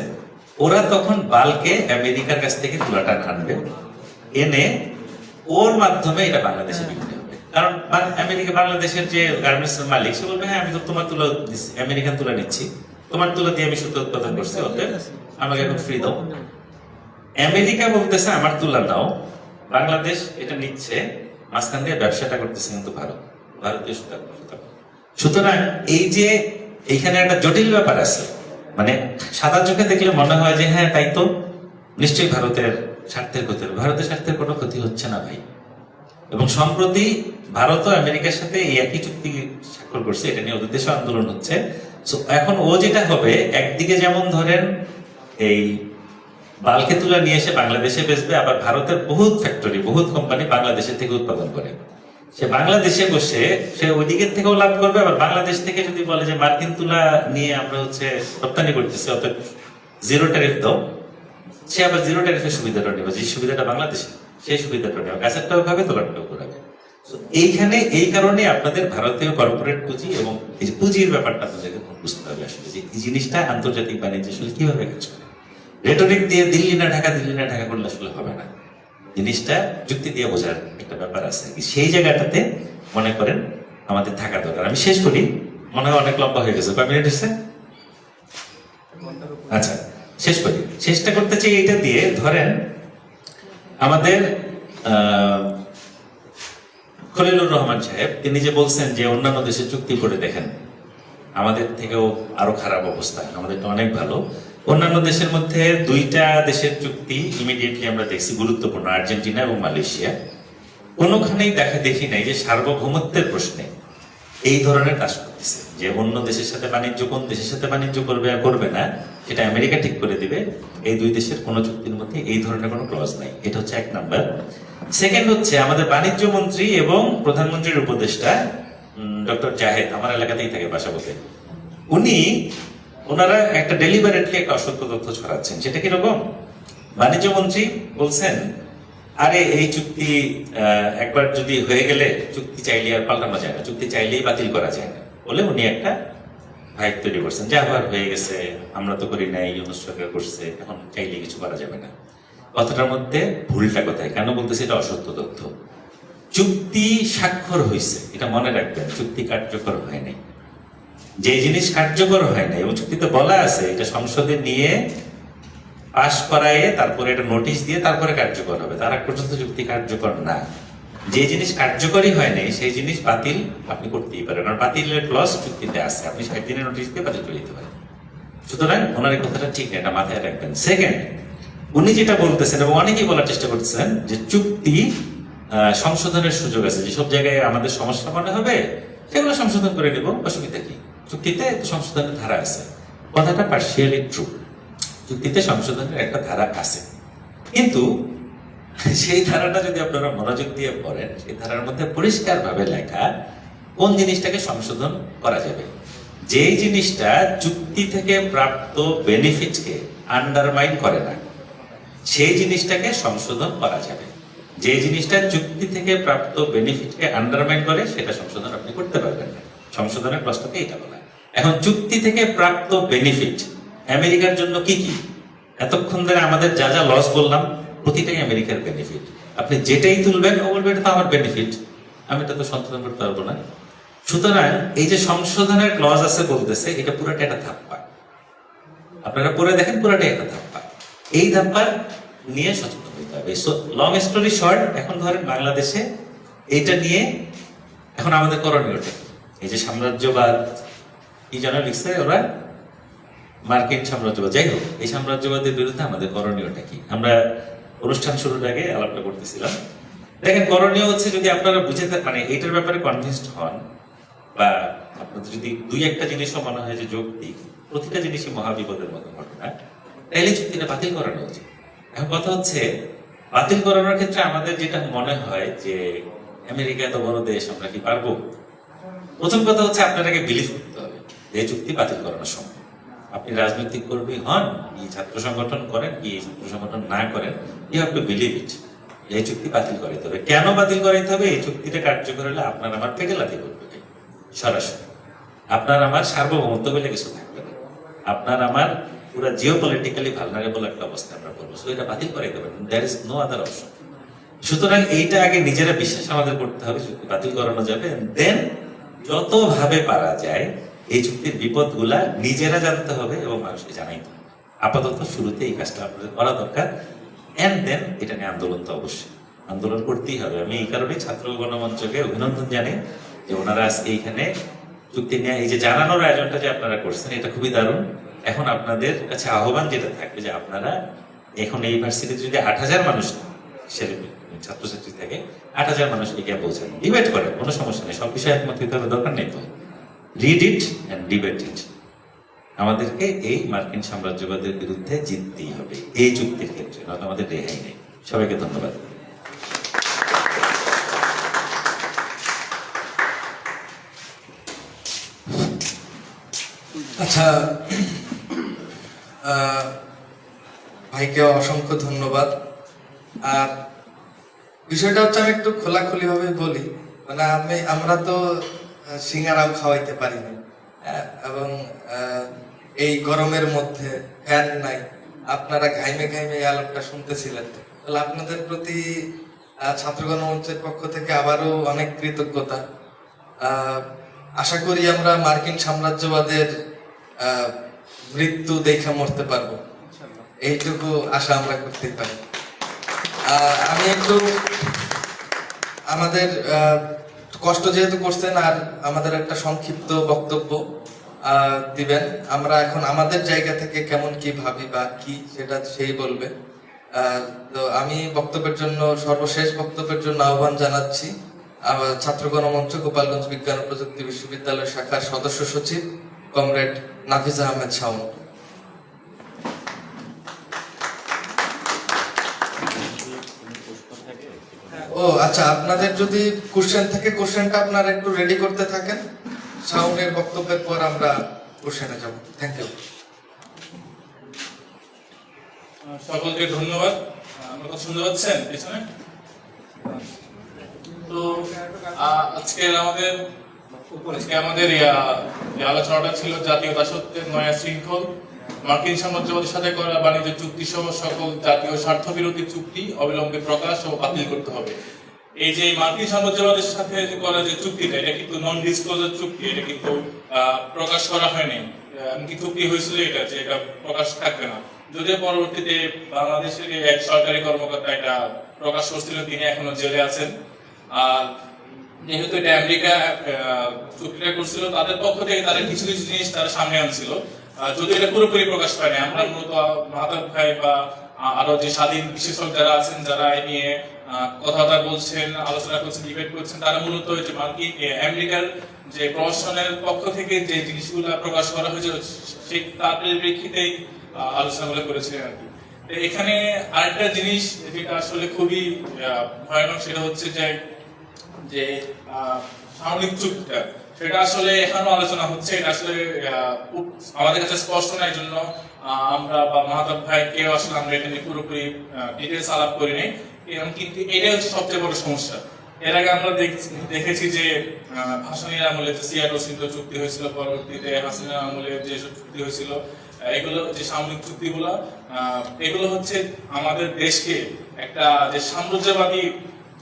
ওরা তখন বাল্কে আমেরিকার কাছ থেকে তুলাটা আনবে, এনে ওর মাধ্যমে এটা বাংলাদেশে বিক্রি হবে। কারণ আমেরিকা, বাংলাদেশের যে গার্মেন্টস মালিক, সে বলবে হ্যাঁ আমি তো তোমার তুলা আমেরিকান তুলা নিচ্ছি, তোমার তুলা দিয়ে আমি সুতা উৎপাদন করছি, অতএব আমাকে এখন ফ্রি দাও। আমেরিকা বলতেছে আমার তুলা নাও, বাংলাদেশ এটা নিচ্ছে, মাঝখান দিয়ে ব্যবসাটা করতেছে কিন্তু ভারতীয় সুতা। সুতরাং এই যে এইখানে একটা জটিল ব্যাপার আছে, মানে সাদা চোখে দেখলে মনে হয় যে হ্যাঁ তাই তো, নিশ্চয়ই ভারতের স্বার্থের ক্ষতি হবে। ভারতের স্বার্থের কোনো ক্ষতি হচ্ছে না ভাই। এবং সম্প্রতি ভারত ও আমেরিকার সাথে এই একই চুক্তি স্বাক্ষর করছে, এটা নিয়ে ওদের দেশে আন্দোলন হচ্ছে। এখন ও যেটা হবে, একদিকে যেমন ধরেন এই বাল্কে তুলা নিয়ে এসে বাংলাদেশে বেচবে, আবার ভারতের বহুত ফ্যাক্টরি, বহুত কোম্পানি বাংলাদেশের থেকে উৎপাদন করে, সে বাংলাদেশে বসে সে ওই দিকের থেকেও লাভ করবে। আবার বাংলাদেশ থেকে যদি বলে যে মার্কিন তুলা নিয়ে আমরা হচ্ছে রপ্তানি করতেছি, অর্থাৎ জিরো ট্যারিফ দাও, সে আবার জিরো ট্যারিফের সুবিধাটা নেবে, যে সুবিধাটা বাংলাদেশে, সেই সুবিধাটা নেবে, গাছেরটাও খাবে, তোলারটাও করাবে। এইখানে এই কারণে আপনাদের ভারতীয় কর্পোরেট পুঁজি এবং এই যে পুঁজির ব্যাপারটা আপনাদেরকে বুঝতে হবে আসলে, যে এই জিনিসটা আন্তর্জাতিক বাণিজ্য আসলে কিভাবে কাজ করে। রেটরিক দিয়ে দিল্লি না ঢাকা করলে আসলে হবে না, জিনিসটা যুক্তি দিয়ে বোঝার একটা ব্যাপার আছে। সেই জায়গাটাতে মনে করেন আমাদের থাকা দরকার। আমি শেষ করি, মনে হয় অনেক লম্বা হয়ে গেছে, কয় মিনিট হচ্ছে? আচ্ছা শেষ করি, শেষটা করতে চাই এটা দিয়ে। ধরেন আমাদের খলিলুর রহমান সাহেব, তিনি যে বলছেন যে অন্যান্য দেশের চুক্তি করে দেখেন, আমাদের থেকেও আরো খারাপ অবস্থা, আমাদেরটা অনেক ভালো। অন্যান্য দেশের মধ্যে দুইটা দেশের চুক্তি ইমিডিয়েটলি আমরা দেখছি গুরুত্বপূর্ণ, আর্জেন্টিনা এবং মালয়েশিয়া। কোনোখানেই দেখি নাই যে সার্বভৌমত্বের প্রশ্নে এই ধরনের কাজ করতেছে, যে অন্য দেশের সাথে বাণিজ্য, কোন দেশের সাথে বাণিজ্য করবে আর করবে না সেটা আমেরিকা ঠিক করে দিবে। এই দুই দেশের কোনো চুক্তির মধ্যে এই ধরনের কোনো ক্লজ নাই। এটা হচ্ছে এক নাম্বার। সেকেন্ড হচ্ছে আমাদের বাণিজ্য মন্ত্রী এবং প্রধানমন্ত্রীর উপদেষ্টা ডক্টর জাহেদ, আমার এলাকাতেই থাকে বাসাবোতে, ওনারা একটা ডেলিভারেটলি একটা অসত্য তথ্য ছড়াচ্ছেন। সেটা কিরকম? বাণিজ্য মন্ত্রী বলছেন আরে এই চুক্তি একবার যদি হয়ে গেলে চুক্তি চাইলে আর পাল্টানো যায় না, চুক্তি চাইলেই বাতিল করা যায় না বলে উনি একটা ভাইব তৈরি করছেন, যে আবার হয়ে গেছে, আমরা তো করি নাই, ইউনুস সরকার করছে, এখন চাইলে কিছু করা যাবে না। কথাটার মধ্যে ভুলটা কোথায়? কেন বলতেছে এটা অসত্য তথ্য? চুক্তি স্বাক্ষর হয়েছে, এটা মনে রাখবেন, চুক্তি কার্যকর হয় নাই। যে জিনিস কার্যকর হয় না এবং চুক্তিতে বলা আছে এটা সংসদে নিয়ে পাশ করায়ে তারপরে এটা নোটিশ দিয়ে তারপরে কার্যকর হবে, তার আগ পর্যন্ত চুক্তি কার্যকর না। যে জিনিস কার্যকরী হয় নাই সেই জিনিস বাতিল আপনি করতেই পারেন, কারণ বাতিলের ক্লজ চুক্তিতে আছে, আপনি 60 দিনের নোটিশ দিয়ে বাতিল করে দিতে পারেন। সুতরাং ওনার এই কথাটা ঠিক না, এটা মাথায় রাখবেন। সেকেন্ড, উনি যেটা বলতেছেন এবং অনেকেই বলার চেষ্টা করতেছেন যে চুক্তি সংশোধনের সুযোগ আছে, যেসব জায়গায় আমাদের সমস্যা মনে হবে সেগুলো সংশোধন করে নেব, অসুবিধা কি, চুক্তিতে সংশোধনের ধারা আছে। কথাটা পার্শিয়ালি ট্রু, চুক্তিতে সংশোধনের একটা ধারা আছে, কিন্তু সেই ধারাটা যদি আপনারা মনোযোগ দিয়ে পড়েন, সেই ধারার মধ্যে পরিষ্কার ভাবে লেখা কোন জিনিসটাকে সংশোধন করা যাবে। যে জিনিসটা চুক্তি থেকে প্রাপ্ত বেনিফিটকে আন্ডারমাইন করে না সেই জিনিসটাকে সংশোধন করা যাবে। যে জিনিসটা চুক্তি থেকে প্রাপ্ত বেনিফিটকে আন্ডারমাইন করে সেটা সংশোধন আপনি করতে পারবেন না। সংশোধনের প্রশ্নকে এটা বলা। এখন চুক্তি থেকে প্রাপ্ত বেনিফিট আমেরিকার জন্য কি কি? এতক্ষণ ধরে আমাদের যা যা লস বললাম প্রতিটাই আমেরিকার বেনিফিট। আপনি যেটাই তুলবেন ও বলবে এটা তো আমার বেনিফিট, আমি এটা তো সংশোধন করতে পারবো না। সুতরাং এই যে সংশোধনের ক্লজ আছে বলতেছে, এটা পুরোটা একটা ধাপ্পা, আপনারা পড়ে দেখেন পুরোটাই একটা ধাপ্পা। এই ব্যাপার নিয়ে সচেতন হতে হবে। সো লং স্টোরি শর্ট, এখন ধরেন বাংলাদেশে এইটা নিয়ে এখন আমাদের করণীয়টা কি? এই যে সাম্রাজ্যবাদ কি যেন লিখছে ওরা, মার্কিন সাম্রাজ্যবাদ, যাই হোক, এই সাম্রাজ্যবাদের বিরুদ্ধে আমাদের করণীয়টা কি? আমরা অনুষ্ঠান শুরুর আগে আলাপটা করতেছিলাম। দেখেন, করণীয় হচ্ছে যদি আপনারা বুঝে মানে এইটার ব্যাপারে কনভিন্সড হন, বা আপনাদের যদি দুই একটা জিনিসও মনে হয় যে যৌক্তিক, প্রতিটা জিনিসই মহাবিপদের মতো ঘটনা, তাইলে চুক্তিটা বাতিল করানো উচিত। এখন কথা হচ্ছে, বাতিল করানোর ক্ষেত্রে আমাদের যেটা মনে হয় যে আমেরিকা এত বড় দেশ, আমরা কি পারবো? প্রথম কথা হচ্ছে আপনাকে বিলিভ করতে হবে যে এই চুক্তি বাতিল করানো সম্ভব। আপনি রাজনৈতিক কর্মী হন, কি ছাত্র সংগঠন করেন, কি ছাত্র সংগঠন না করেন, you have to believe it. এই চুক্তি বাতিল করাইতে হবে। কেন বাতিল করাইতে হবে? এই চুক্তিটা কার্যকর হলে আপনার আমার পেটে লাথি করবে সরাসরি। আপনার আমার সার্বভৌমত্ব বলে কিছু থাকবে না। আপনার আমার পুরো জিওপলিটিক্যালি ভালনারেবল একটা অবস্থা আমরা করবো। সো এটা বাতিল করাইতে হবে, there is no other option. সুতরাং এইটা আগে নিজেরা বিশ্বাস আমাদের করতে হবে, চুক্তি বাতিল করানো যাবে। দেন যতভাবে পারা যায় এই চুক্তির বিপদগুলা নিজেরা জানতে হবে এবং মানুষকে জানাইতে হবে। আপাতত শুরুতে এই কাজটা আপনাদের করা দরকার। এন্ড দেন এটা নিয়ে আন্দোলন তো অবশ্যই আন্দোলন করতেই হবে। আমি এই কারণে ছাত্র গণমঞ্চকে অভিনন্দন জানাই যে ওনারা আজকে এইখানে চুক্তি নিয়ে এই যে জানানোর আয়োজনটা যে আপনারা করছেন, এটা খুবই দারুণ। এখন আপনাদের কাছে আহ্বান যেটা থাকবে যে আপনারা এখন এই ইউনিভার্সিটিতে যদি 8,000 মানুষ ছাত্রছাত্রী থেকে 8,000 মানুষকে গিয়ে বোঝেন, ডিবেট করেন, কোনো সমস্যা নেই, সব বিষয়ে একমত হতে হবে, দরকার নেই তো। রিড ইট অ্যান্ড ডিবেট ইট। আমাদেরকে এই মার্কিন সাম্রাজ্যবাদের বিরুদ্ধে জিততেই হবে এই চুক্তির ক্ষেত্রে, নয়তো আমাদের রেহাই নেই। সবাইকে ধন্যবাদ। আচ্ছা, ভাইকে অসংখ্য ধন্যবাদ। আর বিষয়টা হচ্ছে, আমি একটু খোলাখুলি ভাবে বলি, মানে আমরা তো সিঙ্গারাও খাওয়াইতে পারি না, এবং এই গরমের মধ্যে ফ্যান নাই, আপনারা ঘাইমে ঘাইমে এই আলাপটা শুনতেছিলেন। তাহলে আপনাদের প্রতি ছাত্রগণ মঞ্চের পক্ষ থেকে আবারও অনেক কৃতজ্ঞতা। আশা করি আমরা মার্কিন সাম্রাজ্যবাদের মৃত্যু দেখে মরতে পারবো, এইটুকু আশা আমরা করতে পারি। আমি একটু আমাদের কষ্ট যেহেতু করছেন, আর আমাদের একটা সংক্ষিপ্ত বক্তব্য দিবেন। আমরা এখন আমাদের জায়গা থেকে কেমন কি ভাবি বা কি, সেটা সেই বলবে। তো আমি বক্তব্যের জন্য, সর্বশেষ বক্তব্যের জন্য আহ্বান জানাচ্ছি ছাত্র গণমঞ্চ গোপালগঞ্জ বিজ্ঞান ও প্রযুক্তি বিশ্ববিদ্যালয় শাখার সদস্য সচিব কমরেড নাফিজ আহমেদ শাওন। ও আচ্ছা, আপনাদের যদি কোশ্চেন থাকে, কোশ্চেনটা আপনারা একটু রেডি করতে থাকেন। শাওনের বক্তব্যের পর আমরা কোশ্চেনে যাব। Thank you. সকলকে ধন্যবাদ। আমার কথা শুনতে পাচ্ছেন পেছনে? তো আজকে আমাদের এই আলোচনাটা ছিল জাতীয় দাসত্বের নয়া শৃঙ্খল, মার্কিন সাম্রাজ্যবাদের সাথে করা বাণিজ্য চুক্তি সহ সকল জাতীয় স্বার্থ বিরোধী চুক্তি অবিলম্বে প্রকাশ ও বাতিল করতে হবে। এই যে মার্কিন সাম্রাজ্যবাদের সাথে করা যে চুক্তিটা, এটা কিন্তু নন ডিসক্লোজার চুক্তি, এটা কিন্তু প্রকাশ করা হয়নি। এমনকি চুক্তি হয়েছিল এটা যে এটা প্রকাশ থাকবে না, যদিও পরবর্তীতে বাংলাদেশের এক সরকারি কর্মকর্তা এটা প্রকাশ করছিল, তিনি এখনো জেলে আছেন। আর যেহেতু এটা আমেরিকা চুক্তিটা করছিল, তাদের পক্ষ থেকে তাদের কিছু কিছু জিনিস তারা সামনে আনছিল, যদি এটা পুরোপুরি প্রকাশ পায়নি। আমরা মূলত মাহতাব ভাই বা আরো যে স্বাধীন বিশেষজ্ঞ যারা আছেন, যারা এই নিয়ে কথাবার্তা বলছেন, আলোচনা করছেন, ডিবেট করছেন, তারা মূলত যে মার্কিন আমেরিকার যে প্রশাসনের পক্ষ থেকে যে জিনিসগুলো প্রকাশ করা হয়েছে, সেই তার পরিপ্রেক্ষিতেই আলোচনাগুলো করেছিলেন আর কি। এখানে আরেকটা জিনিস যেটা আসলে খুবই ভয়ানক, সেটা হচ্ছে যে সামরিক চুক্তিটা, সেটা আসলে এখনো আলোচনা হচ্ছে। এটা আসলে আমাদের কাছে স্পষ্ট না, এই জন্য আমরা বা মাহতাব ভাই কেউ আসলে আমরা এটা নিয়ে পুরোপুরি ডিটেলস আলাপ করি নাই। কিন্তু এটাই হচ্ছে সবচেয়ে বড় সমস্যা। এর আগে আমরা দেখেছি যে ভাসানীর আমলে যে সিয়াটো সিন্ধু চুক্তি হয়েছিল, পরবর্তীতে হাসিনার আমলে যেসব চুক্তি হয়েছিল, এগুলো যে সামরিক চুক্তিগুলো, এগুলো হচ্ছে আমাদের দেশকে একটা যে সাম্রাজ্যবাদী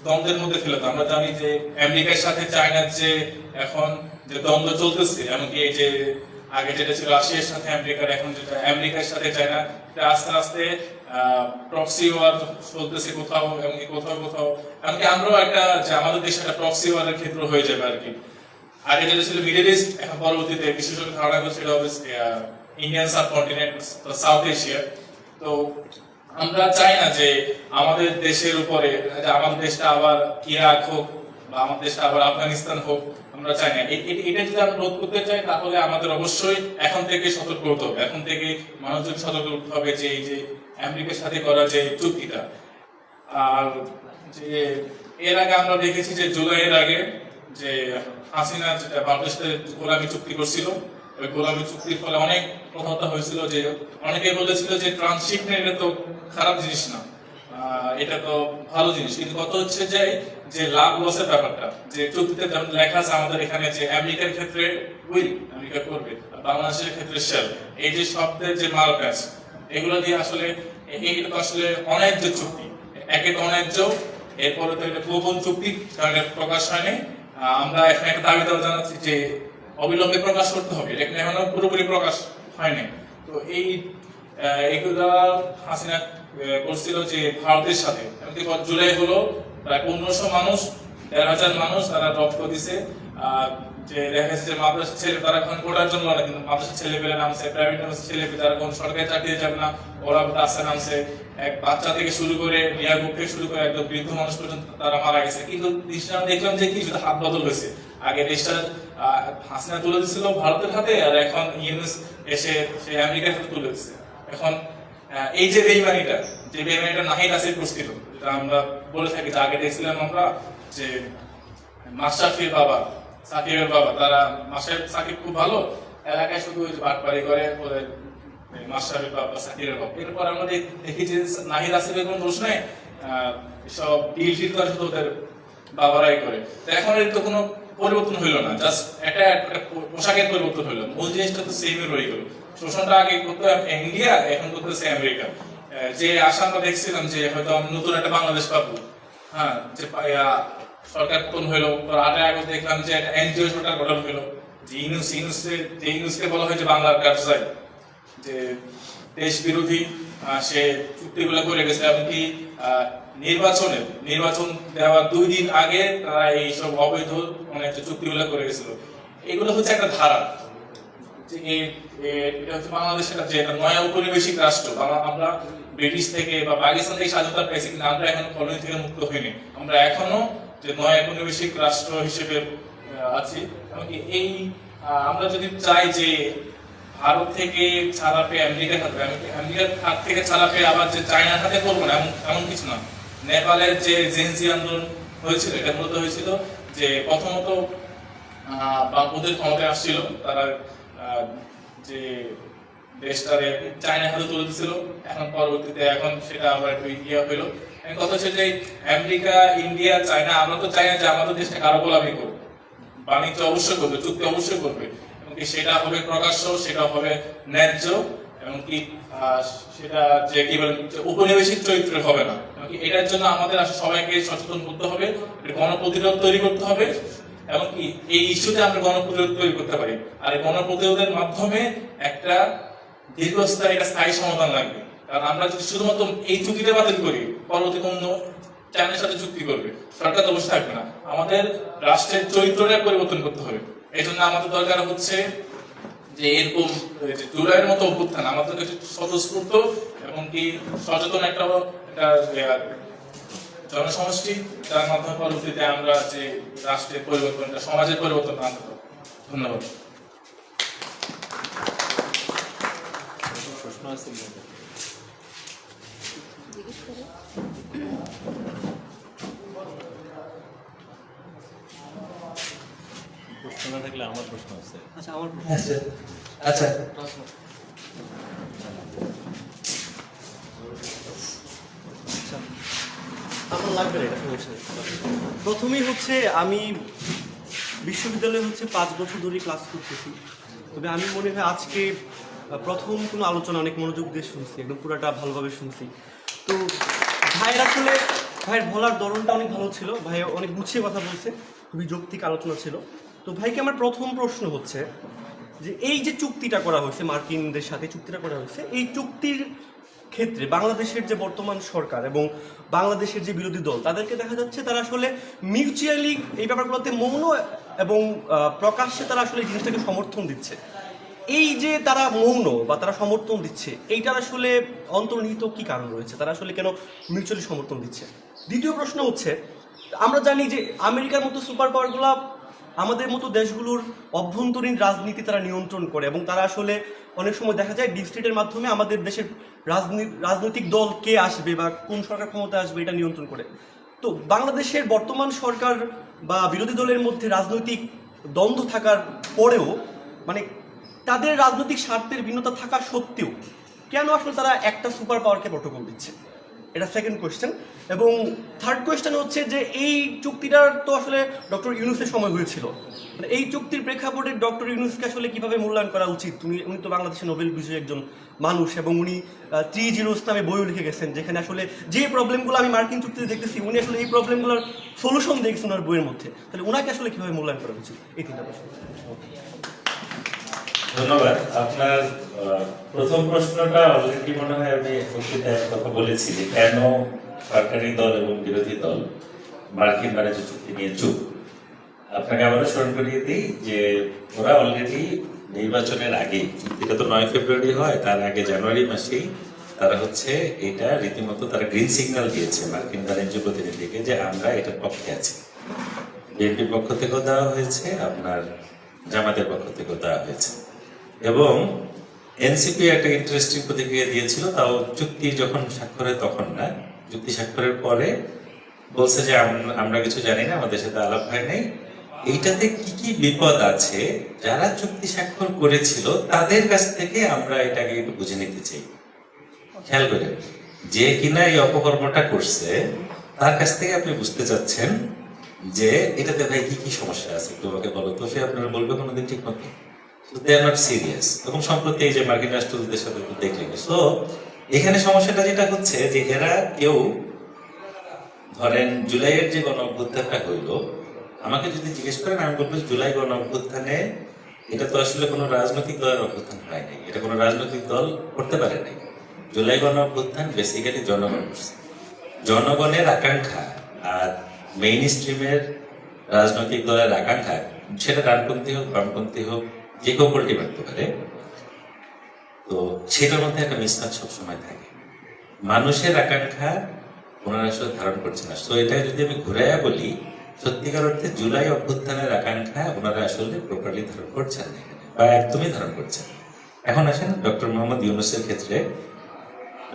দ্বন্দ্বের মধ্যে ফেলতো। আমরা জানি যে আমেরিকার সাথে চায়নার যে এখন যে দ্বন্দ্ব চলতেছে, এমনকি এই যে আগে যেটা ছিল রাশিয়ার সাথে আমেরিকার, এখন যেটা আমেরিকার সাথে চায়না, এটা আস্তে আস্তে প্রক্সি ওয়ার চলতেছে কোথাও, এমনকি কোথাও কোথাও এমনকি আমরাও একটা যে আমাদের দেশে একটা প্রক্সি ওয়ারের ক্ষেত্র হয়ে যাবে আর কি। আগে যেটা ছিল মিডল ইস্ট, এখন পরবর্তীতে বিশেষত ধারণা করছে সেটা হবে ইন্ডিয়ান সাবকন্টিনেন্ট, সাউথ এশিয়া। তো আমরা চাই না যে আমাদের দেশের উপরে, যে আমাদের দেশটা আবার ইরাক হোক বা আমাদের দেশটা আবার আফগানিস্তান হোক, আমরা চাই না। এটা যদি আমরা রোধ করতে চাই তাহলে আমাদের অবশ্যই এখন থেকে সতর্ক হতে হবে, এখন থেকে মানুষজন সতর্ক করতে হবে যে এই যে আমেরিকার সাথে করা যে চুক্তিটা। আর যে এর আগে আমরা দেখেছি যে জুলাইয়ের আগে যে হাসিনা যেটা বাংলাদেশের সাথে গোলামি চুক্তি করছিল, ওই গোলামি চুক্তির ফলে অনেক কথা হয়েছিল, যে অনেকে বলেছিল যে ট্রানশিপমেন্ট এটা তো খারাপ জিনিস না, এটা তো ভালো জিনিস। কিন্তু কত হচ্ছে যে লাভ লসের ব্যাপারটা, যে চুক্তিতে লেখা আছে আমাদের এখানে যে আমেরিকার ক্ষেত্রে উইল, আমেরিকা করবে, আর বাংলাদেশের ক্ষেত্রে শেল, এই যে শব্দের যে মাল প্যাচ, এগুলো দিয়ে আসলে এইটা তো আসলে অন্যায্য চুক্তি, একে তো অন্যায্য, এরপরে তো এটা গোপন চুক্তি, কারণ প্রকাশ হয়নি। আমরা এখানে একটা দাবি দেওয়া জানাচ্ছি যে অবিলম্বে প্রকাশ করতে হবে, এটা এখনো পুরোপুরি প্রকাশ হয়নি। তো এইগুলা হাসিনা করছিল যে ভারতের সাথে, এমনকি জুলাই হলো প্রায় 1500 মানুষ, 1000 মানুষ তারা রক্ত দিছে, যে দেখা যাচ্ছে যে মাদ্রাসার ছেলে তারা এখন কোটার জন্য না, কিন্তু মাদ্রাসার ছেলে পেলে নামছে, প্রাইভেট ছেলে পেলে তারা কোন সরকারি চাকরিতে যাবে না, ওরা রাস্তায় নামছে, এক বাচ্চা থেকে শুরু করে মিয়াগুপ থেকে শুরু করে একদম বৃদ্ধ মানুষ পর্যন্ত তারা মারা গেছে। কিন্তু দেশটা দেখলাম যে কি শুধু হাত বদল হয়েছে, আগে দেশটা হাসিনা তুলে দিচ্ছিল ভারতের হাতে, আর এখন ইউনুস এসে সে আমেরিকার হাতে তুলে দিচ্ছে। এখন এই যে বেইমানিটা, যে বেইমানিটা নাহিদ আসিফ করছিল, যেটা আমরা বলে থাকি, যে আগে দেখছিলাম আমরা যে মাশরাফির বাবা, সাকিবের বাবা, তারা সাকিব খুব ভালো, এলাকায় শুধু বাটপাড়ি করে ওদের মাশরাফির বাবা, সাকিবের বাবা। এরপর আমরা দেখি যে নাহিদ আসিফের কোনো দোষ নেই, সব ডিল টিল করে শুধু ওদের বাবারাই করে। তো এখন এর তো কোনো পরিবর্তন হইলো না, জাস্ট একটা পোশাকের পরিবর্তন হইলো, মূল জিনিসটা তো সেমই রয়ে গেল। শোষণটা আগে করতো ইন্ডিয়া, এখন করতেছে আমেরিকা। যে আশা আমরা দেখছিলাম যে হয়তো আমরা নতুন একটা বাংলাদেশ পাবো, হ্যাঁ, যে সরকার পতন হইলো, 8 আগস্ট দেখলাম যে এনজিও সরকার গঠন হইলো, যে ইউনুসকে বলা হয় যে বাংলার কারসাই, যে দেশ বিরোধী সে চুক্তিগুলো করে গেছে। এমনকি নির্বাচন দেওয়ার 2 দিন আগে তারা এই সব অবৈধ অনেক চুক্তিগুলো করে গেছিল। এগুলো হচ্ছে একটা ধারা, এটা হচ্ছে বাংলাদেশের যে নয়া উপনিবেশিক রাষ্ট্র। আমরা ব্রিটিশ থেকে বা পাকিস্তান থেকে স্বাধীনতা পেয়েছি, কিন্তু আমরা এখন কলোনি থেকে মুক্ত হইনি, আমরা এখনো যে নয়া উপনিবেশিক রাষ্ট্র হিসেবে আছি। এমনকি আমরা যদি চাই যে ভারত থেকে ছাড়া পেয়ে আমেরিকার হাত থেকে ছাড়া পেয়ে আবার যে চায়নার হাতে করবো না, এমন কিছু না। নেপালের যে জেনজি আন্দোলন হয়েছিল, এটা মূলত হয়েছিল যে প্রথমত ওদের ক্ষমতায় আসছিল, তারা যে দেশটারে চায়না হাতে তুলে দিচ্ছিল, এখন পরবর্তীতে এখন সেটা আবার একটু ইন্ডিয়া হইলো। কথা হচ্ছে যে আমেরিকা, ইন্ডিয়া, চায়না, আমরা তো চাই না যে আমাদের দেশটা কারো গোলামি করবে, বাণিজ্য অবশ্যই করবে, চুক্তি অবশ্যই করবে, এমনকি সেটা হবে প্রকাশ্য, সেটা হবে ন্যায্য, এমনকি সেটা যে কি বলে উপনিবেশিক চরিত্র হবে না। এটার জন্য আমাদের সবাইকে সচেতন করতে হবে, গণপ্রতিরোধ তৈরি করতে হবে, এমনকি এই ইস্যুতে আমরা গণপ্রতিরোধ তৈরি করতে পারি। আর এই গণপ্রতিরোধের মাধ্যমে একটা দীর্ঘস্থায়ী, একটা স্থায়ী সমাধান লাগবে। কারণ আমরা যদি শুধুমাত্র এই চুক্তিটা বাতিল করি, পরবর্তী অন্য চায়নার সাথে চুক্তি করবে, সরকার তো বসে থাকবে না। আমাদের রাষ্ট্রের চরিত্রটা পরিবর্তন করতে হবে। এই জন্য আমাদের দরকার হচ্ছে যে এরকম জুলাইয়ের মতো অভ্যুত্থান আমাদের কাছে স্বতঃস্ফূর্ত এমনকি সচেতন একটা জনসমষ্টি, যার মাধ্যমে পরবর্তীতে আমরা যে রাষ্ট্রের পরিবর্তনটা, সমাজের পরিবর্তন আনতে পারব। ধন্যবাদ। প্রশ্ন না থাকলে আমার প্রশ্ন আছে। আচ্ছা, আমার লাগবে না, এটা সমস্যা নেই। প্রথমেই হচ্ছে আমি বিশ্ববিদ্যালয়ে 5 বছর ধরে ক্লাস করতেছি, তবে আমি মনে হয় আজকে প্রথম কোনো আলোচনা অনেক মনোযোগ দিয়ে শুনছি, একদম পুরাটা ভালোভাবে শুনছি। তো ভাইয়ের বলার ধরনটা অনেক ভালো ছিল, ভাই অনেক গুছিয়ে কথা বলছে, খুবই যৌক্তিক আলোচনা ছিল। তো ভাইকে আমার প্রথম প্রশ্ন হচ্ছে যে এই যে চুক্তিটা করা হয়েছে মার্কিনদের সাথে চুক্তিটা করা হয়েছে, এই চুক্তির ক্ষেত্রে বাংলাদেশের যে বর্তমান সরকার এবং বাংলাদেশের যে বিরোধী দল তাদেরকে দেখা যাচ্ছে তারা আসলে মিউচুয়ালি এই ব্যাপারগুলোতে মৌন এবং প্রকাশ্যে তারা আসলে এই জিনিসটাকে সমর্থন দিচ্ছে। এই যে তারা মৌন বা তারা সমর্থন দিচ্ছে, এইটার আসলে অন্তর্নিহিত কি কারণ রয়েছে? তারা আসলে কেন মিউচুয়ালি সমর্থন দিচ্ছে? দ্বিতীয় প্রশ্ন হচ্ছে, আমরা জানি যে আমেরিকার মতো সুপার পাওয়ারগুলো আমাদের মতো দেশগুলোর অভ্যন্তরীণ রাজনীতি তারা নিয়ন্ত্রণ করে এবং তারা আসলে অনেক সময় দেখা যায় ডিপ স্টেটের মাধ্যমে আমাদের দেশের রাজনৈতিক দল কে আসবে বা কোন সরকার ক্ষমতা আসবে এটা নিয়ন্ত্রণ করে। তো বাংলাদেশের বর্তমান সরকার বা বিরোধী দলের মধ্যে রাজনৈতিক দ্বন্দ্ব থাকার পরেও মানে তাদের রাজনৈতিক স্বার্থের ভিন্নতা থাকা সত্ত্বেও কেন আসলে তারা একটা সুপার পাওয়ারকে প্রটোকল দিচ্ছে? এটা সেকেন্ড কোয়েশ্চেন। এবং থার্ড কোয়েশ্চেন হচ্ছে যে এই চুক্তিটার তো আসলে ডক্টর ইউনূসের সময় হয়েছিল, মানে এই চুক্তির প্রেক্ষাপটে ডক্টর ইউনূসকে আসলে কিভাবে মূল্যায়ন করা উচিত? উনি তো বাংলাদেশের নোবেল বিজয়ী একজন মানুষ এবং উনি 3 Zeros নামে বইও লিখে গেছেন, যেখানে আসলে যে প্রবলেমগুলো আমি মার্কিন চুক্তিতে দেখতেছি উনি আসলে এই প্রবলেমগুলোর সলিউশন দেখছেন ওনার বইয়ের মধ্যে। তাহলে ওনাকে আসলে কিভাবে মূল্যায়ন করা উচিত? এই তিনটা প্রশ্ন। ধন্যবাদ। আপনার প্রথম প্রশ্নটা অলরেডি মনে হয় আমি কথা বলেছি যে কেন সরকারি দল এবং বিরোধী দল মার্কিন বাণিজ্য চুক্তি নিয়ে চুপ। আপনাকে আবারও স্মরণ করিয়ে দিই যে ওরা অলরেডি নির্বাচনের আগে, চুক্তিটা তো 9 ফেব্রুয়ারি হয়, তার আগে জানুয়ারি মাসেই তারা হচ্ছে এটা রীতিমতো তারা গ্রিন সিগন্যাল দিয়েছে মার্কিন বাণিজ্য প্রতিনিধিকে যে আমরা এটার পক্ষে আছি। বিএনপির পক্ষ থেকেও দেওয়া হয়েছে, আপনার জামাতের পক্ষ থেকেও দেওয়া হয়েছে। এবং এনসিপি একটা ইন্টারেস্টিং প্রতিক্রিয়া দিয়েছিল, তাও চুক্তি যখন স্বাক্ষর হয় তখন না, চুক্তি স্বাক্ষরের পরে বলছে যে আমরা কিছু জানি না, আমাদের সাথে আলাপ হয় নাই, এইটাতে কি কি বিপদ আছে যারা চুক্তি স্বাক্ষর করেছিল তাদের কাছ থেকে আমরা এটাকে একটু বুঝে নিতে চাই। খেয়াল করে, যে কিনা এই অপকর্মটা করছে তার কাছ থেকে আপনি বুঝতে চাচ্ছেন যে এটাতে ভাই কি কি সমস্যা আছে একটু আমাকে বলো তো। সে আপনারা বলবে কোনোদিন ঠিক মতো দে আর নট সিরিয়াস। এবং সম্প্রতি এই যে মার্কিন রাষ্ট্রদূতের সাথে দেখলেন। সো এখানে সমস্যাটা যেটা হচ্ছে যে এরা কেউ ধরেন জুলাইয়ের যে গণ অভ্যুত্থানটা হইলো, আমাকে যদি জিজ্ঞেস করেন আমি বলবো জুলাই গণ অভ্যুত্থানে এটা তো আসলে কোনো রাজনৈতিক দলের অভ্যুত্থান হয় নাই, এটা কোনো রাজনৈতিক দল করতে পারে নাই। জুলাই গণ অভ্যুত্থান বেসিক্যালি জনগণ করছে, জনগণের আকাঙ্ক্ষা। আর মেইন স্ট্রিমের রাজনৈতিক দলের আকাঙ্ক্ষা, সেটা ডানপন্থী হোক বামপন্থী হোক যে কেউ পাল্টি মারতে পারে, তো সেটার মধ্যে একটা মিসম্যাচ সবসময় থাকে। মানুষের আকাঙ্ক্ষা ওনারা আসলে ধারণ করছে না। তো এটা যদি আমি ঘুরাইয়া বলি, সত্যিকার অর্থে জুলাই অভ্যুত্থানের আকাঙ্ক্ষা ওনারা আসলে প্রপারলি ধারণ করছেন না এখানে, বা একদমই ধারণ করছেন। এখন আসেন ডক্টর মোহাম্মদ ইউনূসের ক্ষেত্রে।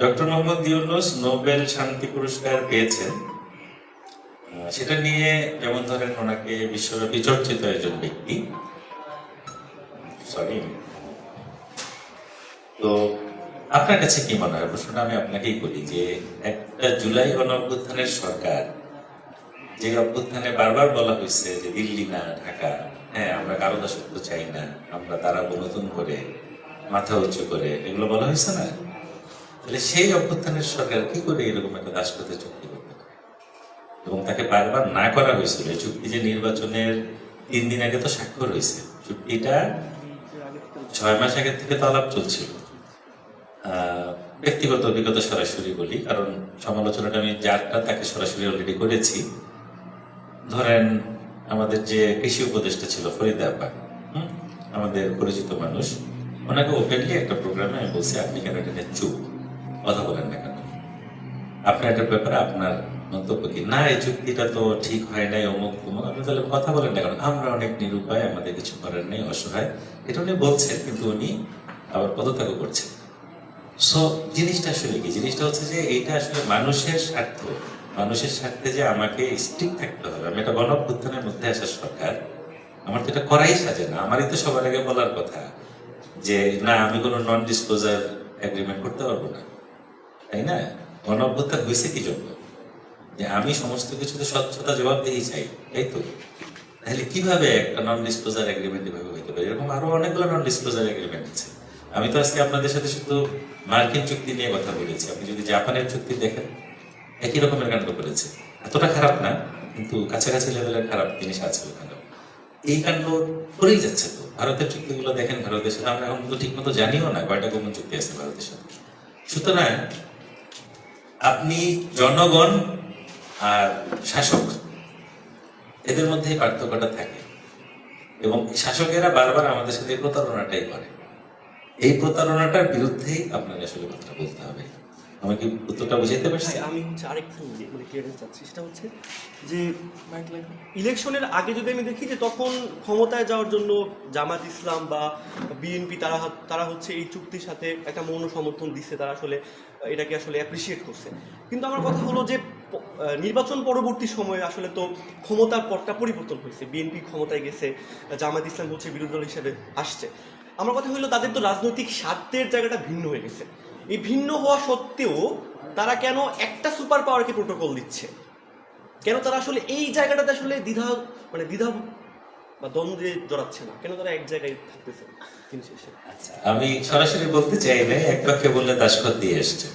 ডক্টর মোহাম্মদ ইউনূস নোবেল শান্তি পুরস্কার পেয়েছেন, সেটা নিয়ে যেমন ধরেন ওনাকে বিশ্বব্যাপী চর্চিত একজন ব্যক্তি। সরি, তো আপনার কাছে কি মনে হয়? প্রশ্নটা আমি আপনাকেই করি যে একটা জুলাই গণ অভ্যুত্থানের সরকার, যে অভ্যুত্থানে বারবার বলা হয়েছে যে দিল্লি না ঢাকা, হ্যাঁ আমরা কারো দাসত্ব চাই না, আমরা দাঁড়াবো নতুন করে, মাথা উঁচু করে, এগুলো বলা হয়েছে না? তাহলে সেই অভ্যুত্থানের সরকার কি করে এরকম একটা দাসত্ব চুক্তি করতে পারে? এবং তাকে বারবার না করা হয়েছিল। এই চুক্তি যে নির্বাচনের 3 দিন আগে তো স্বাক্ষর হয়েছে, চুক্তিটা 6 মাস আগে থেকে তো আলাপ চলছিল। ব্যক্তিগত অভিজ্ঞতা সরাসরি বলি, কারণ সমালোচনাটা আমি যারটা তাকে সরাসরি অলরেডি করেছি। ধরেন আমাদের যে কৃষি উপদেষ্টা ছিল ফরিদা আপা, আমাদের পরিচিত মানুষ, ওনাকে ওপেনলি একটা প্রোগ্রামে আমি বলছি আপনি কেন এটা নিয়ে চুপ, কথা বলেন না কেন, আপনার এটার ব্যাপারে আপনার মন্তব্য কি? না এই চুক্তিটা তো ঠিক হয় নাই, অমুক তমুক। আপনি তাহলে কথা বলেন না কেন? আমরা অনেক নিরুপায়, আমাদের কিছু করার নেই, অসহায়, এটা উনি বলছেন, কিন্তু উনি আবার পদত্যাগ করছেন। সো জিনিসটা আসলে কি? জিনিসটা হচ্ছে যে এইটা আসলে মানুষের স্বার্থ, মানুষের স্বার্থে যে আমাকে স্ট্রিক্ট থাকতে হবে। আমি একটা গণ অভ্যুত্থানের মধ্যে আসা সরকার, আমার তো এটা করাই সাজে না। আমারই তো সবার আগে বলার কথা যে না আমি কোনো নন ডিসক্লোজার এগ্রিমেন্ট করতে পারবো না, তাই না? গণ অভ্যুত্থান হয়েছে কি জন্য? যে আমি সমস্ত কিছুতে স্বচ্ছতা জবাবদিহি চাই, তাই তো? তাহলে কিভাবে একটা নন ডিসক্লোজার এগ্রিমেন্ট এভাবে হইতে পারে? এরকম আরো অনেকগুলো নন ডিসক্লোজার এগ্রিমেন্ট আছে। আমি তো আজকে আপনাদের সাথে শুধু মার্কিন চুক্তি নিয়ে কথা বলেছি, আপনি যদি জাপানের চুক্তি দেখেন একই রকমের কাণ্ড করেছে। এতটা খারাপ না, কিন্তু কাছাকাছি লেভেলের খারাপ জিনিস আছে ওখানে। এই কাণ্ড করেই যাচ্ছে। তো ভারতের চুক্তিগুলো দেখেন, ভারতের সাথে আমরা এখন ঠিক মতো জানিও না কয়টা গোপন চুক্তি আছে ভারতের সাথে। সুতরাং আপনি জনগণ আর শাসক এদের মধ্যে পার্থক্যটা থাকে, এবং শাসকেরা বারবার আমাদের সাথে প্রতারণাটাই করে। এই প্রতারণাটার বিরুদ্ধেই আপনাকে আসলে কথা বলতে হবে। আমাকে উত্তরটা বুঝাইতে পারছি? ভাই, আমি হচ্ছে আরেকটু মানে ক্লিয়ারেন্স চাচ্ছি, সেটা হচ্ছে যে ইলেকশনের আগে যদি আমি দেখি যে তখন ক্ষমতায় যাওয়ার জন্য জামাত ইসলাম বা বিএনপি তারা হচ্ছে এই চুক্তির সাথে একটা মৌন সমর্থন দিচ্ছে, তারা আসলে এটাকে আসলে অ্যাপ্রিসিয়েট করছে। কিন্তু আমার কথা হলো যে নির্বাচন পরবর্তী সময়ে আসলে তো ক্ষমতার পথটা পরিবর্তন হয়েছে, বিএনপি ক্ষমতায় গেছে, জামাত ইসলাম হচ্ছে বিরোধী দল হিসেবে আসছে। আমার কথা হলো তাদের তো রাজনৈতিক স্বার্থের জায়গাটা ভিন্ন হয়ে গেছে। এই ভিন্ন হওয়া সত্ত্বেও তারা কেন একটা সুপার পাওয়ারকে প্রোটোকল দিচ্ছে? কেন তারা আসলে এই জায়গাটাতে আসলে দ্বিধা বা দ্বন্দ্বে জড়াচ্ছে না? কেন তারা এক জায়গায় থাকতেছে দিন শেষে? আচ্ছা, আমি সরাসরি বলতে চাই না, এক বাক্যে বললে দাসখত দিয়ে এসছে।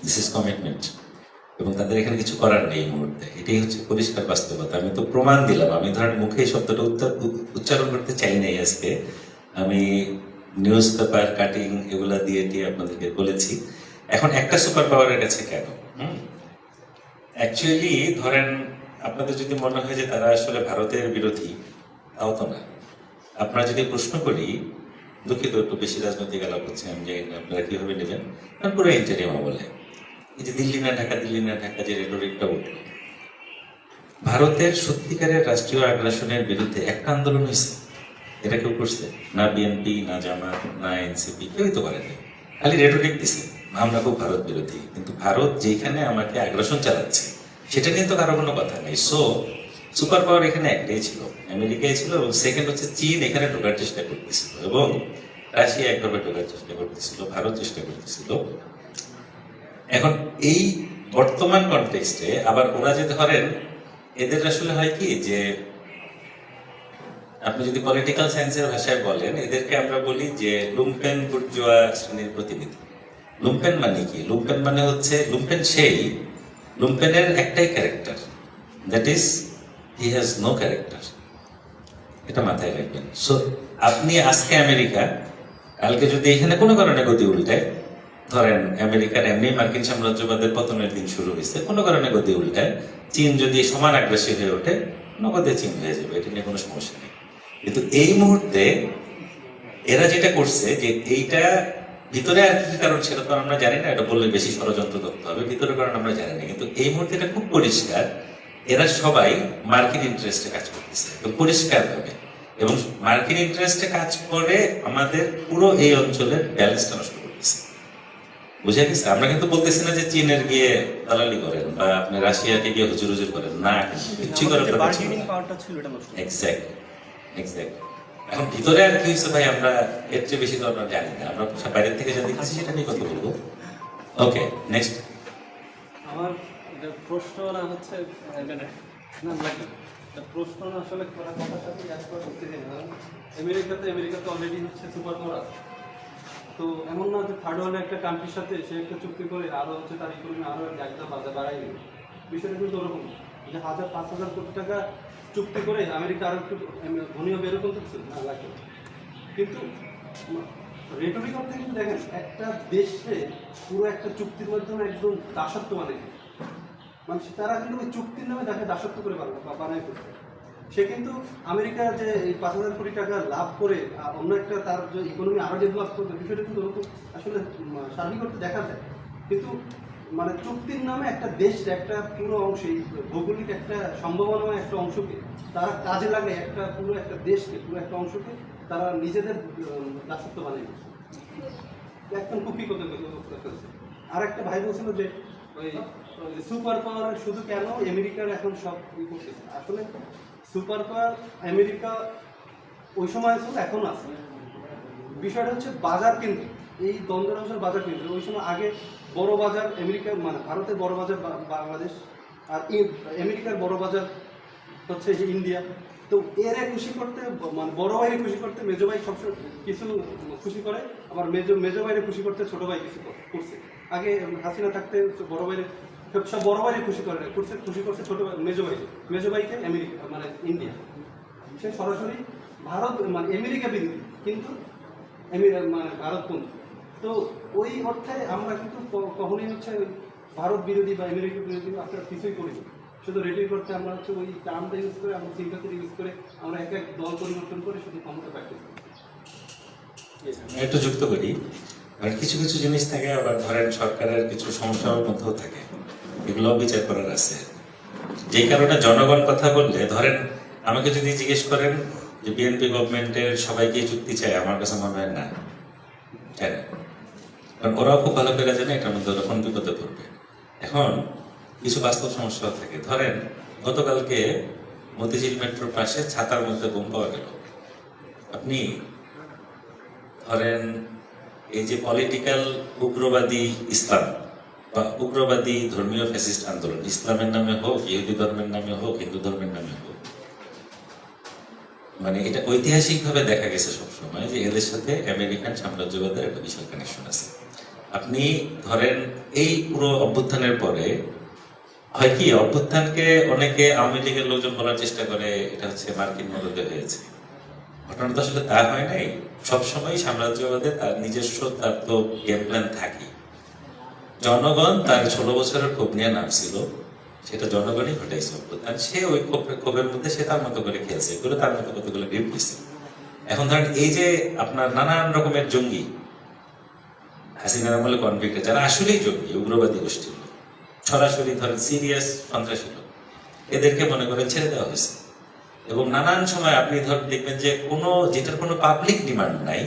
দিস ইজ কমিটমেন্ট, এবং তাদের এখানে কিছু করার নেই এই মুহূর্তে। এটাই হচ্ছে পরিষ্কার বাস্তবতা। আমি তো প্রমাণ দিলাম, আমি ধরেন মুখে এই শব্দটা উচ্চারণ করতে চাই নাই আজকে, আমি নিউজ পেপার কাটিং এগুলা দিয়ে আপনাদেরকে বলেছি। এখন একটা সুপার পাওয়ারের কাছে কেন? অ্যাকচুয়ালি ধরেন আপনাদের যদি মনে হয় যে তারা আসলে ভারতের বিরোধী, তাও তো না। আপনারা যদি প্রশ্ন করি, দুঃখিত একটু বেশি রাজনৈতিক আলাপ হচ্ছে, আমি জানি না আপনারা কিভাবে নেবেন, কারণ পুরো ইন্টারিয়ামা বলে এই যে দিল্লি না ঢাকা, দিল্লি না ঢাকা যে রেটরিকটা উঠল, ভারতের সত্যিকারের রাষ্ট্রীয় আগ্রাসনের বিরুদ্ধে একটা আন্দোলন হয়েছে? এটা কেউ করছে? না বিএনপি, না জামাত, না এনসিপি, কেউই তো করেনি। খালি রেটরিক দিছে আমরা খুব ভারত বিরোধী, কিন্তু ভারত যেখানে আমাকে আগ্রাসন চালাচ্ছে সেটা নিয়ে তো কারো কোনো কথা নেই। সো সুপার পাওয়ার এখানে একটাই ছিল, আমেরিকাই ছিল, এবং সেকেন্ড হচ্ছে চীন এখানে ঢোকার চেষ্টা করতেছিল, এবং রাশিয়া একভাবে ঢোকার চেষ্টা করতেছিল, ভারত চেষ্টা করতেছিল। এখন এই বর্তমান কনটেক্সটে আবার ওরা যে ধরেন, এদের আসলে হয় কি যে আপনি যদি পলিটিক্যাল সায়েন্সের ভাষায় বলেন, এদেরকে আমরা বলি যে লুম্পেন বুর্জোয়া শ্রেণীর প্রতিনিধি। লুম্পেন মানে কি? লুম্পেন মানে হচ্ছে, লুম্পেন সেই, লুম্পেনের একটাই character, that is he has no character. এটা মাথায় রাখবেন। সো আপনি আজকে আমেরিকা, কালকে যদি এখানে কোনো কারণে গতি উল্টায়, ধরেন আমেরিকার এমনি মার্কিন সাম্রাজ্যবাদের পতনের দিন শুরু হয়েছে, কোনো কারণে গতি উল্টায়, চীন যদি সমান আগ্রাসী হয়ে ওঠে, নগদে চীন হয়ে যাবে, এটা নিয়ে কোনো সমস্যা নেই। কিন্তু এই মুহূর্তে এরা যেটা করছে, যে এইটা ভিতরে আর কি কারণ সেটা তো আমরা জানি না, এটা বললে বেশি ষড়যন্ত্র করতে হবে, ভিতরে কারণ আমরা জানি না, কিন্তু এই মুহূর্তে এটা খুব পরিষ্কার, এরা সবাই মার্কিন ইন্টারেস্টে কাজ করতেছে পরিষ্কার ভাবে, এবং মার্কিন ইন্টারেস্টে কাজ করে আমাদের পুরো এই অঞ্চলের ব্যালেন্সটা নষ্ট করতেছে। বুঝে গেছে? আমরা কিন্তু বলতেছি না যে চীনের গিয়ে দালালি করেন বা আপনি রাশিয়াকে গিয়ে হুজুর হুজুর করেন, না, কিচ্ছু করার কথা ছিল বার্গেনিং না। পাওয়ারটা ছিল, এটা নষ্ট। Exactly, exactly. এখন ভিতরে আর কি হয়েছে ভাই, আমরা এর চেয়ে বেশি তো আমরা জানি না, আমরা বাইরের থেকে যা দেখতেছি সেটা নিয়ে কথা বলবো। ওকে, নেক্সট। আমার প্রশ্ন না হচ্ছে প্রশ্ন না আসলে করার কথার সাথে অ্যাড করা করতে চাই না। আমেরিকাতে অলরেডি হচ্ছে সুপার পাওয়ার আছে, তো এমন না যে থার্ড ওয়ার্ল্ড একটা কান্ট্রির সাথে সে একটা চুক্তি করে আরো হচ্ছে তার ইকোনমি আরো একদম বাড়াই দেবে। বিষয়টা কিন্তু ওরকম যে 5,000 কোটি টাকা চুক্তি করে আমেরিকা আরো একটু ধনী হবে, এরকম কিছু না লাগে। কিন্তু রেটরিক করতে কিন্তু দেখেন, একটা দেশে পুরো একটা চুক্তির মাধ্যমে একদম দাসত্ব মানে তারা কিন্তু ওই চুক্তির নামে দেখে দাসত্ব করে বানায় করছে। সে কিন্তু আমেরিকার যে এই 5,000 কোটি টাকা লাভ করে অন্য একটা তার যে ইকোনমি আরো ডেভেলপ করবে, বিষয়টা কিন্তু ওরকম আসলে সার্বিক করতে দেখা যায়। কিন্তু মানে চুক্তির নামে একটা দেশ, একটা পুরো অংশে, ভৌগোলিক একটা সম্ভাবনাময় একটা অংশকে তারা কাজে লাগে, একটা পুরো একটা দেশকে, পুরো একটা অংশকে তারা নিজেদের দাসত্ব বানিয়ে দিচ্ছে, একদম কুপি করতে ফেলছে। আর একটা ভাই বলছিল যে ওই সুপার পাওয়ার শুধু কেন আমেরিকার এখন সব করতেছে, আসলে সুপার পাওয়ার আমেরিকা ওই সময় ছিল, এখন আছে। বিষয়টা হচ্ছে বাজার কেন্দ্রিক, এই দ্বন্দ্বটা হচ্ছে বাজার কেন্দ্রিক। ওই সময় আগে বড় বাজার আমেরিকা, মানে ভারতের বড় বাজার বাংলাদেশ, আর আমেরিকার বড় বাজার হচ্ছে যে ইন্ডিয়া। তো এর খুশি করতে, মানে বড় ভাইরে খুশি করতে মেজো ভাই সবসময় কিছু খুশি করে, আবার মেজো ভাইরে খুশি করতে ছোট ভাই কিছু করছে। আগে হাসিনা থাকতে বড় ভাইরে, সব বড় ভাইরে খুশি করে খুশি করছে ছোট মেজো ভাইকে আমেরিকা মানে ইন্ডিয়া। সে সরাসরি ভারত মানে আমেরিকা বিরোধী, কিন্তু মানে ভারতপন্থী। তো ওই অর্থে আমরা কিন্তু কখনোই হচ্ছে ভারত বিরোধী বা আমেরিকা বিরোধী আপনার কিছুই করিনি। শুধু রেডিও করতে আমরা হচ্ছে ওই টার্মটা ইউজ করে, আমরা সিম্পাথি ইউজ করে আমরা এক এক দল পরিবর্তন করে শুধু ক্ষমতা প্র্যাকটিস করি। একটু যুক্ত করি, আর কিছু কিছু জিনিস থাকে, আবার ধরেন সরকারের কিছু সমস্যার মধ্যেও থাকে, এগুলো বিচার করার আছে। যে কারণে জনগণ কথা বললে, ধরেন আমাকে যদি জিজ্ঞেস করেন যে বিএনপি গভর্নমেন্টের সবাইকে চুক্তি চায়, আমার কাছে মনে হয় না, কেন? কারণ ওরাও খুব ভালো করে জানে এটার মধ্যে ওরা কোন বিপদে পড়বে। এখন কিছু বাস্তব সমস্যা থাকে, ধরেন গতকালকে মতিঝিল মেট্রোর পাশে ছাতার মধ্যে বোম পাওয়া গেল। আপনি ধরেন এই যে পলিটিক্যাল উগ্রবাদী ইসলাম বা উগ্রবাদী ধর্মীয় ফ্যাসিস্ট আন্দোলন, ইসলামের নামে হোক, ইহুদি ধর্মের নামে হোক, হিন্দু ধর্মের নামে হোক, মানে এটা ঐতিহাসিকভাবে দেখা গেছে সবসময় যে এদের সাথে আমেরিকান সাম্রাজ্যবাদের একটা বিশাল কানেকশন আছে। আপনি ধরেন এই পুরো অভ্যুত্থানের পরে হয় কি, অভ্যুত্থানকে অনেকে আওয়ামী লীগের লোকজন বলার চেষ্টা করে এটা হচ্ছে মার্কিন মদতে হয়েছে। ঘটনাটা আসলে তা হয় নাই। সবসময় সাম্রাজ্যবাদে তার নিজস্ব তার তো গেম প্ল্যান থাকে। জনগণ তার 16 বছরের ক্ষোভ নিয়ে নামছিল, সেটা জনগণই ঘটাইছে অভ্যুত্থান। সে ওই ক্ষোভের মধ্যে সে তার মতো করে খেলছে, করে তার মতো কতগুলো গ্রিপ দিচ্ছে। এখন ধরেন এই যে আপনার নানান রকমের জঙ্গি, হাসিনার আমলে কনভিক্ট, যারা আসলেই জঙ্গি উগ্রবাদী গোষ্ঠী, সরাসরি ধরেন সিরিয়াস সন্ত্রাসী লোক, এদেরকে মনে করেন ছেড়ে দেওয়া হয়েছে। এবং নানান সময় আপনি ধর দেখবেন যে যেটার কোনো পাবলিক ডিমান্ড নাই,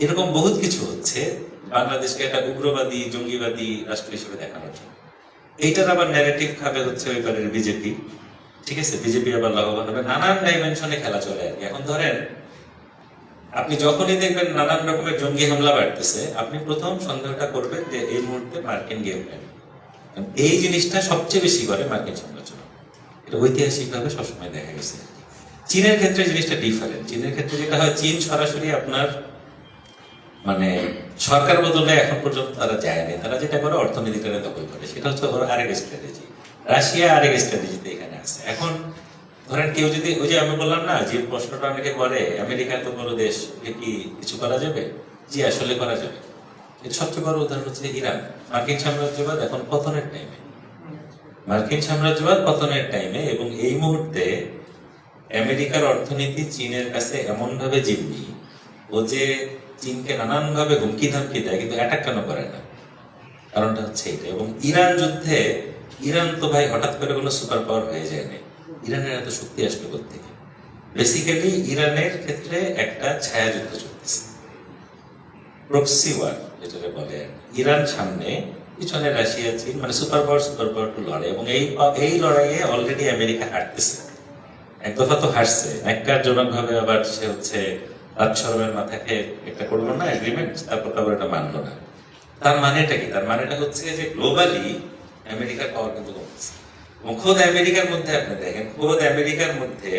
এরকম বহুত কিছু হচ্ছে বাংলাদেশকে একটা উগ্রবাদী জঙ্গিবাদী রাষ্ট্র হিসেবে দেখানোর জন্য। এইটার আবার ন্যারেটিভ খাবে হচ্ছে ওইবারের বিজেপি, ঠিক আছে? বিজেপি আবার লাভবান হবে, নানান ডাইমেনশনে খেলা চলে আর কি। এখন ধরেন আপনি যখনই দেখবেন নানান রকমের জঙ্গি হামলা বাড়তেছে, আপনি প্রথম সন্দেহটা করবেন যে এই মুহূর্তে মার্কিন গেম প্ল্যান। এই জিনিসটা সবচেয়ে বেশি করে মার্কিন সাম্রাজ্য, এটা ঐতিহাসিকভাবে সবসময় দেখা গেছে। চীনের ক্ষেত্রে জিনিসটা ডিফারেন্ট। চীনের ক্ষেত্রে যেটা হয়, চীন সরাসরি আপনার মানে সরকার বদলে এখন পর্যন্ত তারা যায়নি, তারা যেটা করে অর্থনীতিটা দখল করে, সেটা হচ্ছে ওর আরেক স্ট্র্যাটেজি। রাশিয়া আরেক স্ট্র্যাটেজিতে এখানে আছে। এখন ধরেন কেউ যদি, ওই যে আমি বললাম না যে প্রশ্নটা অনেকে করে, আমেরিকা তো বড় দেশ, কি কিছু করা যাবে? জি, আসলে করা যাবে। এটা সবচেয়ে বড় উদাহরণ হচ্ছে ইরান। মার্কিন সাম্রাজ্যবাদ এখন পতনের টাইমে, মার্কিন সাম্রাজ্যবাদ পতনের টাইমে, এবং এই মুহূর্তে আমেরিকার অর্থনীতি চীনের কাছে এমন ভাবে জিম্মি, ও যে চীনকে নানান ভাবে হুমকি ধামকি দেয়, কিন্তু অ্যাটাক কেন করে না? কারণটা হচ্ছে এটা। এবং ইরান যুদ্ধে, ইরান তো ভাই হঠাৎ করে কোনো সুপার পাওয়ার হয়ে যায়নি। ইরানের এত শক্তি আসবে কোথেকে? বেসিক্যালি ইরানের ক্ষেত্রে একটা ছায়া যুদ্ধ চলতেছে, প্রক্সি ওয়ার যেটা বলে। ইরান সামনে, পিছনে রাশিয়া, চীন, মানে সুপার পাওয়ার টু লড়ে। এবং এই লড়াইয়ে অলরেডি আমেরিকা হারতেছে, এক দফা তো হারছে ন্যাক্কারজনক ভাবে। আবার সে হচ্ছে রাজশরমের মাথাকে একটা করলো না এগ্রিমেন্ট, তারপর আবার এটা মানলো না। তার মানেটা কি? তার মানেটা হচ্ছে যে গ্লোবালি আমেরিকার পাওয়ার কিন্তু কমছে। এবং খোদ আমেরিকার মধ্যে আপনি দেখেন, খোদ আমেরিকার মধ্যে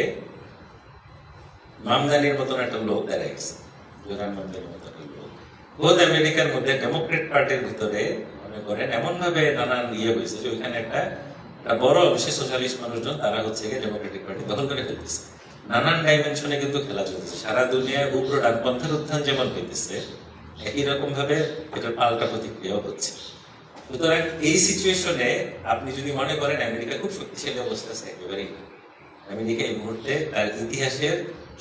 মামদানির মতন একটা লোক দাঁড়ায় গেছে, জোরান মামদানির মতন একটা লোক। খোদ আমেরিকার মধ্যে ডেমোক্রেট পার্টির ভিতরে মনে করেন এমন ভাবে নানান হয়েছে যে ওইখানে একটা বড় বিশেষ সোশ্যালিস্ট মানুষজন, তারা হচ্ছে গিয়ে ডেমোক্রেটিক পার্টি দখল করে ফেলতেছে। নানান ডাইমেনশনে কিন্তু খেলা চলতেছে। সারা দুনিয়ায় উগ্র ডানপন্থার উত্থান যেমন হইতেছে, একই রকম ভাবে এটার পাল্টা প্রতিক্রিয়াও হচ্ছে। সুতরাং এই সিচুয়েশনে আপনি যদি মনে করেন আমেরিকা খুব শক্তিশালী অবস্থা আছে, একেবারেই না। আমেরিকা এই মুহূর্তে তার ইতিহাসের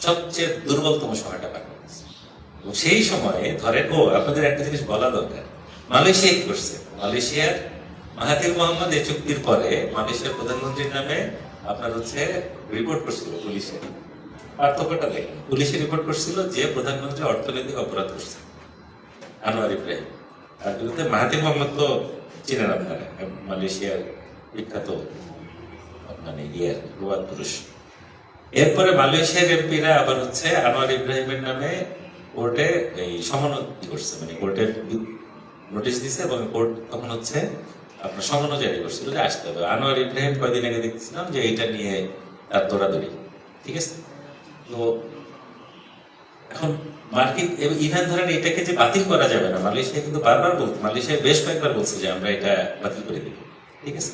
সবচেয়ে দুর্বলতম সময়টা পার করছে। এবং সেই সময়ে ধরেন, আপনাদের একটা জিনিস বলা দরকার, মালয়েশিয়া কি করছে? মালয়েশিয়ার মাহাথির মোহাম্মদ এই চুক্তির পরে মালয়েশিয়ার প্রধানমন্ত্রীর নামে আপনার হচ্ছে রিপোর্ট করছিল পুলিশে। পার্থক্যটা দেখেন, পুলিশে রিপোর্ট করছিল যে প্রধানমন্ত্রী অর্থনৈতিক অপরাধ করছে, আনোয়ার ইব্রাহিম। আর বিরুদ্ধে মাহাথির মোহাম্মদ তো চিনেন আপনারা, মালয়েশিয়ার বিখ্যাত মানে প্রবাদ পুরুষ। এরপরে মালয়েশিয়ার এমপিরা আবার হচ্ছে আনোয়ার ইব্রাহিমের নামে কোর্টে এই সমনতি করছে, মানে কোর্টে নোটিশ দিছে, এবং কোর্ট তখন হচ্ছে আপনার সমনও জারি করছিল যে আসতে হবে। আনোয়ার ইব্রাহিম কয়েকদিন আগে দেখছিলাম যে এইটা নিয়ে তার দৌড়াদৌড়ি, ঠিক আছে? তো এখন মার্কিন ইভেন ধরেন এটাকে যে বাতিল করা যাবে না, মালয়েশিয়া কিন্তু বারবার বলছে, মালয়েশিয়া বেশ কয়েকবার বলছে যে আমরা এটা বাতিল করে দিব, ঠিক আছে?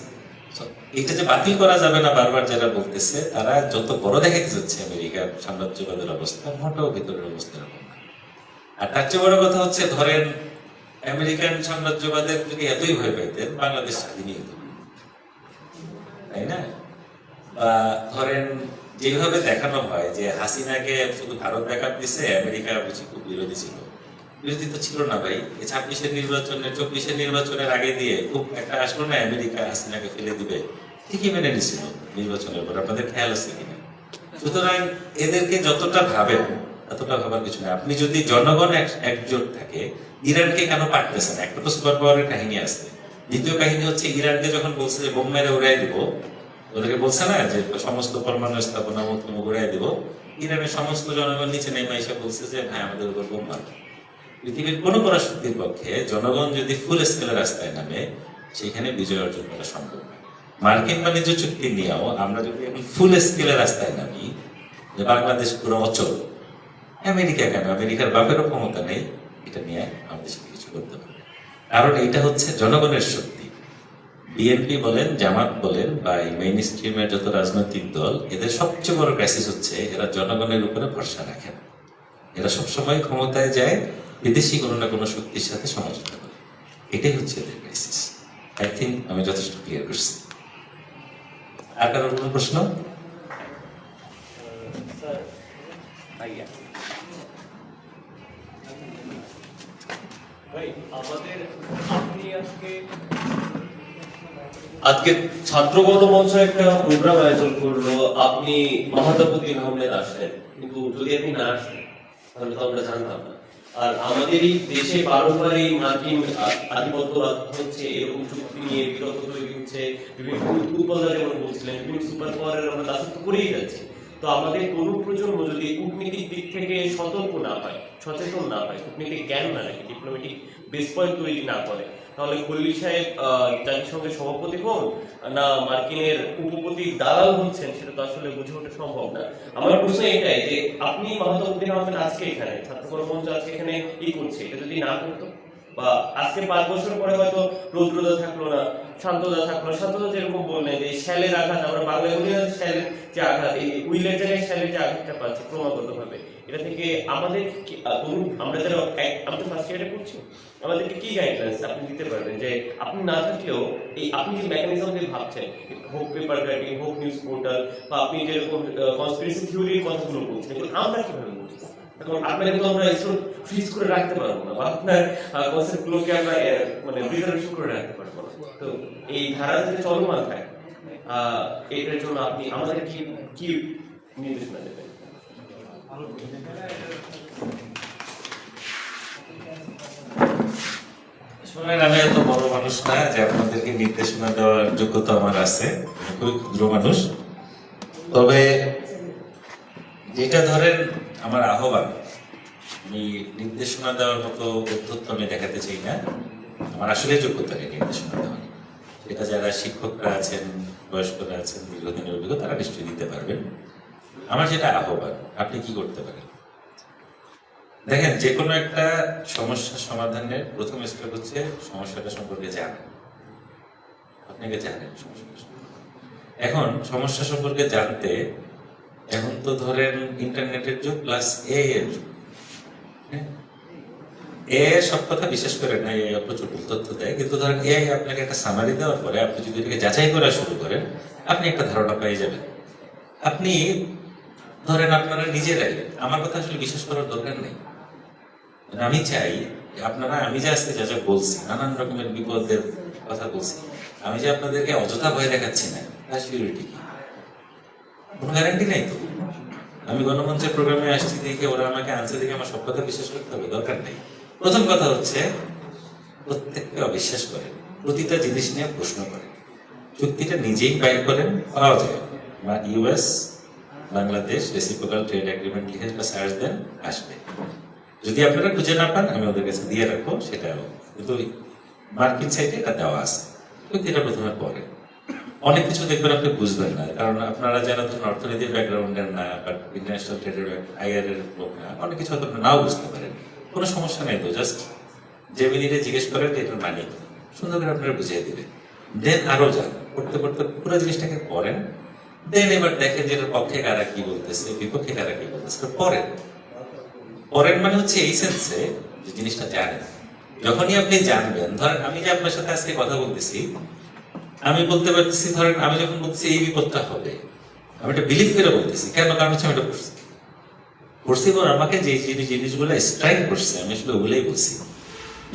So, এটা যে বাতিল করা যাবে না বারবার যারা বলতেছে, তারা যত বড় দেখাতে যাচ্ছে আমেরিকার সাম্রাজ্যবাদের অবস্থা, মোটেও ভিতরের অবস্থা এরকম না। আর তার চেয়ে বড় কথা হচ্ছে, ধরেন আমেরিকান সাম্রাজ্যবাদের যদি এতই ভয় পাইতেন, বাংলাদেশ স্বাধীনই হতো, তাই না? বা ধরেন যেভাবে দেখানো হয় যে হাসিনাকে শুধু ভারত ব্যাকআপ দিচ্ছে, আমেরিকা বুঝি খুব বিরোধী ছিল। বিরোধী তো ছিল না ভাই। 26-এর নির্বাচনে, 24-এর নির্বাচনের আগে দিয়ে খুব একটা আসলো না আমেরিকা হাসিনাকে ফেলে দিবে, ঠিকই মেনে নিছিল নির্বাচনের পর। আপনাদের খেয়াল আছে কিনা? সুতরাং এদেরকে যতটা ভাবেন ততটা ভাবার কিছু না। আপনি যদি জনগণ একজোট থাকে, ইরানকে কেন পারতেছেন? একটা তো সুপার পাওয়ারের কাহিনী আছে। দ্বিতীয় কাহিনী হচ্ছে, ইরানকে যখন বলছে যে বোম মেরে উড়াই দিব, ওদেরকে বলছে না যে সমস্ত পরমাণু স্থাপনা উড়াই দিব, ইরানের সমস্ত জনগণ নিচে নেমে এসে বলছে যে ভাই আমাদের উপর বোম মারবে। পৃথিবীর কোন পরাশক্তির পক্ষে জনগণ যদি ফুল স্কেলে রাস্তায় নামে, সেখানে বিজয় অর্জন করা সম্ভব। মার্কিন বাণিজ্য চুক্তি নিয়েও আমরা যদি এখন ফুল স্কেলে রাস্তায় নামি, যে বাংলাদেশ পুরো অচল, আমেরিকা কেন? আমেরিকার বাপেরও ক্ষমতা নেই এটা নিয়ে আমাদের সাথে কিছু করতে পারে। কারণ এটা হচ্ছে জনগণের শক্তি। বিএনপি বলেন, জামাত বলেন, বা মেইন স্ট্রিমের যত রাজনৈতিক দল, এদের সবচেয়ে বড় ক্রাইসিস হচ্ছে এরা জনগণের উপরে ভরসা রাখে না। এরা সবসময় ক্ষমতায় যায় বিদেশি কোনো না কোনো শক্তির সাথে সমঝোতা করে। এটাই হচ্ছে এদের ক্রাইসিস। আই থিঙ্ক আমি যথেষ্ট ক্লিয়ার করছি। আর কারোর কোনো প্রশ্ন? আজকে ছাত্র গণমঞ্চ একটা প্রোগ্রাম আয়োজন করলো, আপনি মহাতাবুদ্দিন আহমেদ আসলেন, কিন্তু যদি আপনি না আসেন তাহলে তো আমরা জানতাম না। আর আমাদের এই দেশে বারংবারই মার্কিন আধিপত্যবাদ হচ্ছে, এরকম চুক্তি নিয়ে বিরত তৈরি হচ্ছে, বিভিন্ন উৎপাদন যেমন বলছিলেন, বিভিন্ন সুপার পাওয়ারের আমরা দাসত্ব করেই যাচ্ছি। তো আমাদের তরুণ প্রজন্ম যদি কূটনীতিক দিক থেকে সতর্ক না হয়, সচেতন না হয়, কূটনীতিক জ্ঞান না রাখে, ডিপ্লোমেটিক বেস পয়েন্ট তৈরি না করে, তাহলে খলিল সাহেব জাতিসংঘের সভাপতি হন না মার্কিনের উপপতি দালাল হচ্ছেন, সেটা তো আসলে বুঝে ওঠা সম্ভব না। আমার প্রশ্ন এটাই যে আপনি মহাতাবুদ্দিন আহমেদ আজকে এখানে, ছাত্র গণমঞ্চ আজকে এখানে করছে, এটা যদি না করতো, বা আজকে 5 বছর পরে হয়তো রৌদ্রতা থাকলো না, শান্ততা থাকলো। শান্ততা যেরকম বললেন যে শ্যালের আঘাত, আমরা বাংলায় বলি না শ্যালের যে আঘাত, এই উইলের জায়গায় শ্যালের যে আঘাতটা পাচ্ছি ক্রমাগত ভাবে, এটা থেকে আমাদের আমরা যারা আমাদের ফার্স্ট ইয়ারে পড়ছি, আমাদেরকে কি গাইডলাইন্স আপনি দিতে পারবেন যে আপনি না থাকলেও এই আপনি যে মেকানিজম দিয়ে ভাবছেন, হোক পেপার রাইটিং, হোক নিউজ পোর্টাল, বা আপনি যেরকম কনস্পিরেসি থিওরির কথাগুলো বলছেন, আমরা কিভাবে বলছি? এখন আপনাকে তো আমরা ফ্রিজ করে রাখতে পারবো না, বা আপনার কনসেপ্টগুলোকে আমরা মানে রিজার্ভেশন করে রাখতে পারবো না। তো এই ধারা যদি চলমান থাকে, এটার জন্য আপনি আমাদের কি নির্দেশনা দেবেন? শোনেন, আমি এত বড় মানুষ না যে আপনাদেরকে নির্দেশনা দেওয়ার যোগ্যতা আমার আছে, খুবই ক্ষুদ্র মানুষ। তবে যেটা ধরেন আমার আহ্বান, আমি নির্দেশনা দেওয়ার মতো উদ্ধত্ত আমি দেখাতে চাই না, আমার আসলে যোগ্যতা নেই নির্দেশনা দেওয়ার। এটা যারা শিক্ষকরা আছেন, বয়স্করা আছেন, দীর্ঘদিনের অভিজ্ঞ, তারা নিশ্চয়ই দিতে পারবেন। আমার যেটা আহ্বান, আপনি কি করতে পারেন? দেখেন, যে কোনো একটা সমস্যা সমাধানের প্রথম স্টেপ হচ্ছে সমস্যাটা সম্পর্কে জানেন। আপনাকে জানেন সমস্যাটা। এখন সমস্যা সম্পর্কে জানতে, এখন তো ধরেন ইন্টারনেটের যুগ প্লাস এ এর যুগ। এ সব কথা বিশেষ করে না, এ প্রচুর তথ্য দেয়, কিন্তু ধরেন এ আপনাকে একটা সামারি দেওয়ার পরে আপনি যদি এটাকে যাচাই করা শুরু করেন, আপনি একটা ধারণা পেয়ে যাবেন। আপনি ধরেন আপনারা নিজেরাই, আমার কথা আসলে বিশ্বাস করার দরকার নেই। আমি চাই আপনারা, আমি যে আজকে যা যা বলছি, নানান রকমের বিপদের কথা বলছি, আমি যে আপনাদেরকে অযথা ভয় দেখাচ্ছি না, তার সিকিউরিটি কি? কোনো গ্যারান্টি নেই তো। আমি গণমঞ্চের প্রোগ্রামে আসছি দেখে ওরা আমাকে আনসার দেখে আমার সব কথা বিশ্বাস করতে হবে? দরকার নেই। প্রথম কথা হচ্ছে, প্রত্যেককে অবিশ্বাস করেন, প্রতিটা জিনিস নিয়ে প্রশ্ন করেন, চুক্তিটা নিজেই বাইর করেন, পাওয়া যায়, বা US Bangladesh reciprocal trade agreement লিখে একটা সার্চ দেন, আসবে। যদি আপনারা খুঁজে না পান, আমি ওদের কাছে দিয়ে রাখবো, সেটা কিন্তু মার্কিন সাইটে এটা দেওয়া আছে। চুক্তিটা প্রথমে পড়েন। অনেক কিছু দেখবেন আপনি বুঝবেন না, কারণ আপনারা যারা ধরুন অর্থনীতির ব্যাকগ্রাউন্ডের না, বা ইন্টারন্যাশনাল ট্রেডের আইআর এর লোক না, অনেক কিছু হয়তো নাও বুঝতে পারেন। কোনো সমস্যা নেই তো, জাস্ট যে মিনিটে জিজ্ঞেস করেন এটার মানে সুন্দর করে আপনারা বুঝিয়ে দিবে। দেন আরো যান, পড়তে পড়তে পুরো জিনিসটাকে পড়েন, দেন এবার দেখেন যে এটার পক্ষে কারা কি বলতেছে, বিপক্ষে কারা কি বলতেছে, পড়েন। পড়েন মানে হচ্ছে এই সেন্সে যে জিনিসটা জানেন। যখনই আপনি জানবেন, ধরেন আমি যে আপনার সাথে আজকে কথা বলতেছি, আমি বলতে পারতেছি, ধরেন আমি যখন বলতেছি এই বিপদটা হবে, আমি এটা বিলিভ করে বলতেছি। কেন? কারণ হচ্ছে আমি এটা পড়ছি এবং আমাকে যে জিনিসগুলো স্ট্রাইক করছে আমি আসলে ওগুলোই বলছি।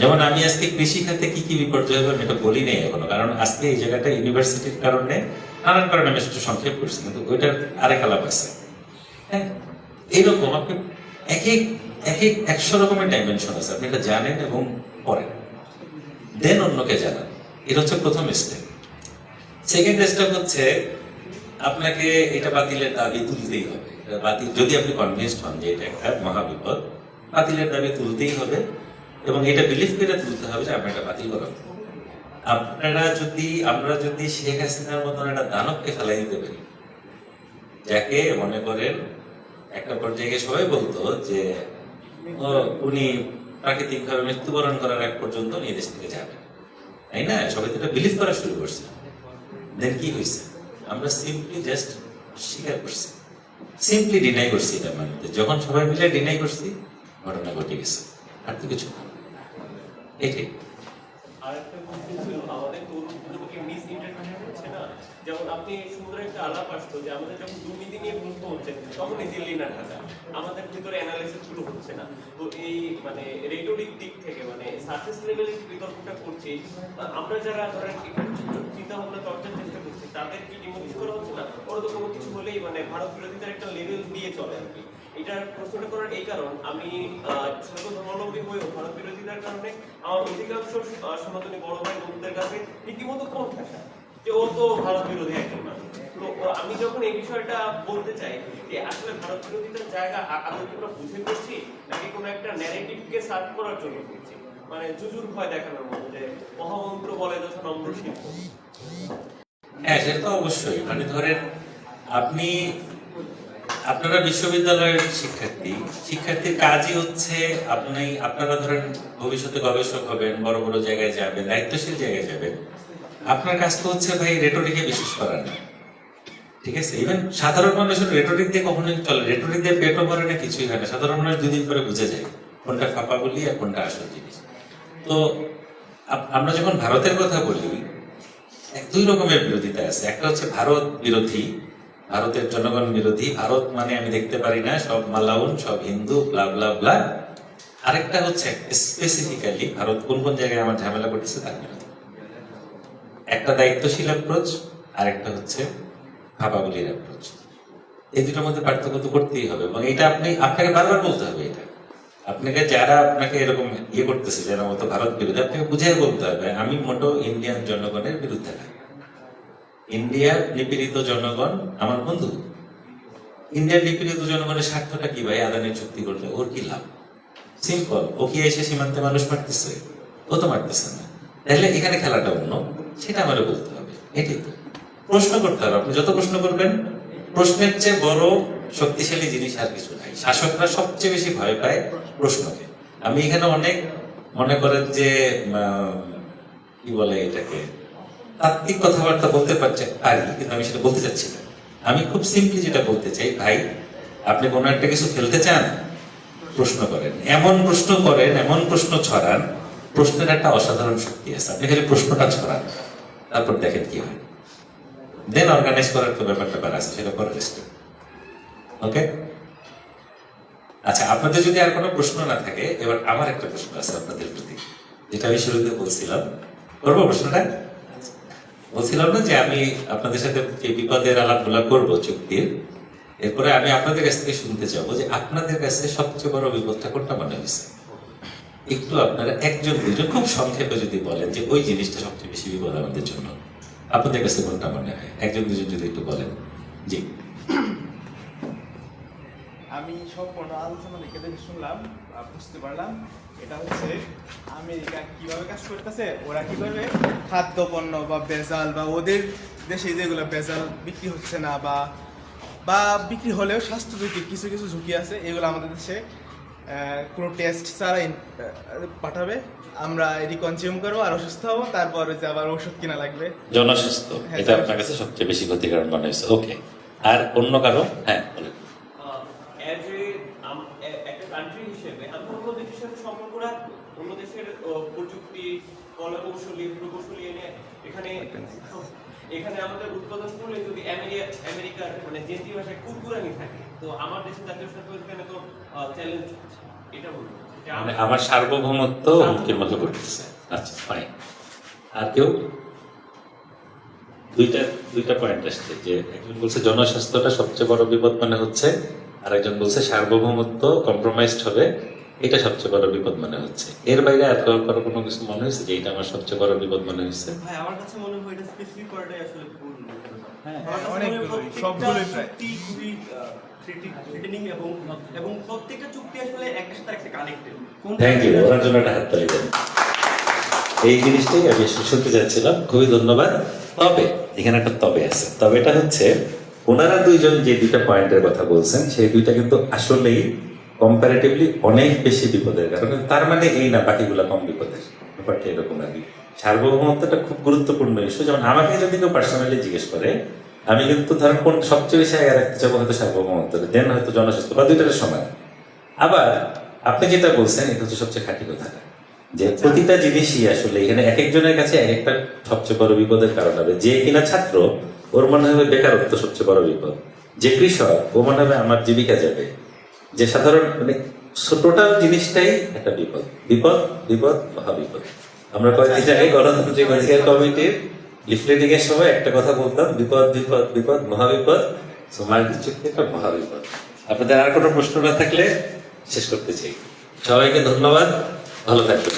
যেমন আমি আজকে কৃষি খাতে কি কি বিপর্যয় হবে আমি এটা বলি নাই এখনো, কারণ আজকে এই জায়গাটা ইউনিভার্সিটির কারণে, নানান কারণে আমি একটু সংক্ষেপ করছি, কিন্তু ওইটার আরেক আলাপ আছে। হ্যাঁ, এইরকম আপনি এক 100 রকমের ডাইমেনশন আছে, আপনি এটা জানেন এবং পড়েন, দেন অন্যকে জানান। এটা হচ্ছে প্রথম স্টেপ। সেকেন্ড স্টেপ হচ্ছে আপনাকে এটা বাতিলের দাবি তুলতেই হবে। বাতিল যদি আপনি কনভিন্সড হন যে এটা একটা মহাবিপদ, বাতিলের দাবি তুলতেই হবে এবং এটা বিলিভ করে তুলতে হবে যে আমরা এটা বাতিল করাবো। আমরা যদি শেখ হাসিনার মতন একটা দানবকে ফেলাই দিতে পারি, যাকে মনে করেন একটা পর্যায়ে সবাই বলতো যে উনি প্রাকৃতিকভাবে মৃত্যুবরণ করার এক পর্যন্ত এই দেশ থেকে যাবেন, তাই না? সবাই তো এটা বিলিভ করা শুরু করছে। দেন কি হয়েছে? আমরা সিম্পলি জাস্ট স্বীকার করছি, সিম্পলি ডিনাই করছি এটা মানতে। যখন সবাই মিলে ডিনাই করছি, ঘটনা ঘটে গেছে, আর তো কিছু না। এটাই আরেকটা কোশ্চেন ছিল, আমাদের তরুণকে মিস ইন্টারপ্রিটেশন হচ্ছে না। যেমন আপনি সুন্দর একটা আলাপ আসতো যে আমাদের যখন দুর্নীতি নিয়ে প্রশ্ন হচ্ছে তখনই দিল্লি না ঢাকা, আমাদের ভিতরে অ্যানালাইসিস গুলো হচ্ছে না। তো এই মানে রেটরিক দিক থেকে মানে সার্ফেস লেভেলের বিতর্কটা করছি, আমরা যারা ধরেন চিন্তা ভাবনা চর্চার চেষ্টা করছি তাদের কি ডিমোটিভ করা হচ্ছে না? ওরা তো কোনো কিছু হলেই মানে ভারত বিরোধিতার একটা লেভেল দিয়ে চলে আর কি। এটার প্রশ্নটা করার এই কারণ, আমি সর্ব ধর্মাবলম্বী হয়েও ভারত বিরোধিতার কারণে আমার অধিকাংশ সনাতনী বড় ভাই বন্ধুদের কাছে রীতিমতো কোন ভাষা যে ও তো ভারত বিরোধী একজন মানুষ। তো আমি যখন এই বিষয়টা বলতে চাই যে আসলে ভারত বিরোধিতার জায়গা আদৌ কি আমরা বুঝে করছি নাকি কোনো একটা ন্যারেটিভকে সার্ভ করার জন্য করছি, মানে জুজুর ভয় দেখানোর মতো যে মহামন্ত্র বলে যথা নম্র শিল্প। হ্যাঁ, সেটা তো অবশ্যই। মানে ধরেন আপনারা বিশ্ববিদ্যালয়ের শিক্ষার্থীর কাজই হচ্ছে আপনারা ধরেন ভবিষ্যতে গবেষক হবেন, বড় বড় জায়গায় যাবেন, দায়িত্বশীল জায়গায় যাবেন। আপনার কাজ তো হচ্ছে ভাই রেটরিকে বিশ্বাস করার না, ঠিক আছে? ইভেন সাধারণ মানুষের রেটরিক দিয়ে কখনোই চলে, রেটরিক দিয়ে পেটও ভরে না, কিছুই হয় না। সাধারণ মানুষ 2 দিন পরে বুঝে যায় কোনটা ফাঁপা বলি আর কোনটা আসল জিনিস। তো আমরা যখন ভারতের কথা বলি, 2 রকমের বিরোধিতা আছে। একটা হচ্ছে ভারত বিরোধী, ভারতের জনগণ বিরোধী, ভারত মানে আমি দেখতে পারি না, সব মালাউন, সব হিন্দু, ব্লা ব্লা ব্লা। আরেকটা হচ্ছে স্পেসিফিক্যালি ভারত কোন কোন জায়গায় আমার ঝামেলা করতেছে তার বিরোধী। একটা দায়িত্বশীল অ্যাপ্রোচ, আরেকটা হচ্ছে ভাবাবলির অ্যাপ্রোচ। এই দুটোর মধ্যে পার্থক্য তো করতেই হবে এবং এটা আপনাকে বারবার বলতে হবে। এটা আপনাকে যারা আপনাকে এরকম করতেছে, যারা মতো ভারত বিরোধী, আপনাকে বুঝিয়ে বলতে হবে আমি মোটো ইন্ডিয়ান জনগণের বিরুদ্ধে না। ইন্ডিয়ার নিপীড়িত জনগণ আমার বন্ধু। ইন্ডিয়ার নিপীড়িত জনগণের স্বার্থটা কি ভাই? আদানের চুক্তি করলে ওর কি লাভ? সিম্পল। ও কি এসে সীমান্তে মানুষ মারতেছে? ও তো মারতেছে না। তাহলে এখানে খেলাটা অন্য, সেটা আমারও বলতে হবে। এটাই তো প্রশ্ন করতে হবে। আপনি যত প্রশ্ন করবেন, প্রশ্নের চেয়ে বড় শক্তিশালী জিনিস আর কিছু নাই। শাসকরা সবচেয়ে বেশি ভয় পায় প্রশ্নকে। আমি এখানে অনেক মনে করেন যে কি বলে এটাকে তাত্ত্বিক কথাবার্তা বলতে পারি, কিন্তু আমি সেটা বলতে চাচ্ছি না। আমি খুব সিম্পলি যেটা বলতে চাই, ভাই আপনি কোনো একটা কিছু ফেলতে চান, প্রশ্ন করেন, এমন প্রশ্ন করেন, এমন প্রশ্ন ছড়ান, প্রশ্নের একটা অসাধারণ শক্তি আছে। আপনি খালি প্রশ্নটা ছড়ান, তারপর দেখেন কি হয়। দেন অর্গানাইজ করার তো ব্যাপারটা আছে, সেটা পরের স্টেপ। ওকে, আচ্ছা, আপনাদের যদি আর কোনো প্রশ্ন না থাকে, এবার আমার একটা প্রশ্ন আছে আপনাদের প্রতি, যেটা আমি শুরুতে বলছিলাম। করবো প্রশ্নটা? বলছিলাম না যে আমি আপনাদের সাথে যে বিপদের আলাপগুলা করবো চুক্তির, এরপরে আমি আপনাদের কাছ থেকে শুনতে চাবো যে আপনাদের কাছে সবচেয়ে বড় বিপদটা কোনটা মনে হয়েছে। একটু আপনারা 1-2জন খুব সংক্ষেপে যদি বলেন যে ওই জিনিসটা সবচেয়ে বেশি বিপদ আমাদের জন্য, আপনাদের কাছে কোনটা মনে হয়? 1-2জন যদি একটু বলেন। জি, আমি সম্পূর্ণ আলোচনা লিখে দেখে শুনলাম, বুঝতে পারলাম এটা হচ্ছে আমেরিকা কিভাবে কাজ করতেছে, ওরা কিভাবে খাদ্যপণ্য বা ভেজাল বা ওদের দেশে যেগুলো ভেজাল বিক্রি হচ্ছে না বা বিক্রি হলেও স্বাস্থ্যঝুঁকি কিছু কিছু ঝুঁকি আছে, এগুলো আমাদের দেশে কোনো টেস্ট ছাড়া পাঠাবে, আমরা এটি কনজিউম করবো আর অসুস্থ হবো, তারপর হচ্ছে আবার ওষুধ কিনা লাগবে। জনস্বাস্থ্য হ্যাঁ, এটা আপনার কাছে সবচেয়ে বেশি ক্ষতিকারক মনে হয়েছে। ওকে, আর অন্য কারো? হ্যাঁ বলেন। একটা কান্ট্রি হিসেবে আমরা অন্য দেশের সাথে সম্পর্ক রাখবো, অন্য দেশের প্রযুক্তি, কলা কৌশলী, প্রকৌশলী এনে এখানে আমাদের উৎপাদন করলে যদি আমেরিকার মানে জেন্টি ভাষায় কুরকুরানি থাকে, তো আমার দেশের জাতীয় স্বার্থ এখানে তো চ্যালেঞ্জ হচ্ছে, এটা বলবো। মানে আমার সার্বভৌমত্ব হুমকির মধ্যে পড়তেছে। আচ্ছা ফাইন। আর কেউ? দুইটা পয়েন্ট আসছে, যে একজন বলছে জনস্বাস্থ্যটা সবচেয়ে বড় বিপদ মনে হচ্ছে, আর একজন বলছে সার্বভৌমত্ব কম্প্রোমাইজড হবে, এটা সবচেয়ে বড় বিপদ মনে হচ্ছে। এর বাইরে আর কারো কোনো কিছু মনে হয়েছে যে এটা আমার সবচেয়ে বড় বিপদ মনে হচ্ছে? ভাই আমার কাছে মনে হয় এটা স্পেসিফিক করাটাই আসলে ভুল। হ্যাঁ, আমার কাছে অনেক মনে হয় সবগুলোই প্রত্যেকটা প্রায়। চুক্তি খুবই থ্রেটেনিং এবং প্রত্যেকটা চুক্তি আসলে একটা সাথে একটা কানেক্টেড। থ্যাংক ইউ, ওনার জন্য একটা হাততালি দেন। এই জিনিসটাই আমি শুনতে চাচ্ছিলাম, খুবই ধন্যবাদ। তবে এখানে একটা তবে আছে, তবে এটা হচ্ছে ওনারা দুইজন যে দুইটা পয়েন্টের কথা বলছেন সেই দুইটা কিন্তু আসলেই কম্পারেটিভলি অনেক বেশি বিপদের কারণ। তার মানে এই না বাকিগুলা কম বিপদের, ব্যাপারটা এরকম আর কি। সার্বভৌমত্বটা খুব গুরুত্বপূর্ণ ইস্যু। যেমন আমাকে যদি কেউ পার্সোনালি জিজ্ঞেস করে, আমি কিন্তু ধরেন কোন সবচেয়ে বেশি আগে রাখতে চাবো হয়তো সার্বভৌমত্ব, দেন হয়তো জনস্বাস্থ্য, বা দুইটার সমান। আবার আপনি যেটা বলছেন এটা হচ্ছে সবচেয়ে খাঁটি কথাটা, যে প্রতিটা জিনিসই আসলে এখানে এক একজনের কাছে এক একটা সবচেয়ে বড় বিপদের কারণ হবে। যে কিনা ছাত্র, ওর মনে হবে বেকারত্ব সবচেয়ে বড় বিপদ। যে কৃষক, ও মনে হবে আমার জীবিকা যাবে। যে সাধারণ মানে টোটাল জিনিসটাই একটা বিপদ, বিপদ বিপদ মহাবিপদ। আমরা কয়েকদিন আগে গণতান্ত্রিক অধিকার কমিটির লিফলেটিং এর সময় একটা কথা বলতাম, বিপদ বিপদ বিপদ মহাবিপদ। মার্কিন চুক্তি একটা মহাবিপদ। আপনাদের আর কোনো প্রশ্ন না থাকলে শেষ করতে চাই। সবাইকে ধন্যবাদ, ভালো থাকবেন।